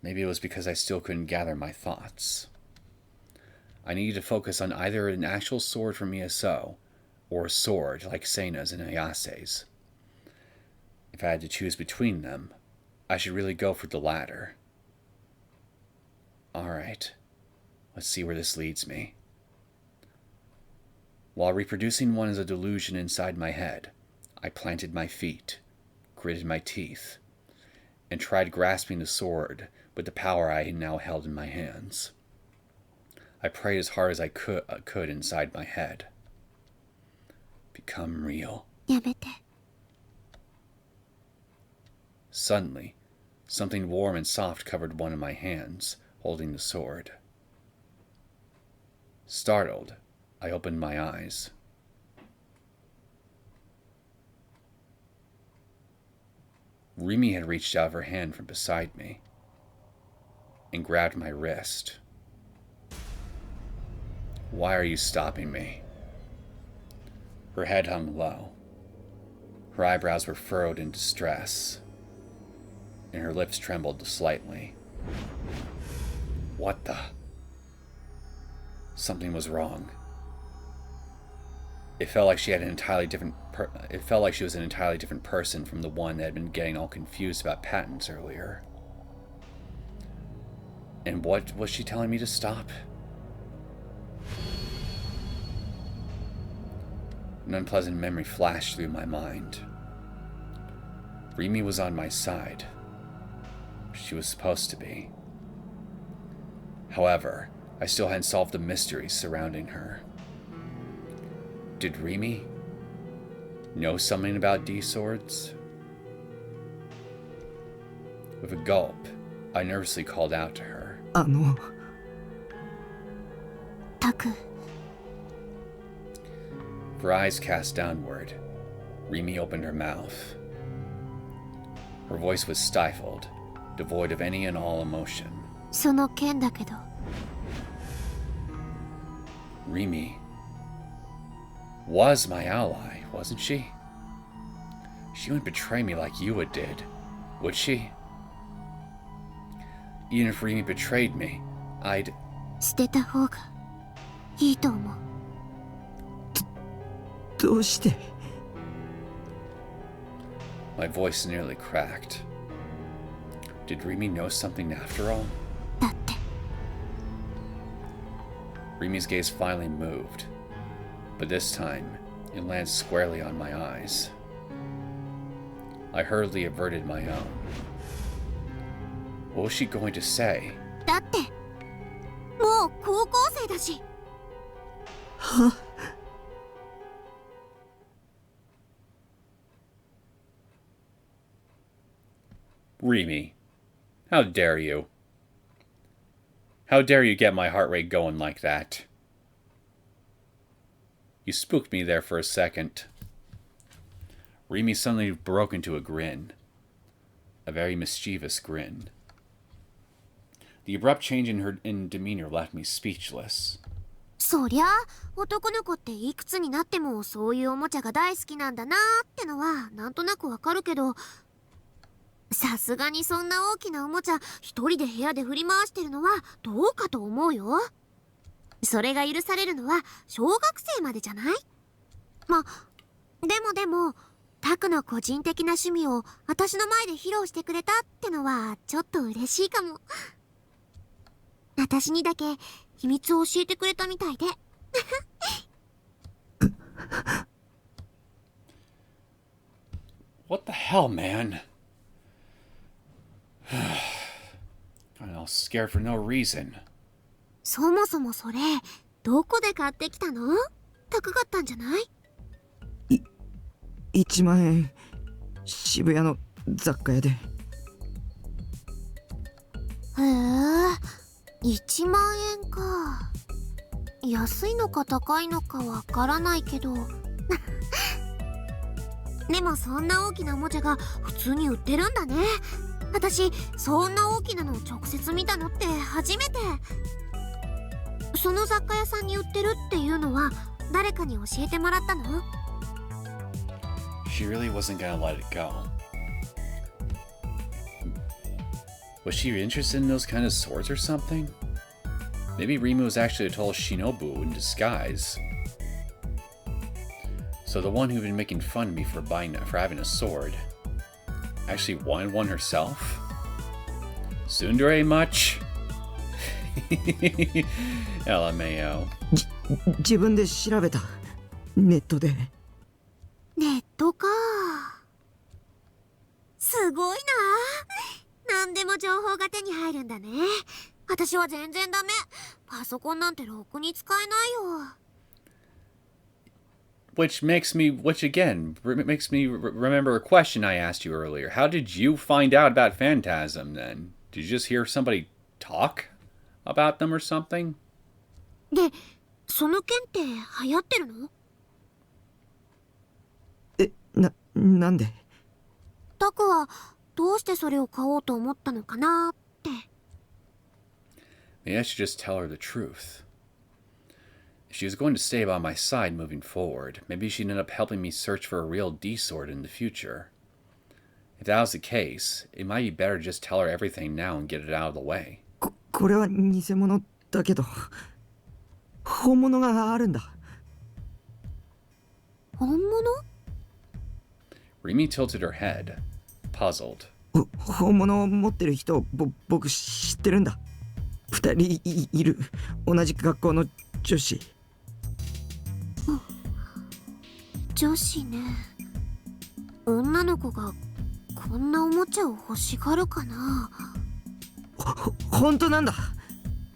Maybe it was because I still couldn't gather my thoughts. I needed to focus on either an actual sword from ESO or a sword like Sena's and Ayase's. If I had to choose between them, I should really go for the latter. Alright, let's see where this leads me. While reproducing one as a delusion inside my head, I planted my feet, gritted my teeth, and tried grasping the sword with the power I now held in my hands. I prayed as hard as I could inside my head. Become real. やめて。 Suddenly, something warm and soft covered one of my hands, holding the sword. Startled, I opened my eyes. Rimi had reached out her hand from beside me and grabbed my wrist. Why are you stopping me? Her head hung low. Her eyebrows were furrowed in distress, and her lips trembled slightly. What the? Something was wrong. It felt like she had an entirely different it felt like she was an entirely different person from the one that had been getting all confused about patents earlier. And what was she telling me to stop? An unpleasant memory flashed through my mind. Rimi was on my side. She was supposed to be. However, I still hadn't solved the mysteries surrounding her. Did Rimi know something about D-swords? With a gulp, I nervously called out to her. タク、 Her eyes cast downward. Rimi opened her mouth. Her voice was stifled, devoid of any and all emotion. その件だけど、 Rimi was my ally, wasn't she? She wouldn't betray me like you did, would she? Even if Rimi betrayed me, I'd... 捨てた方がいいと思う。どうして My voice nearly cracked. Did Rimi know something after all? だって、 Rimi's gaze finally moved, but this time it landed squarely on my eyes. I hurriedly averted my own. What was she going to say? だって、もう高校生だし。 Rimi, how dare you? How dare you get my heart rate going like that? You spooked me there for a second. Rimi suddenly broke into a grin. A very mischievous grin. The abrupt change in her demeanor left me speechless. そりゃ男の子っていくつになってもそういうおもちゃが大好きなんだなーってのはなんとなくわかるけど、さすがにそんな大きなおもちゃ一人で部屋で振り回してるのはどうかと思うよ。それが許されるのは小学生までじゃない？でもタクの個人的な趣味を私の前で披露してくれたってのはちょっと嬉しいかも。私にだけ秘密を教えてくれたみたいで。What the hell, man? Got all scared for no reason. そもそもそれどこで買ってきたの？高かったんじゃない？ 1万円、渋谷の雑貨屋で。へえ、1万円か。安いのか高いのかわからないけどでもそんな大きなおもちゃが普通に売ってるんだね。私そんな大きなのを直接見たのって初めて。その雑貨屋さんに売ってるっていうのは誰かに教えてもらったの？ She really wasn't gonna let it go. Was she interested in those kind of swords or something? Maybe Rimi was actually a tall shinobu in disguise. So the one who'd been making fun of me for having a sword actually wanted one herself? Tsundere much? LMAO. 自分で調べた。ネットで。ネットか。すごいな。何でも情報が手に入るんだね。私は全然ダメ。パソコンなんてろくに使えないよ。Which makes me remember a question I asked you earlier. How did you find out about Phantasm then? Did you just hear somebody talk about them or something? で、その件って流行ってるの？なんで？タクはどうしてそれを買おうと思ったのかなって。Maybe I should just tell her the truth. If she was going to stay by my side moving forward, maybe she'd end up helping me search for a real D-sword in the future. If that was the case, it might be better to just tell her everything now and get it out of the way. これは偽物だけど、本物があるんだ。本物？ Rimi tilted her head, puzzled. 本物を持ってる人を僕知ってるんだ。2人いる。同じ学校の女子。女子ね。女の子がこんなおもちゃを欲しがるかな。本当なんだ。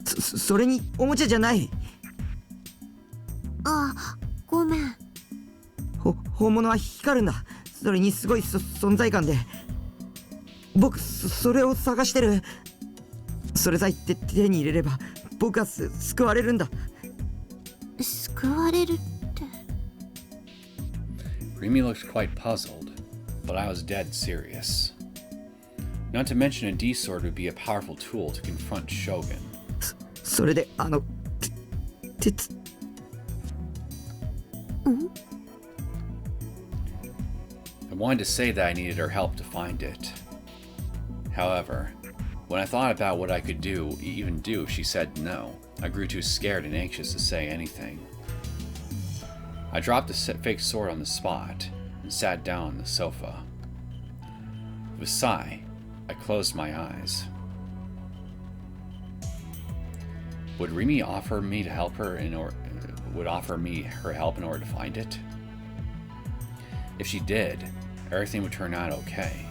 それにおもちゃじゃない。あ、ごめん。本物は光るんだ。それにすごい存在感で。僕それを探してる。それさえ手に入れれば僕は救われるんだ。救われるって。Rimi looked quite puzzled, but I was dead serious. Not to mention a D-sword would be a powerful tool to confront Shogun. それで鉄。I wanted to say that I needed her help to find it. However, when I thought about what I could even do if she said no, I grew too scared and anxious to say anything. I dropped the fake sword on the spot and sat down on the sofa. With a sigh, I closed my eyes. Would Rimi offer me to help her offer me her help in order to find it? If she did, everything would turn out okay.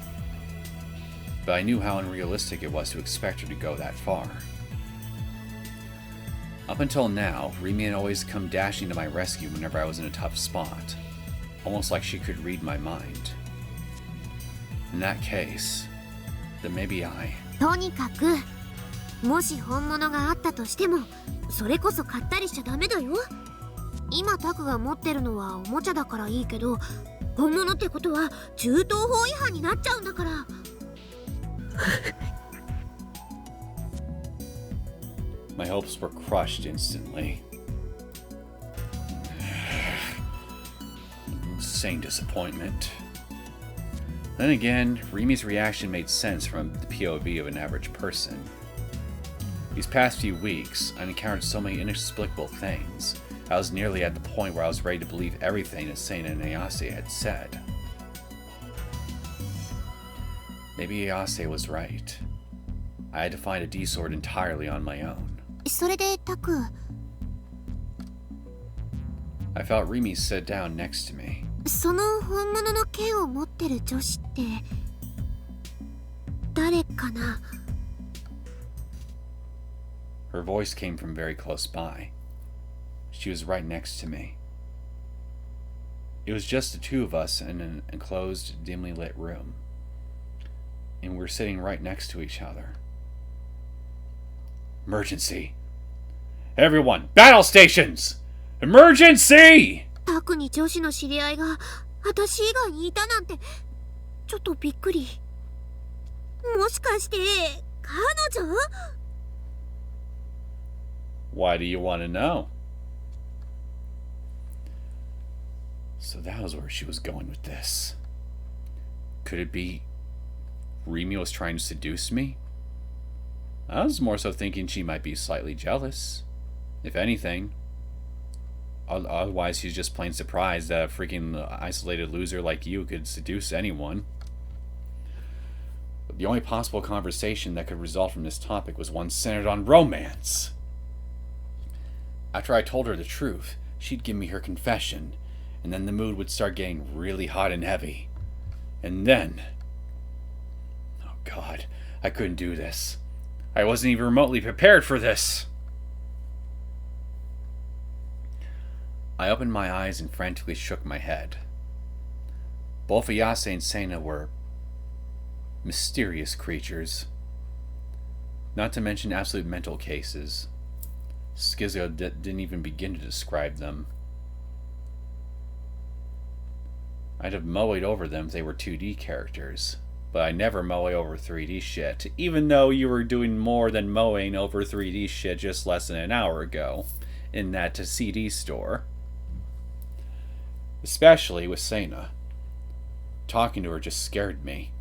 But I knew how unrealistic it was to expect her to go that far. Up until now, Rimi had always come dashing to my rescue whenever I was in a tough spot, almost like she could read my mind. In that case, then maybe I... とにかく、もし本物があったとしても、それこそ買ったりしちゃダメだよ。今タクが持ってるのはおもちゃだからいいけど、本物ってことは銃刀法違反になっちゃうんだから。My hopes were crushed instantly. Insane disappointment. Then again, Rimi's reaction made sense from the POV of an average person. These past few weeks, I encountered so many inexplicable things. I was nearly at the point where I was ready to believe everything that Sena and Ayase had said. Maybe Ayase was right. I had to find a D-sword entirely on my own. それでタク、 I felt Rimi sit down next to me. その本物の剣を持ってる女子って誰かな？ Her voice came from very close by. She was right next to me. It was just the two of us in an enclosed, dimly lit room. And we were sitting right next to each other. Emergency! Everyone, battle stations! Emergency! タクに女子の知り合いが私以外にいたなんてちょっとびっくり。もしかして彼女？ Why do you want to know? So that was where she was going with this. Could it be Rimi was trying to seduce me? I was more so thinking she might be slightly jealous, if anything. Otherwise, she's just plain surprised that a freaking isolated loser like you could seduce anyone. But the only possible conversation that could result from this topic was one centered on romance. After I told her the truth, she'd give me her confession, and then the mood would start getting really hot and heavy. And then... oh God, I couldn't do this. I wasn't even remotely prepared for this. I opened my eyes and frantically shook my head. Both Ayase and Sena were mysterious creatures. Not to mention absolute mental cases. Schizo didn't even begin to describe them. I'd have moeed over them if they were 2D characters, but I never moe over 3D shit, even though you were doing more than mowing over 3D shit just less than an hour ago in that CD store. Especially with Sena. Talking to her just scared me.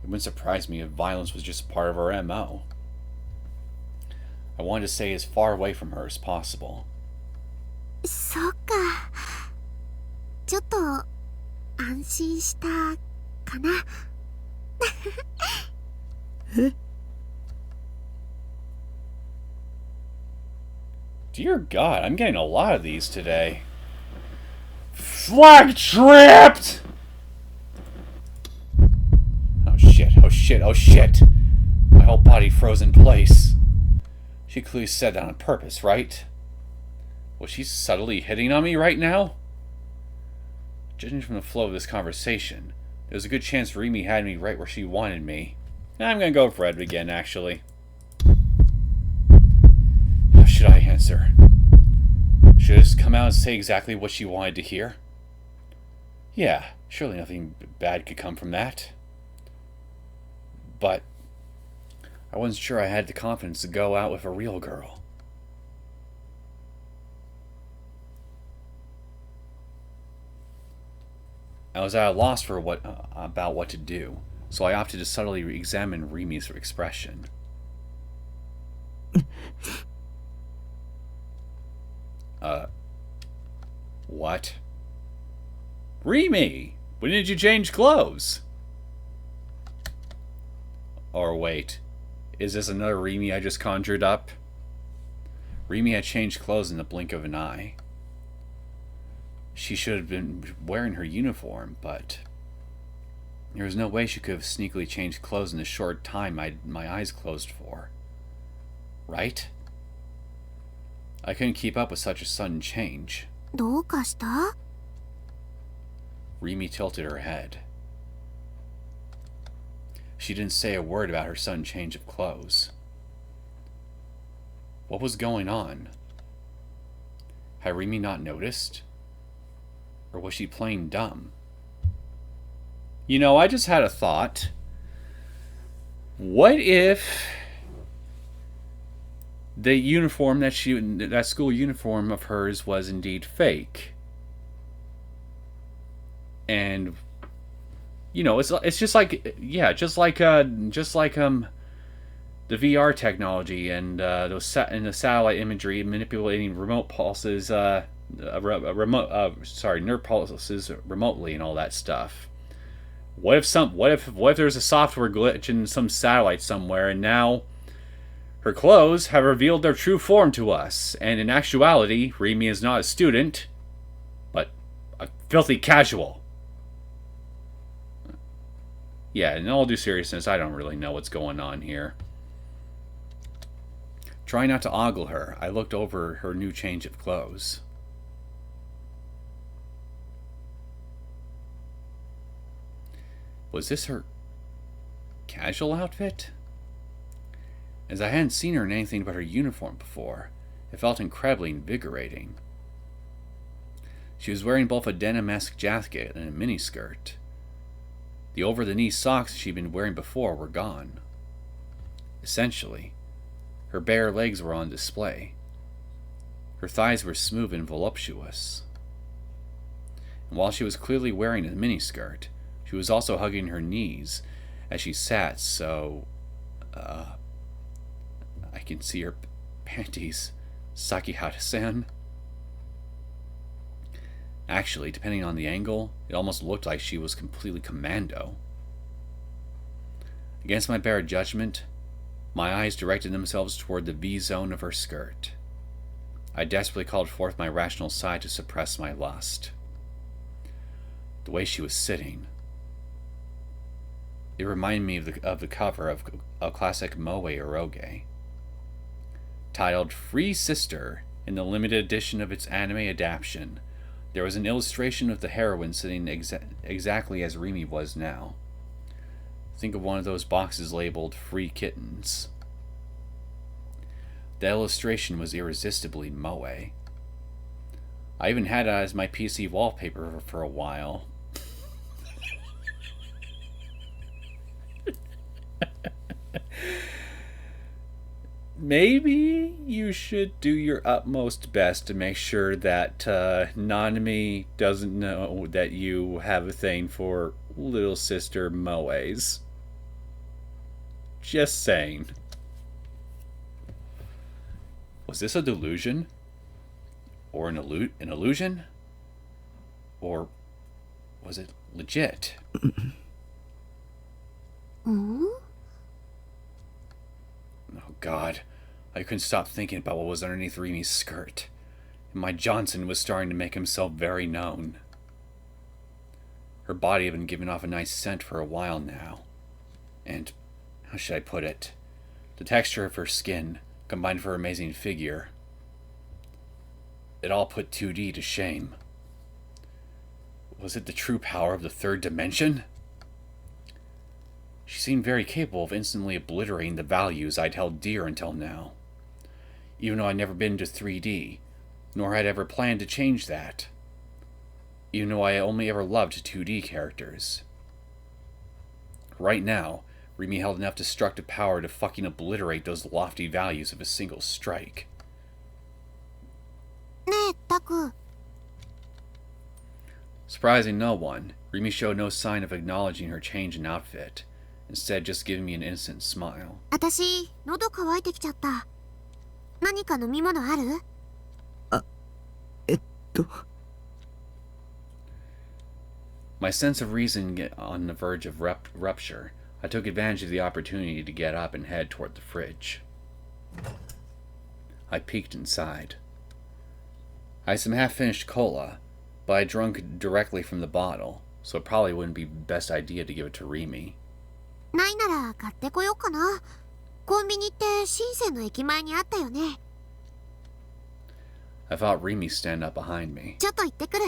It wouldn't surprise me if violence was just part of her MO. I wanted to stay as far away from her as possible. そっか。ちょっと安心したかな。Dear God, I'm getting a lot of these today. Flag tripped! Oh shit, oh shit, oh shit. My whole body froze in place. She clearly said that on purpose, right? Was she subtly hitting on me right now? Judging from the flow of this conversation, there's a good chance Rimi had me right where she wanted me. I'm gonna go for it again, actually. How should I answer? Should I just come out and say exactly what she wanted to hear? Yeah, surely nothing bad could come from that. But I wasn't sure I had the confidence to go out with a real girl. I was at a loss for about what to do, so I opted to subtly examine Rimi's expression. What? Rimi! When did you change clothes? Or wait, is this another Rimi I just conjured up? Rimi had changed clothes in the blink of an eye. She should have been wearing her uniform, but there was no way she could have sneakily changed clothes in the short time my eyes closed for. Right? I couldn't keep up with such a sudden change. どうかした？ Rimi tilted her head. She didn't say a word about her sudden change of clothes. What was going on? Had Rimi not noticed? Or was she playing dumb? You know, I just had a thought. What if the uniform that school uniform of hers was indeed fake? And you know, it's just like, yeah, just like the VR technology and the satellite imagery manipulating remote pulses, nerve pulses remotely and all that stuff. What if there's a software glitch in some satellite somewhere, and now her clothes have revealed their true form to us, and in actuality, Rimi is not a student, but a filthy casual. Yeah, in all due seriousness, I don't really know what's going on here. Trying not to ogle her, I looked over her new change of clothes. Was this her casual outfit? As I hadn't seen her in anything but her uniform before, it felt incredibly invigorating. She was wearing both a denim-esque jacket and a miniskirt. The over-the-knee socks she'd been wearing before were gone. Essentially, her bare legs were on display. Her thighs were smooth and voluptuous. And while she was clearly wearing a miniskirt, she was also hugging her knees as she sat, so I can see her panties. Sakihata-san. Actually, depending on the angle, it almost looked like she was completely commando. Against my better judgment, my eyes directed themselves toward the V-zone of her skirt. I desperately called forth my rational side to suppress my lust. The way she was sitting, it reminded me of the cover of a classic moe eroge. Titled Free Sister, in the limited edition of its anime adaptation, there was an illustration of the heroine sitting exactly as Rimi was now. Think of one of those boxes labeled Free Kittens. The illustration was irresistibly moe. I even had it as my PC wallpaper for a while. Maybe you should do your utmost best to make sure that Nanami doesn't know that you have a thing for little sister moes. Just saying. Was this a delusion? Or an illusion? Or was it legit? Oh God, I couldn't stop thinking about what was underneath Rimi's skirt. And my Johnson was starting to make himself very known. Her body had been giving off a nice scent for a while now. And, how should I put it? The texture of her skin, combined with her amazing figure, it all put 2D to shame. Was it the true power of the third dimension? She seemed very capable of instantly obliterating the values I'd held dear until now. Even though I'd never been to 3D, nor had ever planned to change that. Even though I only ever loved 2D characters. Right now, Rimi held enough destructive power to fucking obliterate those lofty values of a single strike. Surprising no one, Rimi showed no sign of acknowledging her change in outfit. Instead, just giving me an innocent smile. 私、喉乾いてきちゃった。何か飲み物ある？My sense of reason on the verge of rupture, I took advantage of the opportunity to get up and head toward the fridge. I peeked inside. I had some half-finished cola, but I drunk directly from the bottle, so it probably wouldn't be the best idea to give it to Rimi. ないなら買ってこようかな。コンビニって深センの駅前にあったよね。I felt Rimi stand up behind me. ちょっと行ってくる。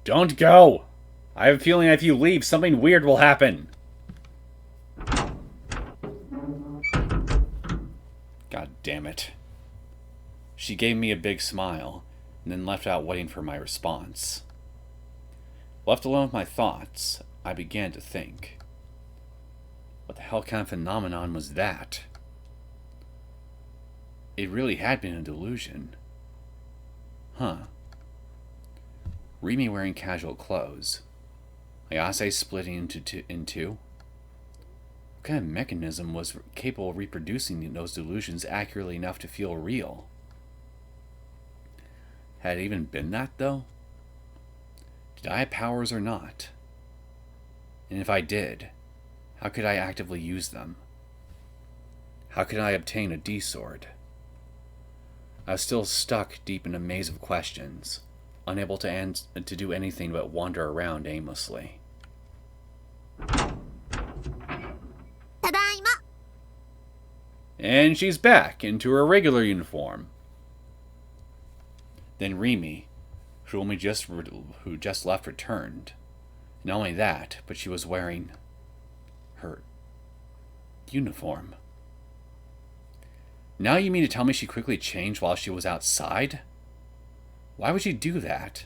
Don't go! I have a feeling if you leave, something weird will happen. God damn it. She gave me a big smile, and then left out waiting for my response. Left alone with my thoughts, I began to think. What the hell kind of phenomenon was that? It really had been a delusion. Huh. Rimi wearing casual clothes. Ayase splitting into What kind of mechanism was capable of reproducing those delusions accurately enough to feel real? Had it even been that, though? Did I have powers or not? And if I did, how could I actively use them? How could I obtain a D-sword? I was still stuck deep in a maze of questions, unable to do anything but wander around aimlessly. Tadaima! And she's back into her regular uniform. Then Rimi, who just left, returned. Not only that, but she was wearing her uniform. Now you mean to tell me she quickly changed while she was outside? Why would she do that?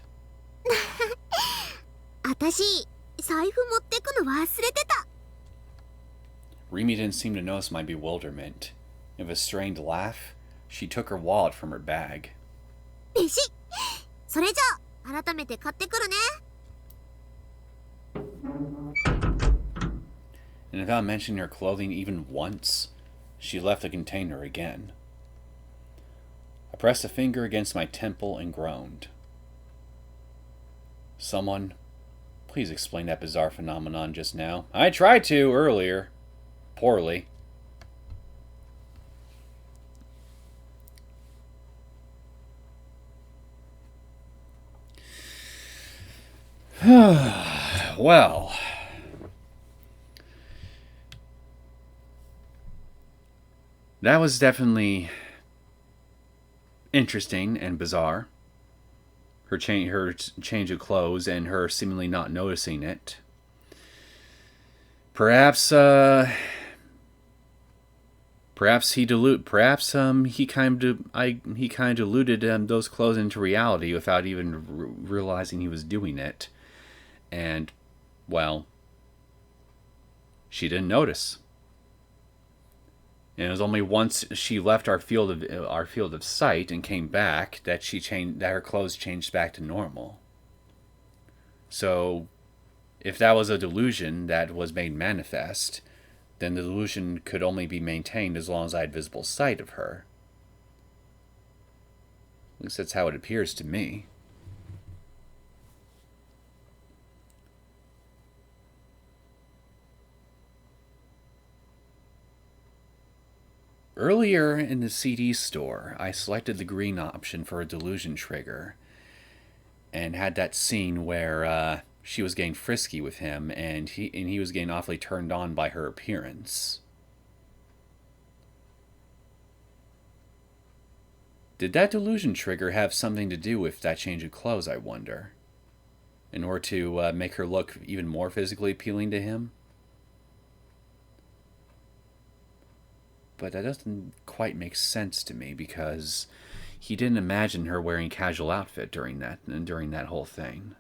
私、財布持ってくの忘れてた。 Rimi didn't seem to notice my bewilderment. With a strained laugh, she took her wallet from her bag. べし！それじゃあ、改めて買ってくるね。 And without mentioning her clothing even once, she left the container again. I pressed a finger against my temple and groaned. Someone, please explain that bizarre phenomenon just now. I tried to earlier. Poorly. Well, that was definitely interesting and bizarre. Her change of clothes and her seemingly not noticing it. Perhaps he kind of diluted those clothes into reality without even realizing he was doing it. And, well, she didn't notice. And it was only once she left our field of sight and came back that her clothes changed back to normal. So, if that was a delusion that was made manifest, then the delusion could only be maintained as long as I had visible sight of her. At least that's how it appears to me. Earlier in the CD store, I selected the green option for a delusion trigger, and had that scene where she was getting frisky with him, and he was getting awfully turned on by her appearance. Did that delusion trigger have something to do with that change of clothes, I wonder? In order to make her look even more physically appealing to him? But that doesn't quite make sense to me, because he didn't imagine her wearing casual outfit during that whole thing.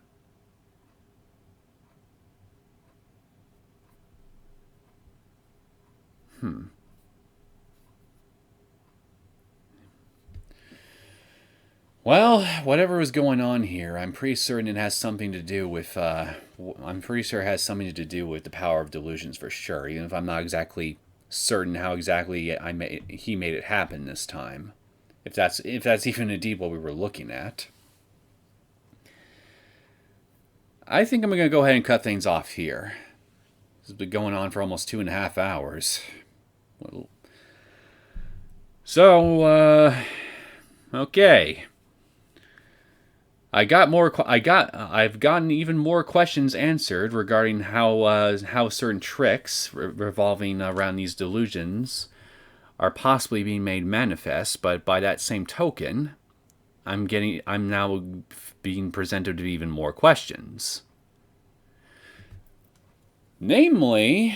Well, whatever was going on here, I'm pretty certain it has something to do with. I'm pretty sure it has something to do with the power of delusions for sure, even if I'm not exactly certain how exactly he made it happen this time. If that's even indeed what we were looking at. I think I'm going to go ahead and cut things off here. This has been going on for almost 2.5 hours. So, okay. I've gotten even more questions answered regarding how certain tricks revolving around these delusions are possibly being made manifest, but by that same token, I'm now being presented with even more questions. Namely,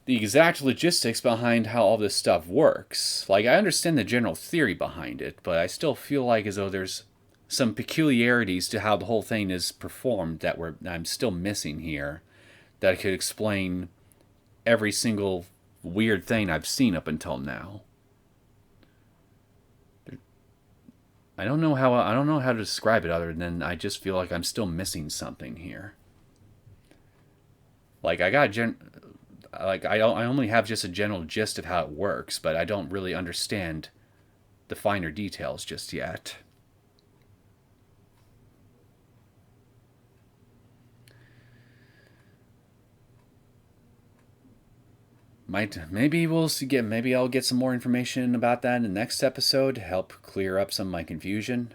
the exact logistics behind how all this stuff works. Like, I understand the general theory behind it, but I still feel like as though there's some peculiarities to how the whole thing is performed that I'm still missing here, that could explain every single weird thing I've seen up until now. I don't know how to describe it other than I just feel like I'm still missing something here. Like I only have just a general gist of how it works, but I don't really understand the finer details just yet. Maybe I'll get some more information about that in the next episode to help clear up some of my confusion.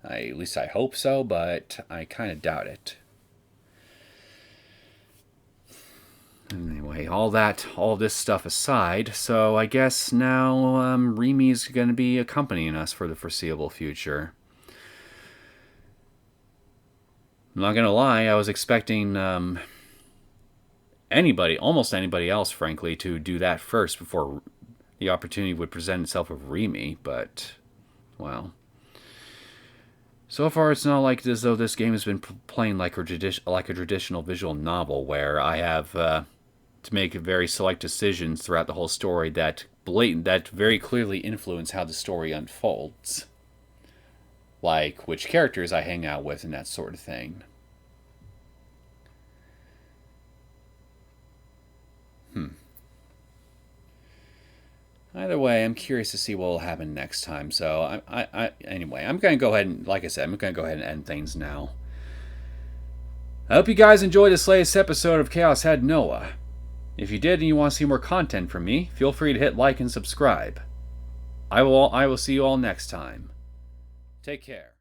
At least I hope so, but I kind of doubt it. Anyway, all this stuff aside, so I guess now Rimi's going to be accompanying us for the foreseeable future. I'm not going to lie, I was expecting almost anybody else, frankly, to do that first before the opportunity would present itself of Rimi, but, well. So far, it's not like as though this game has been playing like a traditional visual novel where I have to make very select decisions throughout the whole story that very clearly influence how the story unfolds. Like which characters I hang out with and that sort of thing. Either way, I'm curious to see what will happen next time. So, anyway, I'm going to go ahead and, like I said, I'm going to go ahead and end things now. I hope you guys enjoyed this latest episode of Chaos Head Noah. If you did and you want to see more content from me, feel free to hit like and subscribe. I will see you all next time. Take care.